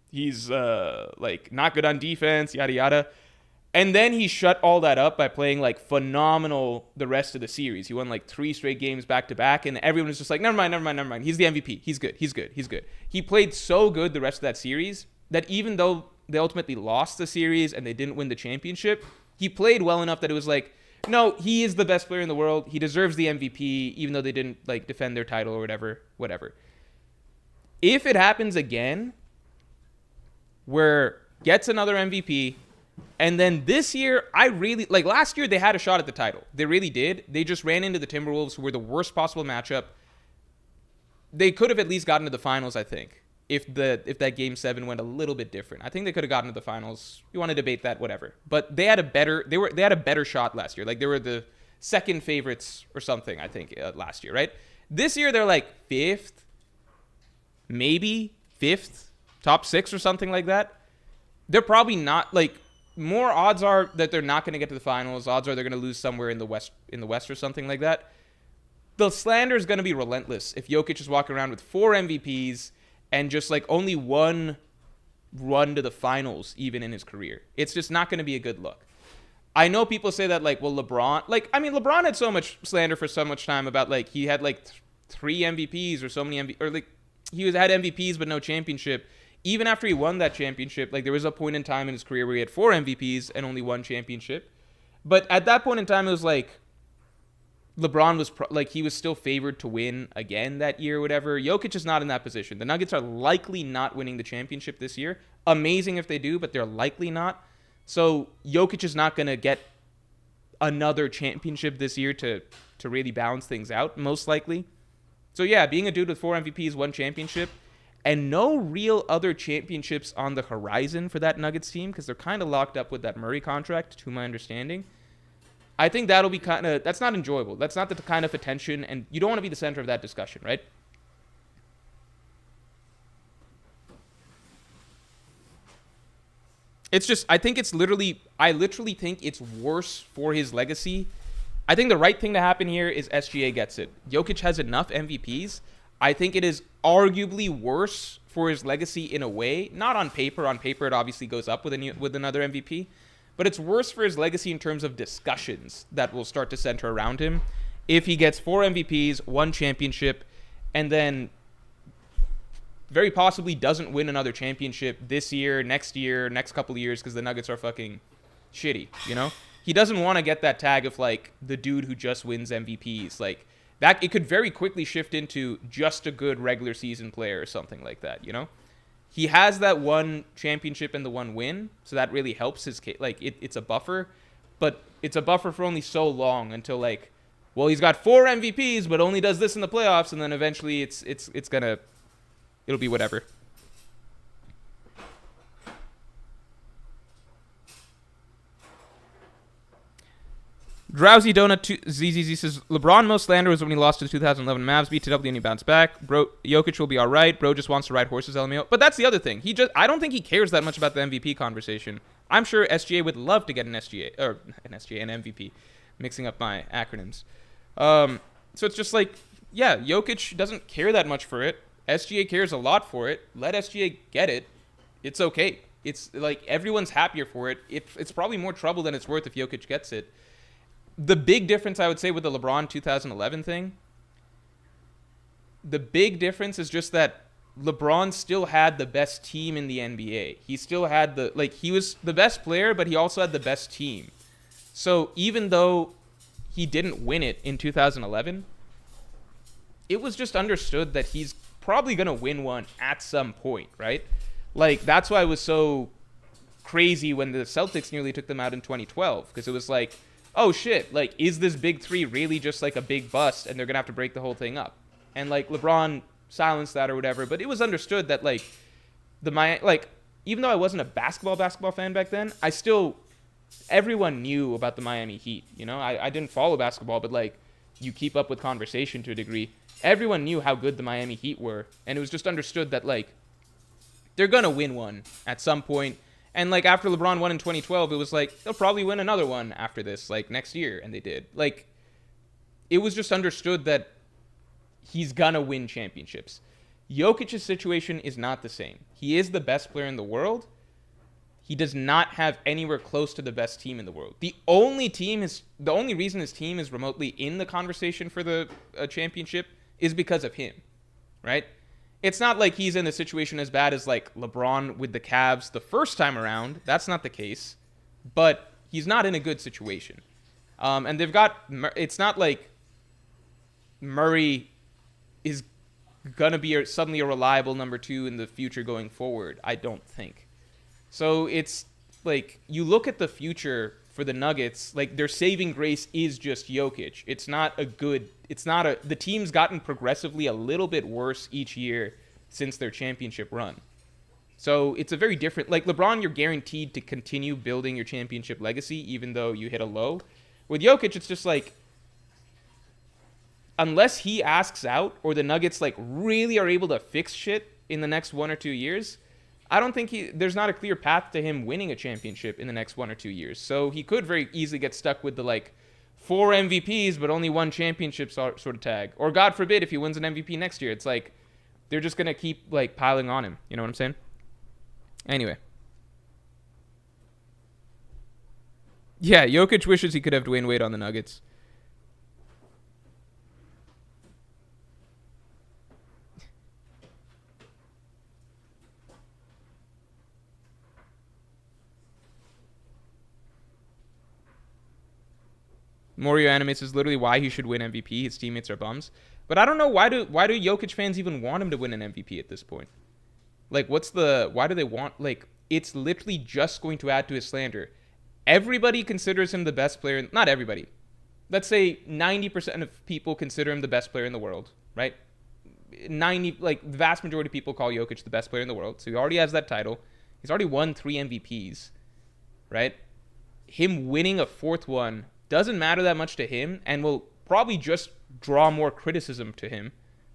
he's, like, not good on defense, yada, yada. And then he shut all that up by playing, like, phenomenal the rest of the series. He won, like, 3 straight games back-to-back, and everyone was just like, never mind. He's the MVP. He's good. He played so good the rest of that series that even though they ultimately lost the series and they didn't win the championship, he played well enough that it was like, no, he is the best player in the world. He deserves the MVP, even though they didn't, like, defend their title or whatever. If it happens again, where gets another MVP, and then this year, like, last year they had a shot at the title. They really did. They just ran into the Timberwolves, who were the worst possible matchup. They could have at least gotten to the finals, I think, if that Game 7 went a little bit different. I think they could have gotten to the finals. You want to debate that, whatever. But they had a better shot last year. Like, they were the second favorites or something, I think, last year, right? This year they're like 5th, maybe 5th, top 6 or something like that. they're probably not like more odds are that they're not going to get to the finals. Odds are they're going to lose somewhere in the West or something like that. The slander is going to be relentless if Jokic is walking around with 4 MVPs and just like only one run to the finals even in his career. It's just not going to be a good look. I know people say that like, well, LeBron, like, I mean, LeBron had so much slander for so much time about like he had like 3 MVPs or so many or like had MVPs but no championship. Even after he won that championship, like there was a point in time in his career where he had 4 MVPs and only 1 championship. But at that point in time, it was like LeBron was he was still favored to win again that year or whatever. Jokic is not in that position. The Nuggets are likely not winning the championship this year. Amazing if they do, but they're likely not. So Jokic is not going to get another championship this year to really balance things out, most likely. So yeah, being a dude with 4 MVPs, 1 championship, and no real other championships on the horizon for that Nuggets team because they're kind of locked up with that Murray contract, to my understanding. I think that'll be that's not enjoyable. That's not the kind of attention, and you don't want to be the center of that discussion, right? It's just, I literally think it's worse for his legacy. I think the right thing to happen here is SGA gets it. Jokic has enough MVPs. I think it is arguably worse for his legacy in a way. Not on paper. On paper, it obviously goes up with another MVP. But it's worse for his legacy in terms of discussions that will start to center around him if he gets 4 MVPs, 1 championship, and then very possibly doesn't win another championship this year, next couple of years, because the Nuggets are fucking shitty, you know? He doesn't want to get that tag of, like, the dude who just wins MVPs. Like, that, it could very quickly shift into just a good regular season player or something like that, you know? He has that 1 championship and the 1 win, so that really helps his case. Like, it's a buffer, but it's a buffer for only so long until, like, well, he's got 4 MVPs, but only does this in the playoffs, and then eventually it'll be whatever. Drowsy Donut ZZZ says, LeBron most slander was when he lost to the 2011 Mavs, beat TW, and he bounced back. Bro, Jokic will be all right. Bro just wants to ride horses, LMAO. But that's the other thing. I don't think he cares that much about the MVP conversation. I'm sure SGA would love to get an MVP. Mixing up my acronyms. So it's just like, yeah, Jokic doesn't care that much for it. SGA cares a lot for it. Let SGA get it. It's okay. It's like everyone's happier for it. It's probably more trouble than it's worth if Jokic gets it. The big difference, I would say, with the LeBron 2011 thing, the big difference is just that LeBron still had the best team in the NBA. He still had he was the best player, but he also had the best team. So even though he didn't win it in 2011, it was just understood that he's probably going to win one at some point, right? Like, that's why it was so crazy when the Celtics nearly took them out in 2012, because it was like, oh shit, like, is this big 3 really just like a big bust and they're going to have to break the whole thing up? And like LeBron silenced that or whatever, but it was understood that like even though I wasn't a basketball fan back then, everyone knew about the Miami Heat, you know? I didn't follow basketball, but like you keep up with conversation to a degree. Everyone knew how good the Miami Heat were, and it was just understood that like they're going to win one at some point. And, like, after LeBron won in 2012, it was like, they'll probably win another one after this, like, next year. And they did. Like, it was just understood that he's gonna win championships. Jokic's situation is not the same. He is the best player in the world. He does not have anywhere close to the best team in the world. The only reason his team is remotely in the conversation for the championship is because of him, right? It's not like he's in a situation as bad as like LeBron with the Cavs the first time around. That's not the case, but he's not in a good situation. And it's not like Murray is gonna be suddenly a reliable number 2 in the future going forward. I don't think. So it's like, you look at the future for the Nuggets, like their saving grace is just Jokic. The team's gotten progressively a little bit worse each year since their championship run. So it's a very different, like LeBron, you're guaranteed to continue building your championship legacy even though you hit a low. With Jokic, it's just like, unless he asks out or the Nuggets like really are able to fix shit in the next 1 or 2 years, I don't think there's not a clear path to him winning a championship in the next 1 or 2 years. So he could very easily get stuck with the like 4 MVPs but only 1 championship sort of tag. Or God forbid if he wins an MVP next year, it's like they're just going to keep like piling on him. You know what I'm saying? Anyway. Yeah, Jokic wishes he could have Dwayne Wade on the Nuggets. Morio Animates is literally why he should win MVP. His teammates are bums. But I don't know why do Jokic fans even want him to win an MVP at this point? Like, why do they want, like, it's literally just going to add to his slander. Everybody considers him the best player. Not everybody. Let's say 90% of people consider him the best player in the world, right? The vast majority of people call Jokic the best player in the world. So he already has that title. He's already won 3 MVPs, right? Him winning a 4th one doesn't matter that much to him and will probably just draw more criticism to him.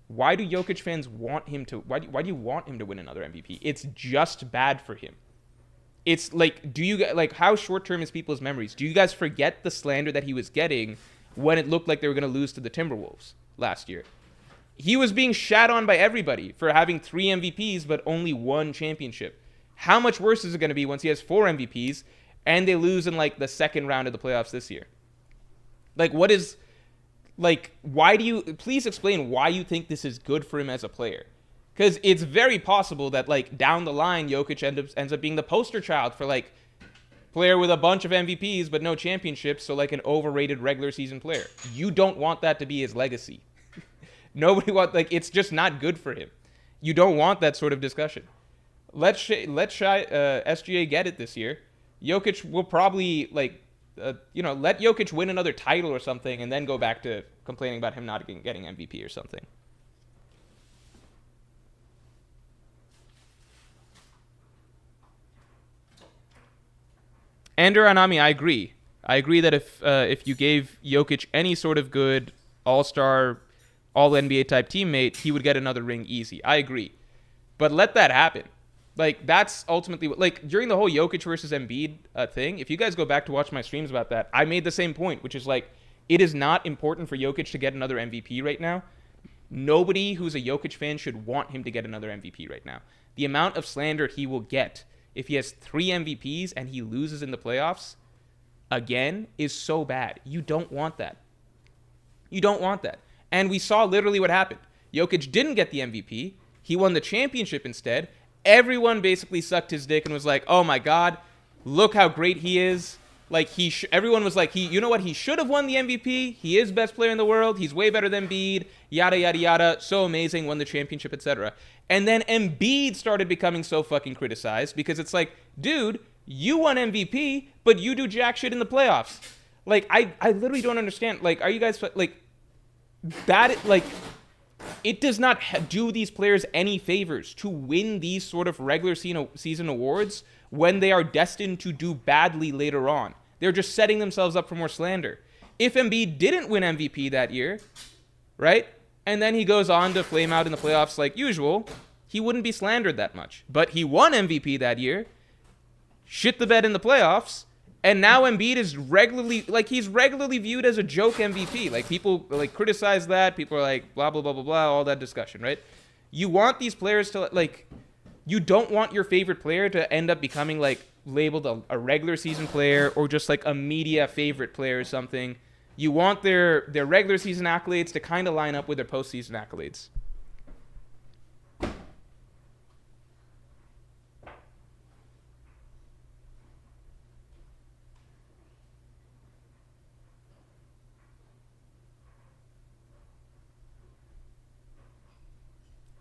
Why do Jokic fans want him to... Why do you want him to win another MVP? It's just bad for him. It's like, how short-term is people's memories? Do you guys forget the slander that he was getting when it looked like they were going to lose to the Timberwolves last year? He was being shat on by everybody for having 3 MVPs but only 1 championship. How much worse is it going to be once he has 4 MVPs and they lose in like the second round of the playoffs this year? Like, what is... Like, why do you... Please explain why you think this is good for him as a player. Because it's very possible that, like, down the line, Jokic ends up being the poster child for, like, player with a bunch of MVPs but no championships, so, like, an overrated regular season player. You don't want that to be his legacy. Nobody wants... Like, it's just not good for him. You don't want that sort of discussion. Let SGA get it this year. Jokic will probably, like... let Jokic win another title or something and then go back to complaining about him not getting MVP or something. Ender Anami, I agree. I agree that if you gave Jokic any sort of good all-star, all-NBA type teammate, he would get another ring easy. I agree. But let that happen. Like, that's ultimately... Like, during the whole Jokic versus Embiid thing, if you guys go back to watch my streams about that, I made the same point, which is, like, it is not important for Jokic to get another MVP right now. Nobody who's a Jokic fan should want him to get another MVP right now. The amount of slander he will get if he has 3 MVPs and he loses in the playoffs, again, is so bad. You don't want that. You don't want that. And we saw literally what happened. Jokic didn't get the MVP. He won the championship instead. Everyone basically sucked his dick and was like, oh my God, look how great he is. Like, everyone was like, you know what? He should have won the MVP. He is best player in the world. He's way better than Embiid. Yada, yada, yada. So amazing. Won the championship, etc. And then Embiid started becoming so fucking criticized because it's like, dude, you won MVP, but you do jack shit in the playoffs. Like, I literally don't understand. Like, are you guys, like, that, like... It does not do these players any favors to win these sort of regular season awards when they are destined to do badly later on. They're just setting themselves up for more slander. If Embiid didn't win MVP that year, right, and then he goes on to flame out in the playoffs like usual, he wouldn't be slandered that much. But he won MVP that year, shit the bed in the playoffs, and now Embiid is he's regularly viewed as a joke MVP. Like, people, like, criticize that. People are like, blah, blah, blah, blah, blah, all that discussion, right? You want these players to, like, you don't want your favorite player to end up becoming, like, labeled a regular season player or just, like, a media favorite player or something. You want their regular season accolades to kind of line up with their postseason accolades.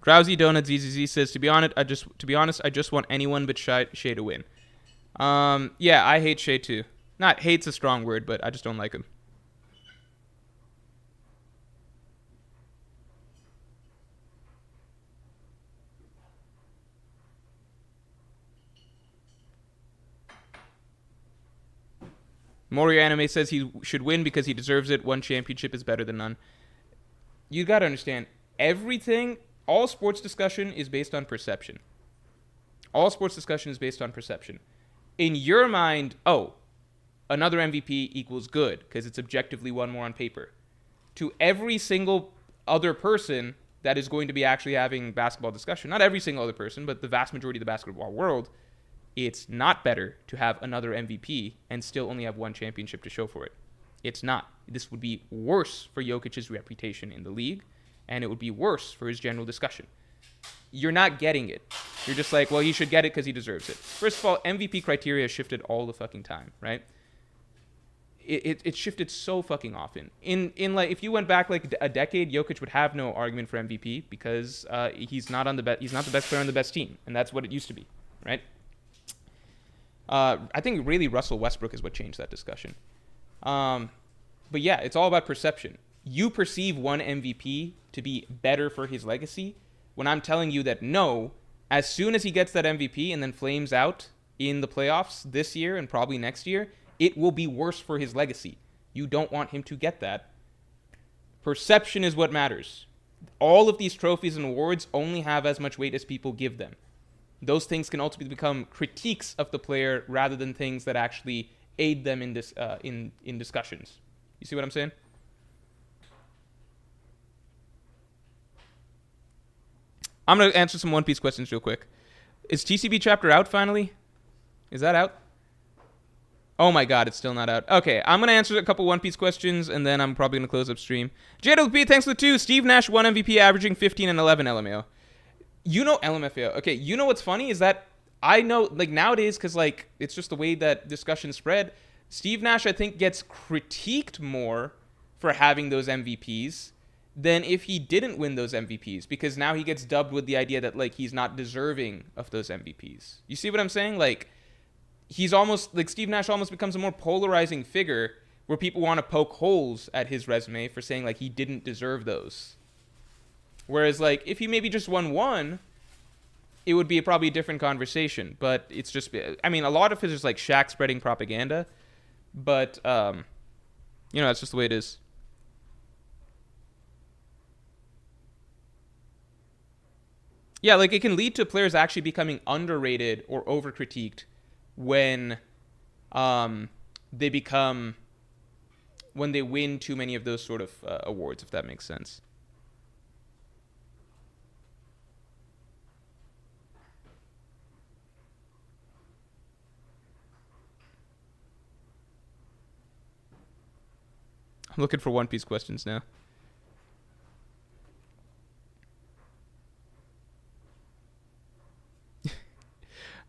Drowsy Donuts ZZZ says, to be honest, I just want anyone but Shea to win. Yeah, I hate Shea too. Not hate's a strong word, but I just don't like him. Morio Anime says he should win because he deserves it. One championship is better than none. You gotta understand, all sports discussion is based on perception. All sports discussion is based on perception. In your mind, oh, another MVP equals good because it's objectively one more on paper. To every single other person that is going to be actually having basketball discussion, not every single other person, but the vast majority of the basketball world, it's not better to have another MVP and still only have one championship to show for it. It's not. This would be worse for Jokic's reputation in the league, and it would be worse for his general discussion. You're not getting it. You're just like, well, he should get it because he deserves it. First of all, MVP criteria has shifted all the fucking time, right? It shifted so fucking often. In like, if you went back like a decade, Jokic would have no argument for MVP because he's not the best player on the best team, and that's what it used to be, right? I think really Russell Westbrook is what changed that discussion. But yeah, it's all about perception. You perceive one MVP to be better for his legacy when I'm telling you that no, as soon as he gets that MVP and then flames out in the playoffs this year and probably next year, it will be worse for his legacy. You don't want him to get that. Perception is what matters. All of these trophies and awards only have as much weight as people give them. Those things can ultimately become critiques of the player rather than things that actually aid them in this in discussions. You see what I'm saying? I'm going to answer some One Piece questions real quick. Is TCB chapter out finally? Is that out? Oh my god, it's still not out. Okay, I'm going to answer a couple One Piece questions, and then I'm probably going to close up stream. JWP, thanks for the 2. Steve Nash, 1 MVP, averaging 15 and 11 LMAO. You know LMFAO. Okay, you know what's funny is that I know, like, nowadays, because, like, it's just the way that discussion spread, Steve Nash, I think, gets critiqued more for having those MVPs than if he didn't win those MVPs, because now he gets dubbed with the idea that, like, he's not deserving of those MVPs. You see what I'm saying? Like, he's almost, like, Steve Nash almost becomes a more polarizing figure where people want to poke holes at his resume for saying, like, he didn't deserve those. Whereas, like, if he maybe just won one, it would be probably a different conversation. But it's just, I mean, a lot of it is, like, Shaq spreading propaganda. But, you know, that's just the way it is. Yeah, like, it can lead to players actually becoming underrated or over-critiqued when when they win too many of those sort of awards, if that makes sense. I'm looking for One Piece questions now.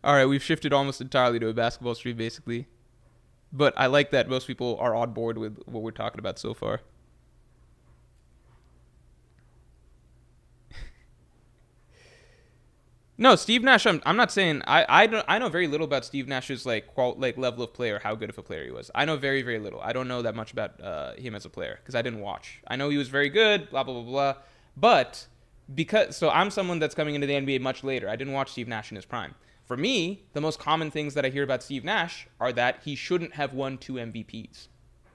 All right, we've shifted almost entirely to a basketball stream, basically. But I like that most people are on board with what we're talking about so far. No, Steve Nash, I'm not saying... I know very little about Steve Nash's like level of player, how good of a player he was. I know very, very little. I don't know that much about him as a player because I didn't watch. I know he was very good, blah, blah, blah, blah. But so I'm someone that's coming into the NBA much later. I didn't watch Steve Nash in his prime. For me, the most common things that I hear about Steve Nash are that he shouldn't have won 2 MVPs.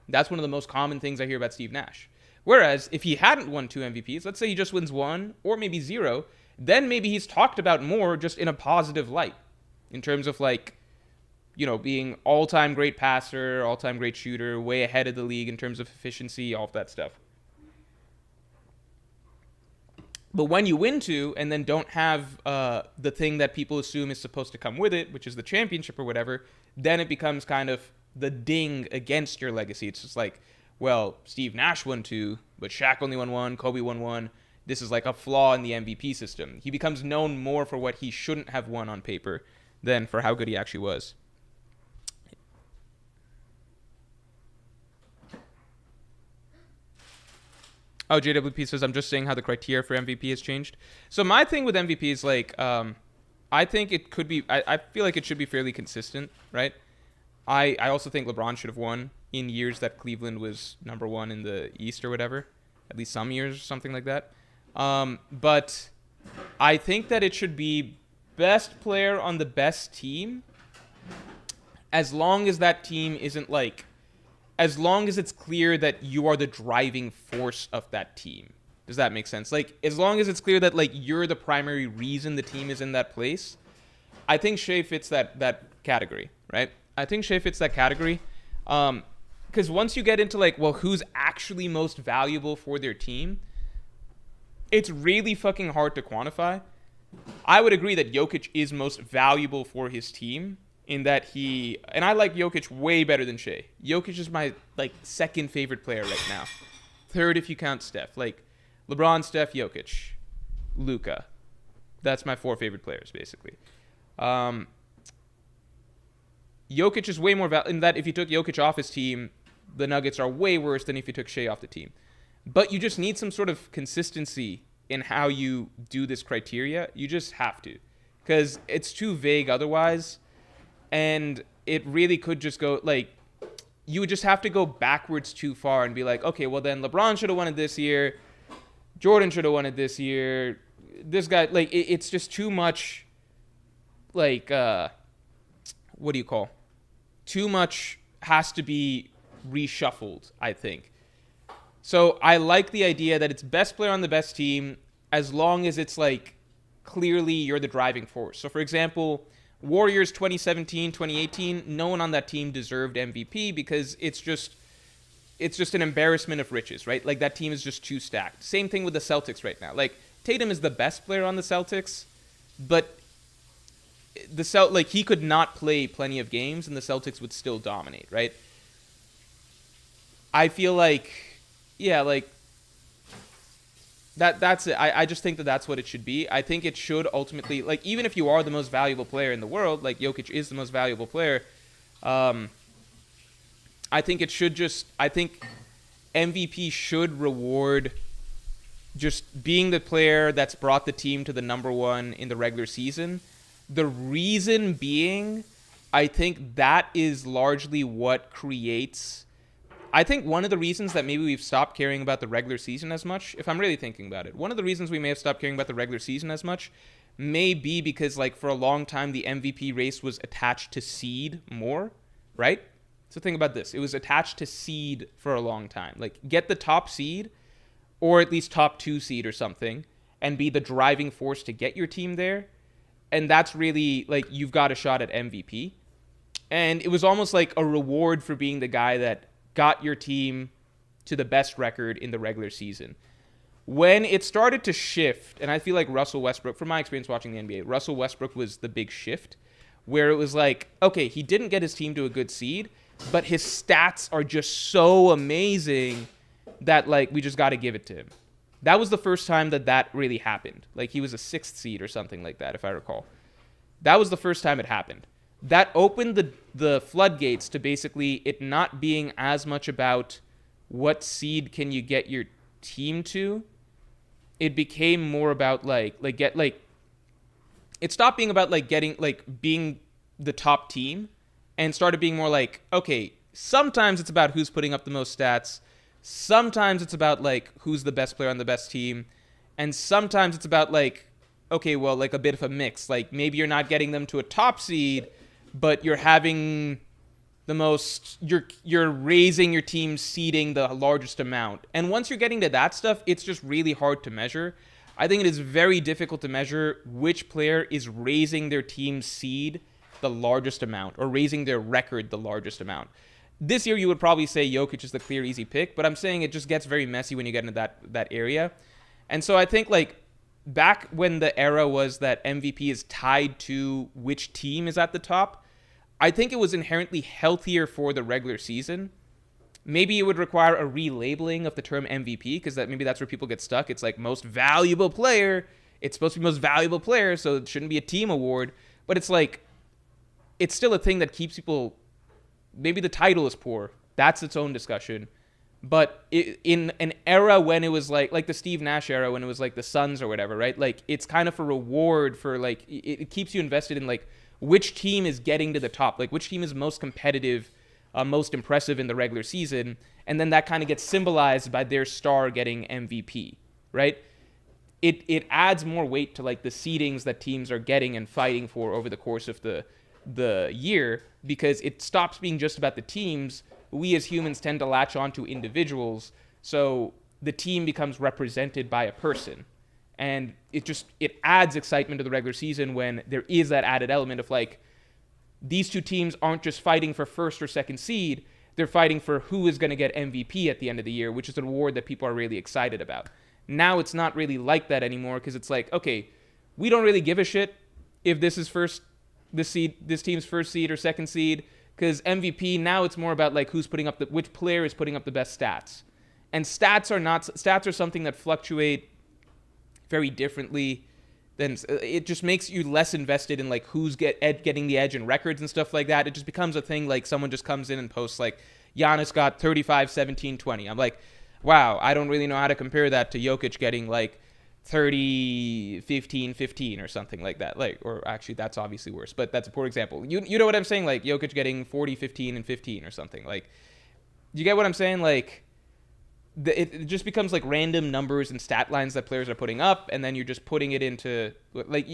That's one of the most common things I hear about Steve Nash. Whereas, if he hadn't won 2 MVPs, let's say he just wins 1 or maybe 0, then maybe he's talked about more just in a positive light. In terms of, like, you know, being all-time great passer, all-time great shooter, way ahead of the league in terms of efficiency, all of that stuff. But when you win 2 and then don't have the thing that people assume is supposed to come with it, which is the championship or whatever, then it becomes kind of the ding against your legacy. It's just like, well, Steve Nash won 2, but Shaq only won 1, Kobe won 1. This is like a flaw in the MVP system. He becomes known more for what he shouldn't have won on paper than for how good he actually was. Oh, JWP says, I'm just saying how the criteria for MVP has changed. So my thing with MVP is, like, I think it could be, I feel like it should be fairly consistent, right? I also think LeBron should have won in years that Cleveland was number 1 in the East or whatever. At least some years or something like that. But I think that it should be best player on the best team as long as that team isn't, like, as long as it's clear that you are the driving force of that team. Does that make sense? Like, as long as it's clear that, like, you're the primary reason the team is in that place, I think Shea fits that category, right? I think Shea fits that category. Because once you get into like, well, who's actually most valuable for their team, it's really fucking hard to quantify. I would agree that Jokic is most valuable for his team in that and I like Jokic way better than Shea. Jokic is my like second favorite player right now. Third if you count Steph. Like LeBron, Steph, Jokic, Luka. That's my 4 favorite players basically. Jokic is way more valuable in that if you took Jokic off his team, the Nuggets are way worse than if you took Shea off the team. But you just need some sort of consistency in how you do this criteria. You just have to. Because it's too vague otherwise. And it really could just go, like, you would just have to go backwards too far and be like, okay, well then LeBron should have won it this year. Jordan should have won it this year. This guy, like, it's just too much, like, what do you call? Too much has to be reshuffled, I think. So I like the idea that it's best player on the best team as long as it's like clearly you're the driving force. So for example, Warriors 2017, 2018, no one on that team deserved MVP because it's just an embarrassment of riches, right? Like that team is just too stacked. Same thing with the Celtics right now. Like Tatum is the best player on the Celtics, but like he could not play plenty of games and the Celtics would still dominate, right? I feel like, yeah, like that's it. I just think that that's what it should be. I think it should ultimately, like, even if you are the most valuable player in the world, like Jokic is the most valuable player, I think it should just, I think MVP should reward just being the player that's brought the team to the number one in the regular season. The reason being, I think that is largely what creates... I think one of the reasons that maybe we've stopped caring about the regular season as much, if I'm really thinking about it, one of the reasons we may have stopped caring about the regular season as much may be because, like, for a long time, the MVP race was attached to seed more, right? So think about this. It was attached to seed for a long time. Like, get the top seed, or at least top 2 seed or something, and be the driving force to get your team there. And that's really, like, you've got a shot at MVP. And it was almost like a reward for being the guy that got your team to the best record in the regular season. When it started to shift, and I feel like Russell Westbrook, from my experience watching the NBA, Russell Westbrook was the big shift, where it was like, okay, he didn't get his team to a good seed, but his stats are just so amazing that, like, we just got to give it to him. That was the first time that really happened. Like, he was a 6th seed or something like that, if I recall. That was the first time it happened. That opened the floodgates to basically it not being as much about what seed can you get your team to. It became more about it stopped being about like getting like being the top team and started being more like, okay, sometimes it's about who's putting up the most stats. Sometimes it's about like who's the best player on the best team. And sometimes it's about like, okay, well, like a bit of a mix. Like maybe you're not getting them to a top seed, but you're having the most, you're raising your team seeding the largest amount. And once you're getting to that stuff, it's just really hard to measure. I think it is very difficult to measure which player is raising their team's seed the largest amount or raising their record the largest amount. This year, you would probably say Jokic is the clear, easy pick, but I'm saying it just gets very messy when you get into that area. And so I think like back when the era was that MVP is tied to which team is at the top, I think it was inherently healthier for the regular season. Maybe it would require a relabeling of the term MVP because maybe that's where people get stuck. It's like most valuable player. It's supposed to be most valuable player, so it shouldn't be a team award. But it's like, it's still a thing that keeps people, maybe the title is poor. That's its own discussion. But in an era when it was like the Steve Nash era, when it was like the Suns or whatever, right? Like it's kind of a reward for like, it keeps you invested in like, which team is getting to the top, like which team is most competitive, most impressive in the regular season, and then that kind of gets symbolized by their star getting MVP, right? It adds more weight to like the seedings that teams are getting and fighting for over the course of the year because it stops being just about the teams. We as humans tend to latch on to individuals, so the team becomes represented by a person. And it adds excitement to the regular season when there is that added element of like, these two teams aren't just fighting for first or second seed, they're fighting for who is going to get MVP at the end of the year, which is an award that people are really excited about. Now it's not really like that anymore, because it's like, okay, we don't really give a shit if this team's first seed or second seed, because MVP, now it's more about like which player is putting up the best stats. And stats are something that fluctuate very differently. Then it just makes you less invested in like who's getting the edge in records and stuff like that. It just becomes a thing like someone just comes in and posts like Giannis got 35, 17, 20. I'm like, wow, I don't really know how to compare that to Jokic getting like 30, 15, 15 or something like that. Like, or actually that's obviously worse, but that's a poor example. You know what I'm saying? Like Jokic getting 40, 15 and 15 or something. Like, you get what I'm saying? Like, it just becomes like random numbers and stat lines that players are putting up, and then you're just putting it into like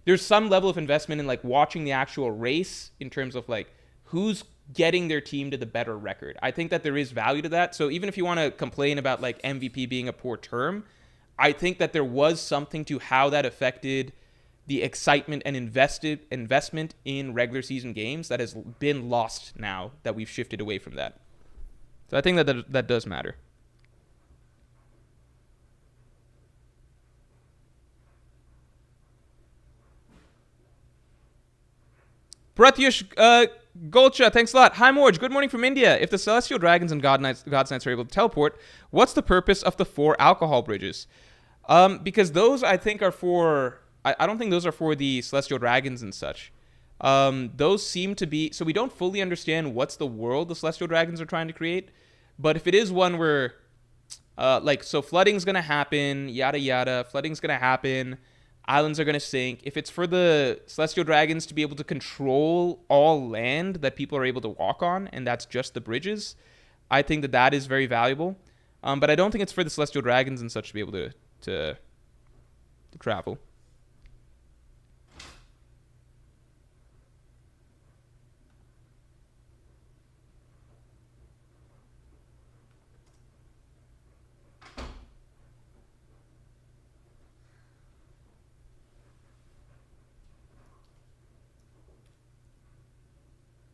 there's some level of investment in like watching the actual race in terms of like who's getting their team to the better record. I think that there is value to that. So even if you want to complain about like MVP being a poor term, I think that there was something to how that affected the excitement and investment in regular season games that has been lost now that we've shifted away from that. So I think that does matter. Pratyush Golcha, thanks a lot. Hi, Morj. Good morning from India. If the Celestial Dragons and God's Knights are able to teleport, what's the purpose of the 4 alcohol bridges? Because those, I think, are for... I don't think those are for the Celestial Dragons and such. Those seem to be... So we don't fully understand what's the world the Celestial Dragons are trying to create. But if it is one where... so flooding's going to happen, yada yada, flooding's going to happen... Islands are going to sink. If it's for the Celestial Dragons to be able to control all land that people are able to walk on, and that's just the bridges, I think that is very valuable. But I don't think it's for the Celestial Dragons and such to be able to travel.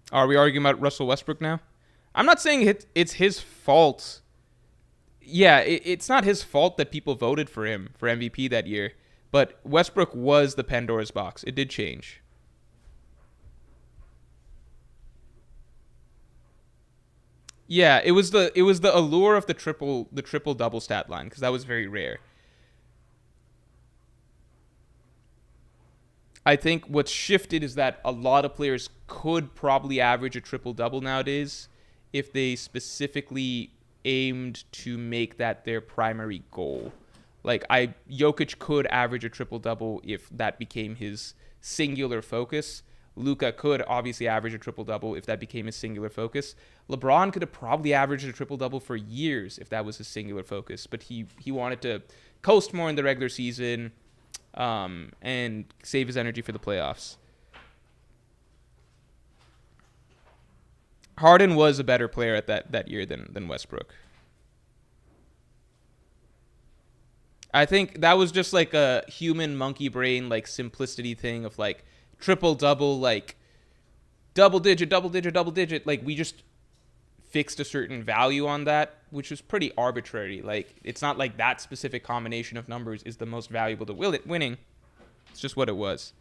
Are we arguing about Russell Westbrook now? I'm not saying it's his fault. Yeah, it's not his fault that people voted for him for MVP that year. But Westbrook was the Pandora's box. It did change. Yeah, it was the allure of the triple double stat line, because that was very rare. I think what's shifted is that a lot of players could probably average a triple-double nowadays if they specifically aimed to make that their primary goal. Like, Jokic could average a triple-double if that became his singular focus. Luka could obviously average a triple-double if that became his singular focus. LeBron could have probably averaged a triple-double for years if that was his singular focus, but he wanted to coast more in the regular season, and save his energy for the playoffs. Harden was a better player at that year than Westbrook. I think that was just like a human monkey brain, like simplicity thing of like triple double, like double digit. Like we just fixed a certain value on that, which was pretty arbitrary. Like, it's not like that specific combination of numbers is the most valuable to winning. It's just what it was.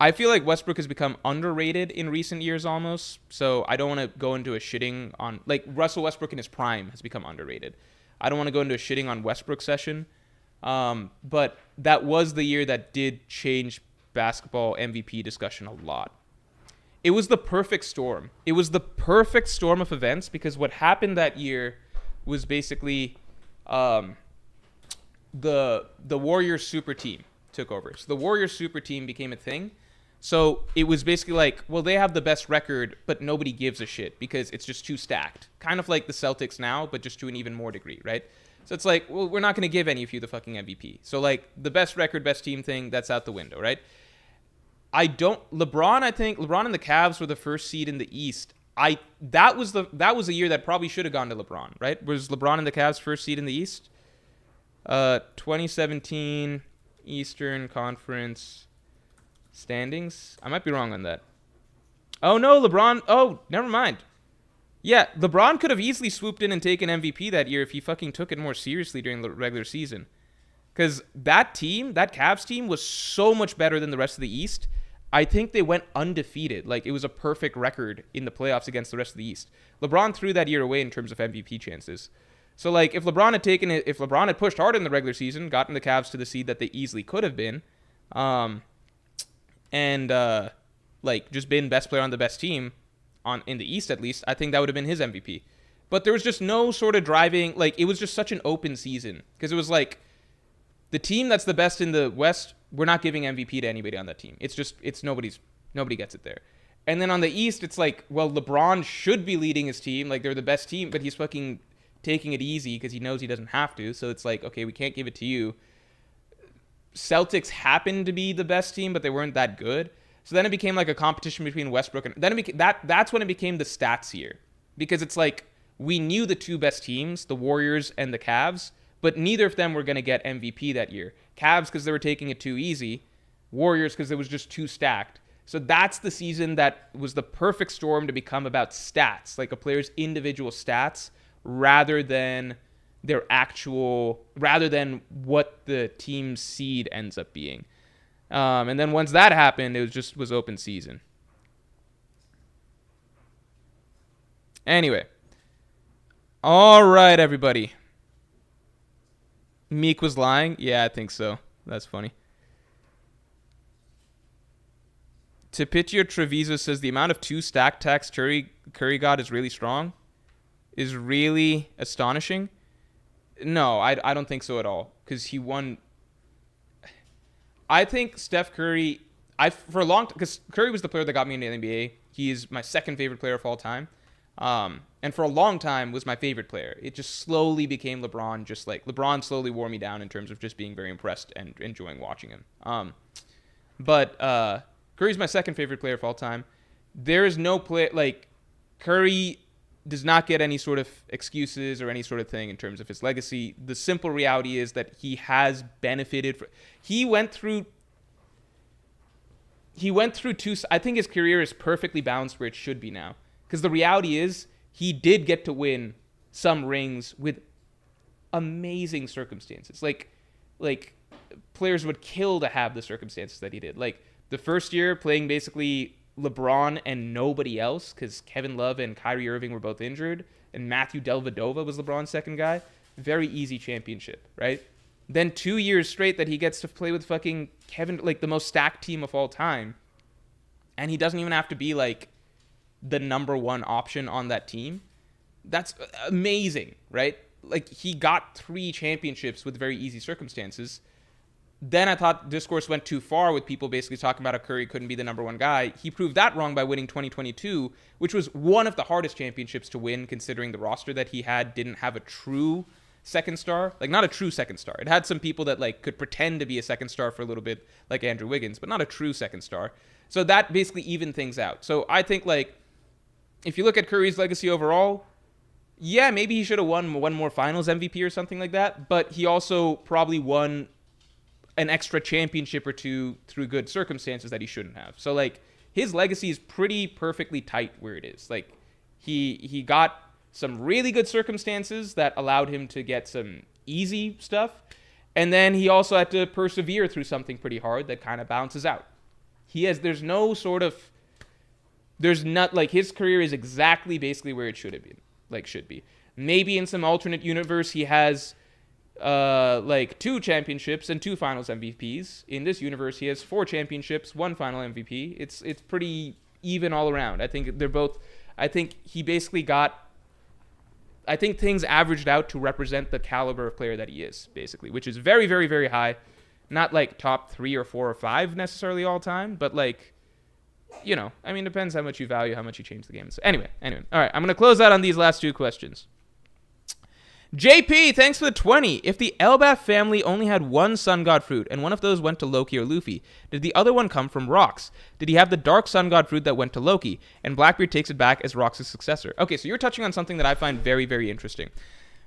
I feel like Westbrook has become underrated in recent years almost, so I don't want to go into a shitting on... Like, Russell Westbrook in his prime has become underrated. I don't want to go into a shitting on Westbrook session, but that was the year that did change basketball MVP discussion a lot. It was the perfect storm. It was the perfect storm of events, because what happened that year was basically the Warriors super team took over. So the Warriors super team became a thing. So it was basically like, well, they have the best record, but nobody gives a shit because it's just too stacked. Kind of like the Celtics now, but just to an even more degree, right? So it's like, well, we're not going to give any of you the fucking MVP. So like the best record, best team thing, that's out the window, right? I think LeBron and the Cavs were the first seed in the East. That was a year that probably should have gone to LeBron, right? Was LeBron and the Cavs first seed in the East? 2017 Eastern Conference standings. I might be wrong on that. Oh, no, LeBron. Oh, never mind. Yeah, LeBron could have easily swooped in and taken MVP that year if he fucking took it more seriously during the regular season. Because that team, that Cavs team, was so much better than the rest of the East. I think they went undefeated. Like, it was a perfect record in the playoffs against the rest of the East. LeBron threw that year away in terms of MVP chances. So, like, if LeBron had taken it, if LeBron had pushed hard in the regular season, gotten the Cavs to the seed that they easily could have been, like, just been best player on the best team, in the East at least, I think that would have been his MVP. But there was just no sort of driving, like, it was just such an open season. Because it was like, the team that's the best in the West, we're not giving MVP to anybody on that team. Nobody gets it there. And then on the East, it's like, well, LeBron should be leading his team. Like, they're the best team, but he's fucking taking it easy because he knows he doesn't have to. So it's like, okay, we can't give it to you. Celtics happened to be the best team, but they weren't that good. So then it became like a competition between Westbrook and then that's when it became the stats year. Because it's like, we knew the two best teams, the Warriors and the Cavs, but neither of them were going to get MVP that year. Cavs because they were taking it too easy. Warriors because it was just too stacked. So that's the season that was the perfect storm to become about stats, like a player's individual stats, rather than what the team's seed ends up being. And then once that happened, it was open season. Anyway. All right, everybody. Meek was lying? Yeah, I think so. That's funny. Tipitio Treviso says the amount of 2 stack attacks Curry got is really strong. Is really astonishing. No, I don't think so at all. Because he won. I think Steph Curry, because Curry was the player that got me into the NBA. He is my second favorite player of all time. And for a long time was my favorite player. It just slowly became LeBron, just like LeBron slowly wore me down in terms of just being very impressed and enjoying watching him. But Curry's my second favorite player of all time. There is no play, like, Curry does not get any sort of excuses or any sort of thing in terms of his legacy. The simple reality is that he has benefited. He went through two. I think his career is perfectly balanced where it should be now. Because the reality is, he did get to win some rings with amazing circumstances. Like players would kill to have the circumstances that he did. Like, the first year playing basically LeBron and nobody else, because Kevin Love and Kyrie Irving were both injured, and Matthew Dellavedova was LeBron's second guy. Very easy championship, right? Then 2 years straight that he gets to play with fucking Kevin, like the most stacked team of all time, and he doesn't even have to be like the number one option on that team. That's amazing, right? Like, he got 3 championships with very easy circumstances. Then I thought discourse went too far with people basically talking about how Curry couldn't be the number one guy. He proved that wrong by winning 2022, which was one of the hardest championships to win, considering the roster that he had didn't have a true second star. Like, not a true second star. It had some people that, like, could pretend to be a second star for a little bit, like Andrew Wiggins, but not a true second star. So that basically evened things out. So I think, like, if you look at Curry's legacy overall, yeah, maybe he should have won one more finals MVP or something like that, but he also probably won an extra championship or two through good circumstances that he shouldn't have. So, like, his legacy is pretty perfectly tight where it is. Like, he got some really good circumstances that allowed him to get some easy stuff, and then he also had to persevere through something pretty hard that kind of balances out. There's not, like, his career is exactly basically where it should be. Maybe in some alternate universe he has like 2 championships and 2 finals MVPs. In this universe, he has 4 championships, 1 final MVP. It's pretty even all around. I think he basically got, I think things averaged out to represent the caliber of player that he is, basically, which is very, very, very high. Not like top 3 or 4 or 5 necessarily all time, but like, you know, I mean, depends how much you value, how much you change the game. So anyway. All right, I'm going to close out on these last 2 questions. JP, thanks for the 20. If the Elbaf family only had one sun god fruit, and one of those went to Loki or Luffy, did the other one come from Rox? Did he have the dark sun god fruit that went to Loki, and Blackbeard takes it back as Rox's successor? Okay, so you're touching on something that I find very, very interesting.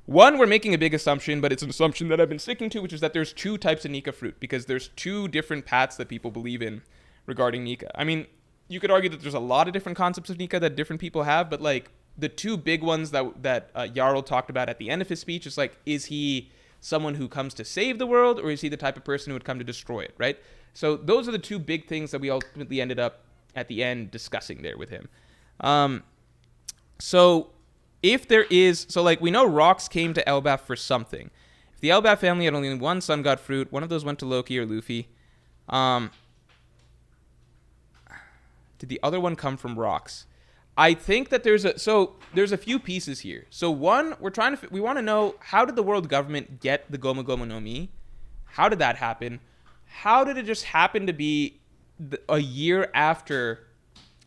One, we're making a big assumption, but it's an assumption that I've been sticking to, which is that there's two types of Nika fruit, because there's two different paths that people believe in regarding Nika. I mean, you could argue that there's a lot of different concepts of Nika that different people have, but like the two big ones that Jarl talked about at the end of his speech is like, is he someone who comes to save the world, or is he the type of person who would come to destroy it, right? So those are the two big things that we ultimately ended up at the end discussing there with him. So if there is, so like we know Rox came to Elbaf for something. If the Elbaf family had only one sun god fruit, one of those went to Loki or Luffy. Did the other one come from Rox? I think that there's a few pieces here. So one, we want to know, how did the world government get the Gomu Gomu no Mi? How did that happen? How did it just happen to be a year after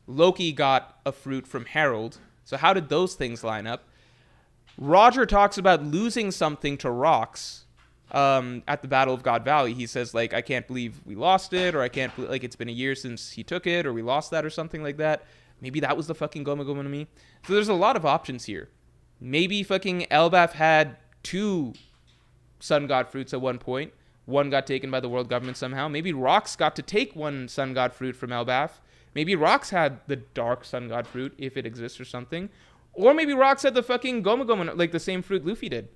Loki got a fruit from Harold? So how did those things line up? Roger talks about losing something to Rox at the Battle of God Valley. He says, like, I can't believe we lost it, or I can't believe, like, it's been a year since he took it, or we lost that, or something like that. Maybe that was the fucking Gomu Gomu no Mi. So there's a lot of options here. Maybe fucking Elbaf had 2 sun god fruits at one point. One got taken by the world government somehow. Maybe Rox got to take 1 sun god fruit from Elbaf. Maybe Rox had the dark sun god fruit, if it exists or something. Or maybe Rox had the fucking Gomu Gomu, like the same fruit Luffy did.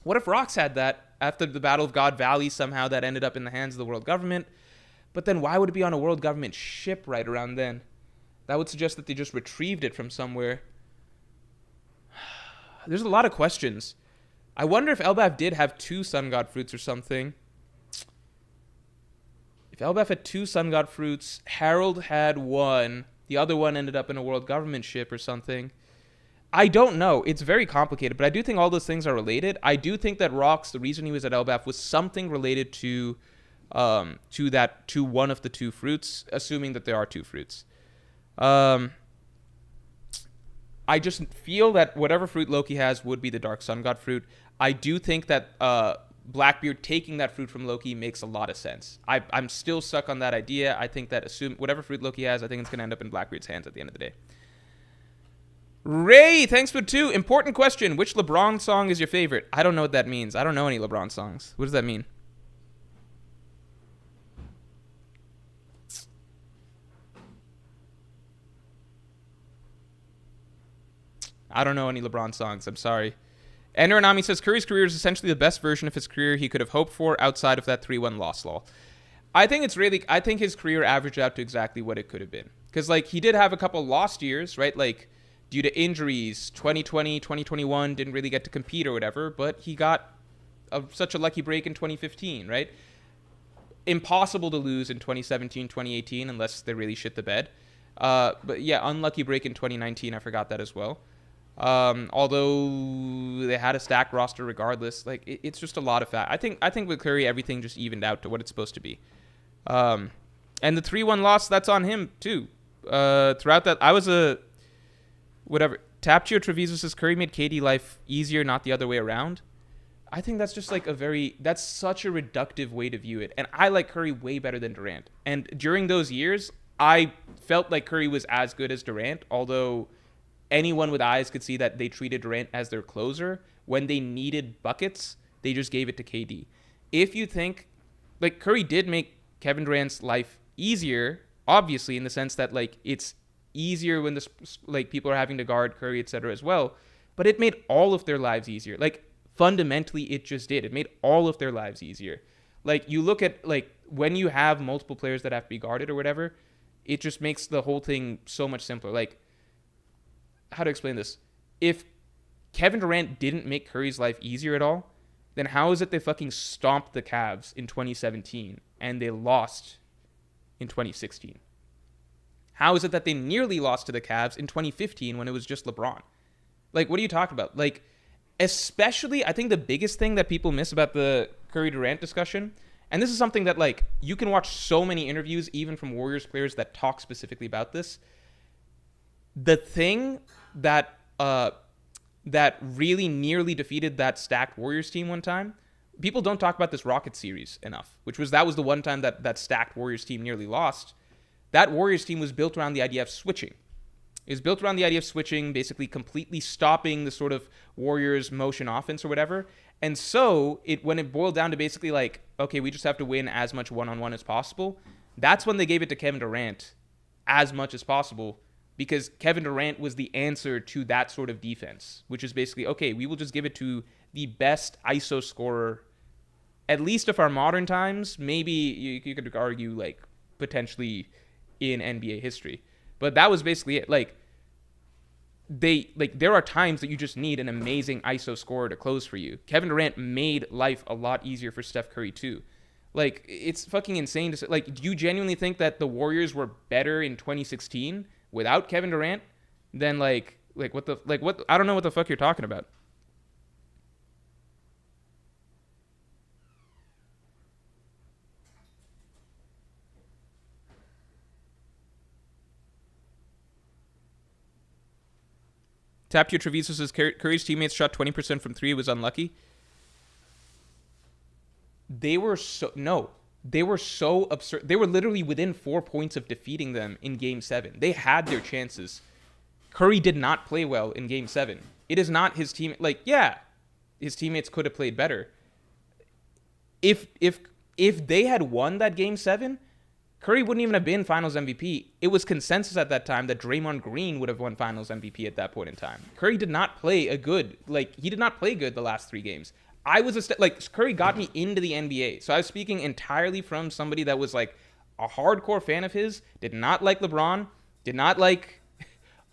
What if Rox had that after the Battle of God Valley somehow that ended up in the hands of the world government? But then why would it be on a world government ship right around then? That would suggest that they just retrieved it from somewhere. There's a lot of questions. I wonder if Elbaf did have 2 sun god fruits or something. If Elbaf had 2 sun god fruits, Harold had 1, the other one ended up in a world government ship or something. I don't know. It's very complicated, but I do think all those things are related. I do think that Rox, the reason he was at Elbaf, was something related to one of the 2 fruits, assuming that there are 2 fruits. I just feel that whatever fruit Loki has would be the Dark Sun God fruit. I do think that Blackbeard taking that fruit from Loki makes a lot of sense. I'm still stuck on that idea. I think that whatever fruit Loki has, I think it's going to end up in Blackbeard's hands at the end of the day. Ray, thanks for 2. Important question. Which LeBron song is your favorite? I don't know what that means. I don't know any LeBron songs. What does that mean? I don't know any LeBron songs. I'm sorry. Ender Anami says Curry's career is essentially the best version of his career he could have hoped for outside of that 3-1 loss law. I think his career averaged out to exactly what it could have been. Because, like, he did have a couple lost years, right? Like, due to injuries, 2020, 2021, didn't really get to compete or whatever, but he got such a lucky break in 2015, right? Impossible to lose in 2017, 2018, unless they really shit the bed. But yeah, unlucky break in 2019, I forgot that as well. Although they had a stacked roster regardless, like it's just a lot of fat. I think with Curry, everything just evened out to what it's supposed to be. And the 3-1 loss, that's on him too. Throughout that, I was Tapchio Treviso says Curry made KD life easier, not the other way around. I think that's just like that's such a reductive way to view it. And I like Curry way better than Durant. And during those years, I felt like Curry was as good as Durant, although anyone with eyes could see that they treated Durant as their closer. When they needed buckets, they just gave it to KD. If you think, like, Curry did make Kevin Durant's life easier, obviously, in the sense that, like, it's easier when people are having to guard Curry, etc. as well, but it made all of their lives easier. Like, fundamentally, it just did. It made all of their lives easier. Like, you look at, like, when you have multiple players that have to be guarded or whatever, it just makes the whole thing so much simpler. Like, how to explain this? If Kevin Durant didn't make Curry's life easier at all, then how is it they fucking stomped the Cavs in 2017 and they lost in 2016? How is it that they nearly lost to the Cavs in 2015 when it was just LeBron? Like, what are you talking about? Like, especially, I think the biggest thing that people miss about the Curry-Durant discussion, and this is something that, like, you can watch so many interviews, even from Warriors players that talk specifically about this. The thing that really nearly defeated that stacked Warriors team one time, people don't talk about this Rockets series enough, that was the one time that stacked Warriors team nearly lost. That Warriors team was built around the idea of switching. It was built around the idea of switching, basically completely stopping the sort of Warriors motion offense or whatever. And so when it boiled down to basically like, okay, we just have to win as much one-on-one as possible, that's when they gave it to Kevin Durant as much as possible, because Kevin Durant was the answer to that sort of defense, which is basically, okay, we will just give it to the best ISO scorer, at least of our modern times. Maybe you could argue like potentially in NBA history. But that was basically it. Like, there are times that you just need an amazing ISO scorer to close for you. Kevin Durant made life a lot easier for Steph Curry too. Like, it's fucking insane to say. Like, do you genuinely think that the Warriors were better in 2016 without Kevin Durant than what I don't know what the fuck you're talking about. Tapio Treviso says Curry's teammates shot 20% from 3. It was unlucky. They were so absurd. They were literally within 4 points of defeating them in Game 7. They had their chances. Curry did not play well in Game 7. It is not his team. Like, yeah, his teammates could have played better. If they had won that Game 7, Curry wouldn't even have been Finals MVP. It was consensus at that time that Draymond Green would have won Finals MVP at that point in time. Curry did not play he did not play good the last 3 games. Curry got me into the NBA. So I was speaking entirely from somebody that was like a hardcore fan of his, did not like LeBron, did not like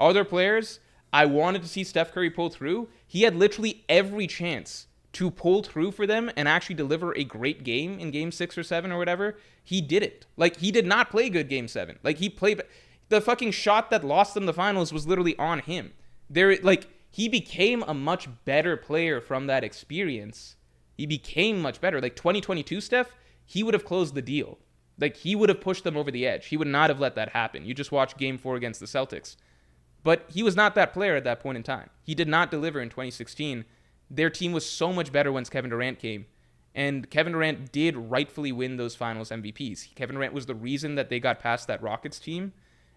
other players. I wanted to see Steph Curry pull through. He had literally every chance to pull through for them and actually deliver a great game in Game 6 or 7 or whatever. He did it. Like, he did not play good Game 7. Like, he played... The fucking shot that lost them the finals was literally on him. He became a much better player from that experience. He became much better. Like, 2022 Steph, he would have closed the deal. Like, he would have pushed them over the edge. He would not have let that happen. You just watch Game 4 against the Celtics. But he was not that player at that point in time. He did not deliver in 2016. Their team was so much better once Kevin Durant came. And Kevin Durant did rightfully win those finals MVPs. Kevin Durant was the reason that they got past that Rockets team.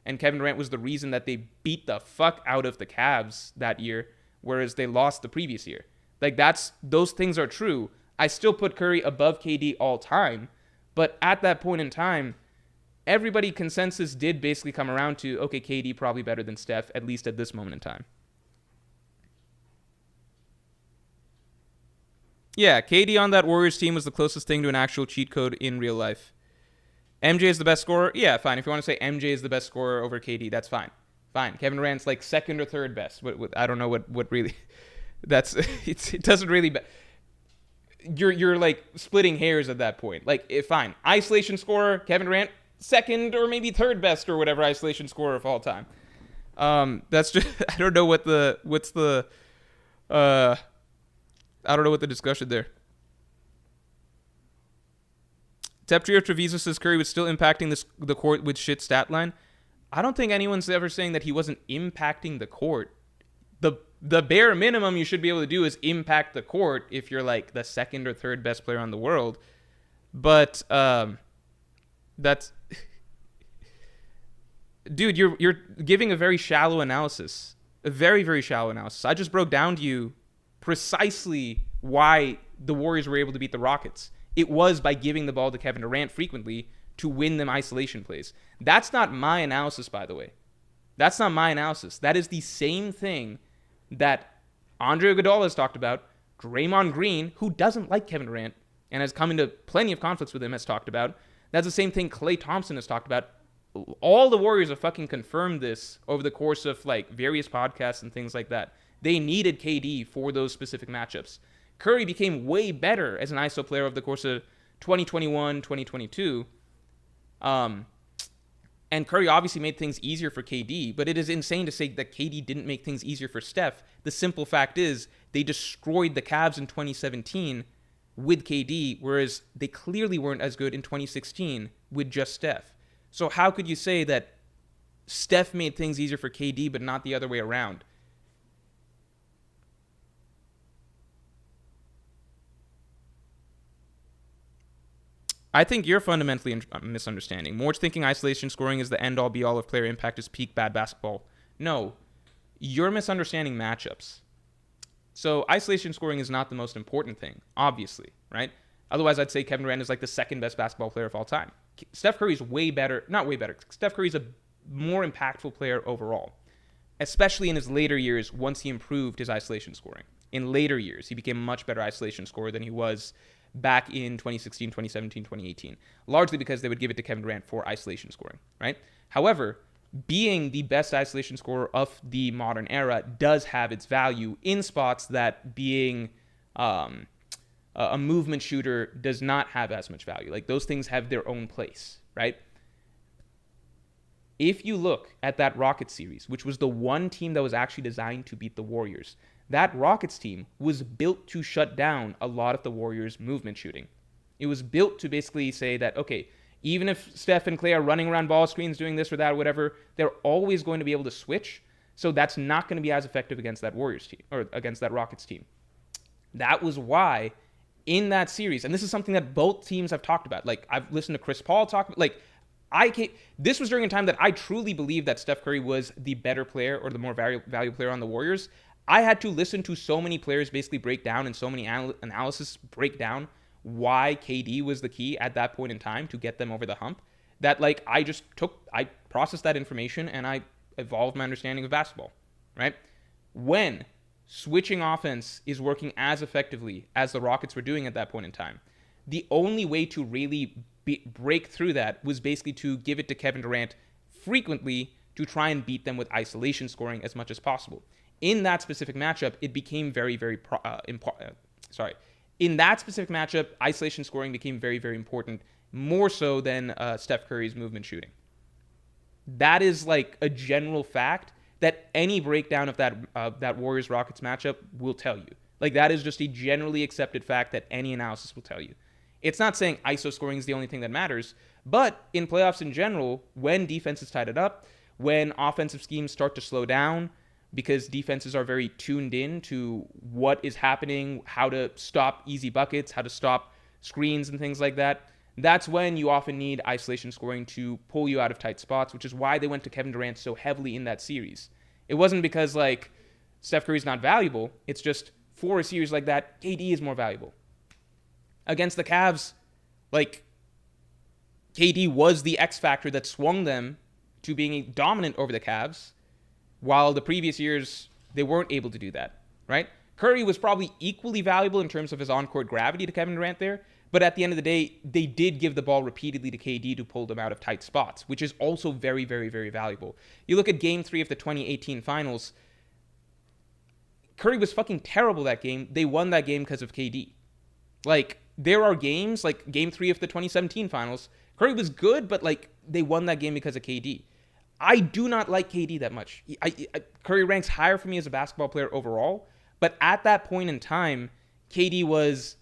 And Kevin Durant was the reason that they beat the fuck out of the Cavs that year, whereas they lost the previous year. Like, those things are true. I still put Curry above KD all time. But at that point in time, everybody consensus did basically come around to, okay, KD probably better than Steph, at least at this moment in time. Yeah, KD on that Warriors team was the closest thing to an actual cheat code in real life. MJ is the best scorer? Yeah, fine. If you want to say MJ is the best scorer over KD, that's fine. Fine. Kevin Durant's like second or third best. I don't know what really... It doesn't really... You're like splitting hairs at that point. Like, fine. Isolation scorer, Kevin Durant, second or maybe third best or whatever isolation scorer of all time. That's just... I don't know what the discussion there. Teptrio Treviso says Curry was still impacting the court with shit stat line. I don't think anyone's ever saying that he wasn't impacting the court. The bare minimum you should be able to do is impact the court if you're like the second or third best player in the world. But that's dude, you're giving a very shallow analysis. A very, very shallow analysis. I just broke down to you precisely why the Warriors were able to beat the Rockets. It was by giving the ball to Kevin Durant frequently to win them isolation plays. That's not my analysis, by the way. That's not my analysis. That is the same thing that Andre Iguodala has talked about, Draymond Green, who doesn't like Kevin Durant and has come into plenty of conflicts with him, has talked about. That's the same thing Klay Thompson has talked about. All the Warriors have fucking confirmed this over the course of like various podcasts and things like that. They needed KD for those specific matchups. Curry became way better as an ISO player over the course of 2021, 2022. And Curry obviously made things easier for KD, but it is insane to say that KD didn't make things easier for Steph. The simple fact is they destroyed the Cavs in 2017 with KD, whereas they clearly weren't as good in 2016 with just Steph. So how could you say that Steph made things easier for KD but not the other way around? I think you're fundamentally misunderstanding. Morj thinking isolation scoring is the end-all be-all of player impact is peak bad basketball. No, you're misunderstanding matchups. So isolation scoring is not the most important thing, obviously, right? Otherwise, I'd say Kevin Durant is like the second best basketball player of all time. Steph Curry's way better, not way better. Steph Curry's a more impactful player overall, especially in his later years once he improved his isolation scoring. In later years, he became a much better isolation scorer than he was back in 2016, 2017, 2018, largely because they would give it to Kevin Durant for isolation scoring, right? However, being the best isolation scorer of the modern era does have its value in spots that being a movement shooter does not have as much value. Like, those things have their own place, right? If you look at that Rockets series, which was the one team that was actually designed to beat the Warriors, that Rockets team was built to shut down a lot of the Warriors' movement shooting. It was built to basically say that, okay, even if Steph and Klay are running around ball screens, doing this or that or whatever, they're always going to be able to switch. So that's not going to be as effective against that Warriors team or against that Rockets team. That was why in that series, and this is something that both teams have talked about. Like, I've listened to Chris Paul talk, this was during a time that I truly believed that Steph Curry was the better player or the more valuable player on the Warriors. I had to listen to so many players basically break down and so many analysis break down why KD was the key at that point in time to get them over the hump, that like I processed that information and I evolved my understanding of basketball, right? When switching offense is working as effectively as the Rockets were doing at that point in time, the only way to really break through that was basically to give it to Kevin Durant frequently to try and beat them with isolation scoring as much as possible. In that specific matchup, it became very, very important. In that specific matchup, isolation scoring became very, very important, more so than Steph Curry's movement shooting. That is like a general fact that any breakdown of that Warriors-Rockets matchup will tell you. Like, that is just a generally accepted fact that any analysis will tell you. It's not saying ISO scoring is the only thing that matters, but in playoffs in general, when defenses tied it up, when offensive schemes start to slow down, because defenses are very tuned in to what is happening, how to stop easy buckets, how to stop screens and things like that, that's when you often need isolation scoring to pull you out of tight spots, which is why they went to Kevin Durant so heavily in that series. It wasn't because, like, Steph Curry's not valuable. It's just for a series like that, KD is more valuable. Against the Cavs, like, KD was the X factor that swung them to being dominant over the Cavs, while the previous years, they weren't able to do that, right? Curry was probably equally valuable in terms of his on-court gravity to Kevin Durant there, but at the end of the day, they did give the ball repeatedly to KD to pull them out of tight spots, which is also very, very, very valuable. You look at Game 3 of the 2018 Finals, Curry was fucking terrible that game. They won that game because of KD. Like, there are games, like Game 3 of the 2017 Finals, Curry was good, but, like, they won that game because of KD. I do not like KD that much. Curry ranks higher for me as a basketball player overall, but at that point in time, KD was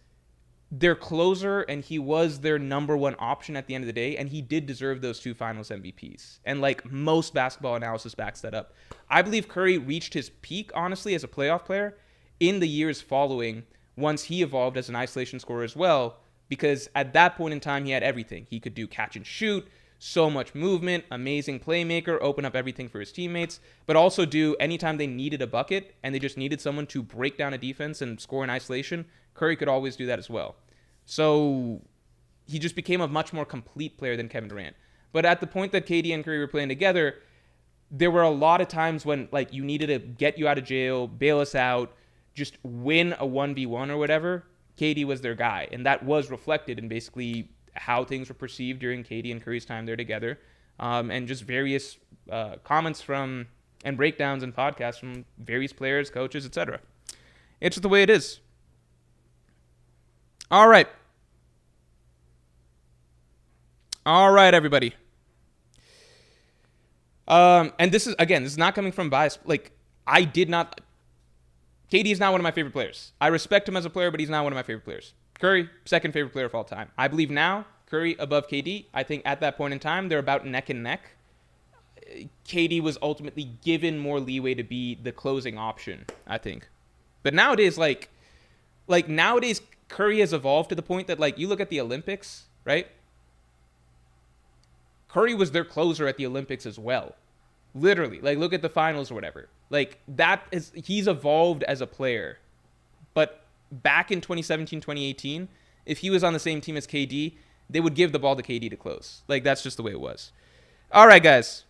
their closer and he was their number one option at the end of the day, and he did deserve those two Finals MVPs. And like most basketball analysis backs that up. I believe Curry reached his peak, honestly, as a playoff player in the years following, once he evolved as an isolation scorer as well, because at that point in time, he had everything. He could do catch and shoot, so much movement, amazing playmaker, open up everything for his teammates, but also do anytime they needed a bucket and they just needed someone to break down a defense and score in isolation, Curry could always do that as well. So he just became a much more complete player than Kevin Durant. But at the point that KD and Curry were playing together, there were a lot of times when like you needed to get you out of jail, bail us out, just win a 1v1 or whatever. KD was their guy, and that was reflected in basically how things were perceived during KD and Curry's time there together, and just various comments from and breakdowns and podcasts from various players, coaches, etc. It's just the way it is. All right, everybody. And this is not coming from bias. Like, KD is not one of my favorite players. I respect him as a player, but he's not one of my favorite players. Curry, second favorite player of all time. I believe now, Curry above KD. I think at that point in time, they're about neck and neck. KD was ultimately given more leeway to be the closing option, I think. But nowadays, like nowadays, Curry has evolved to the point that, like, you look at the Olympics, right? Curry was their closer at the Olympics as well. Literally. Like, look at the finals or whatever. Like, he's evolved as a player. But back in 2017, 2018, if he was on the same team as KD, they would give the ball to KD to close. Like, that's just the way it was. All right, guys.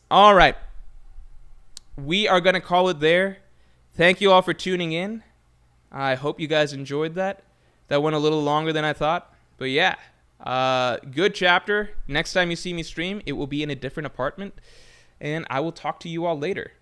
All right. We are going to call it there. Thank you all for tuning in. I hope you guys enjoyed that. That went a little longer than I thought. But yeah, good chapter. Next time you see me stream, it will be in a different apartment. And I will talk to you all later.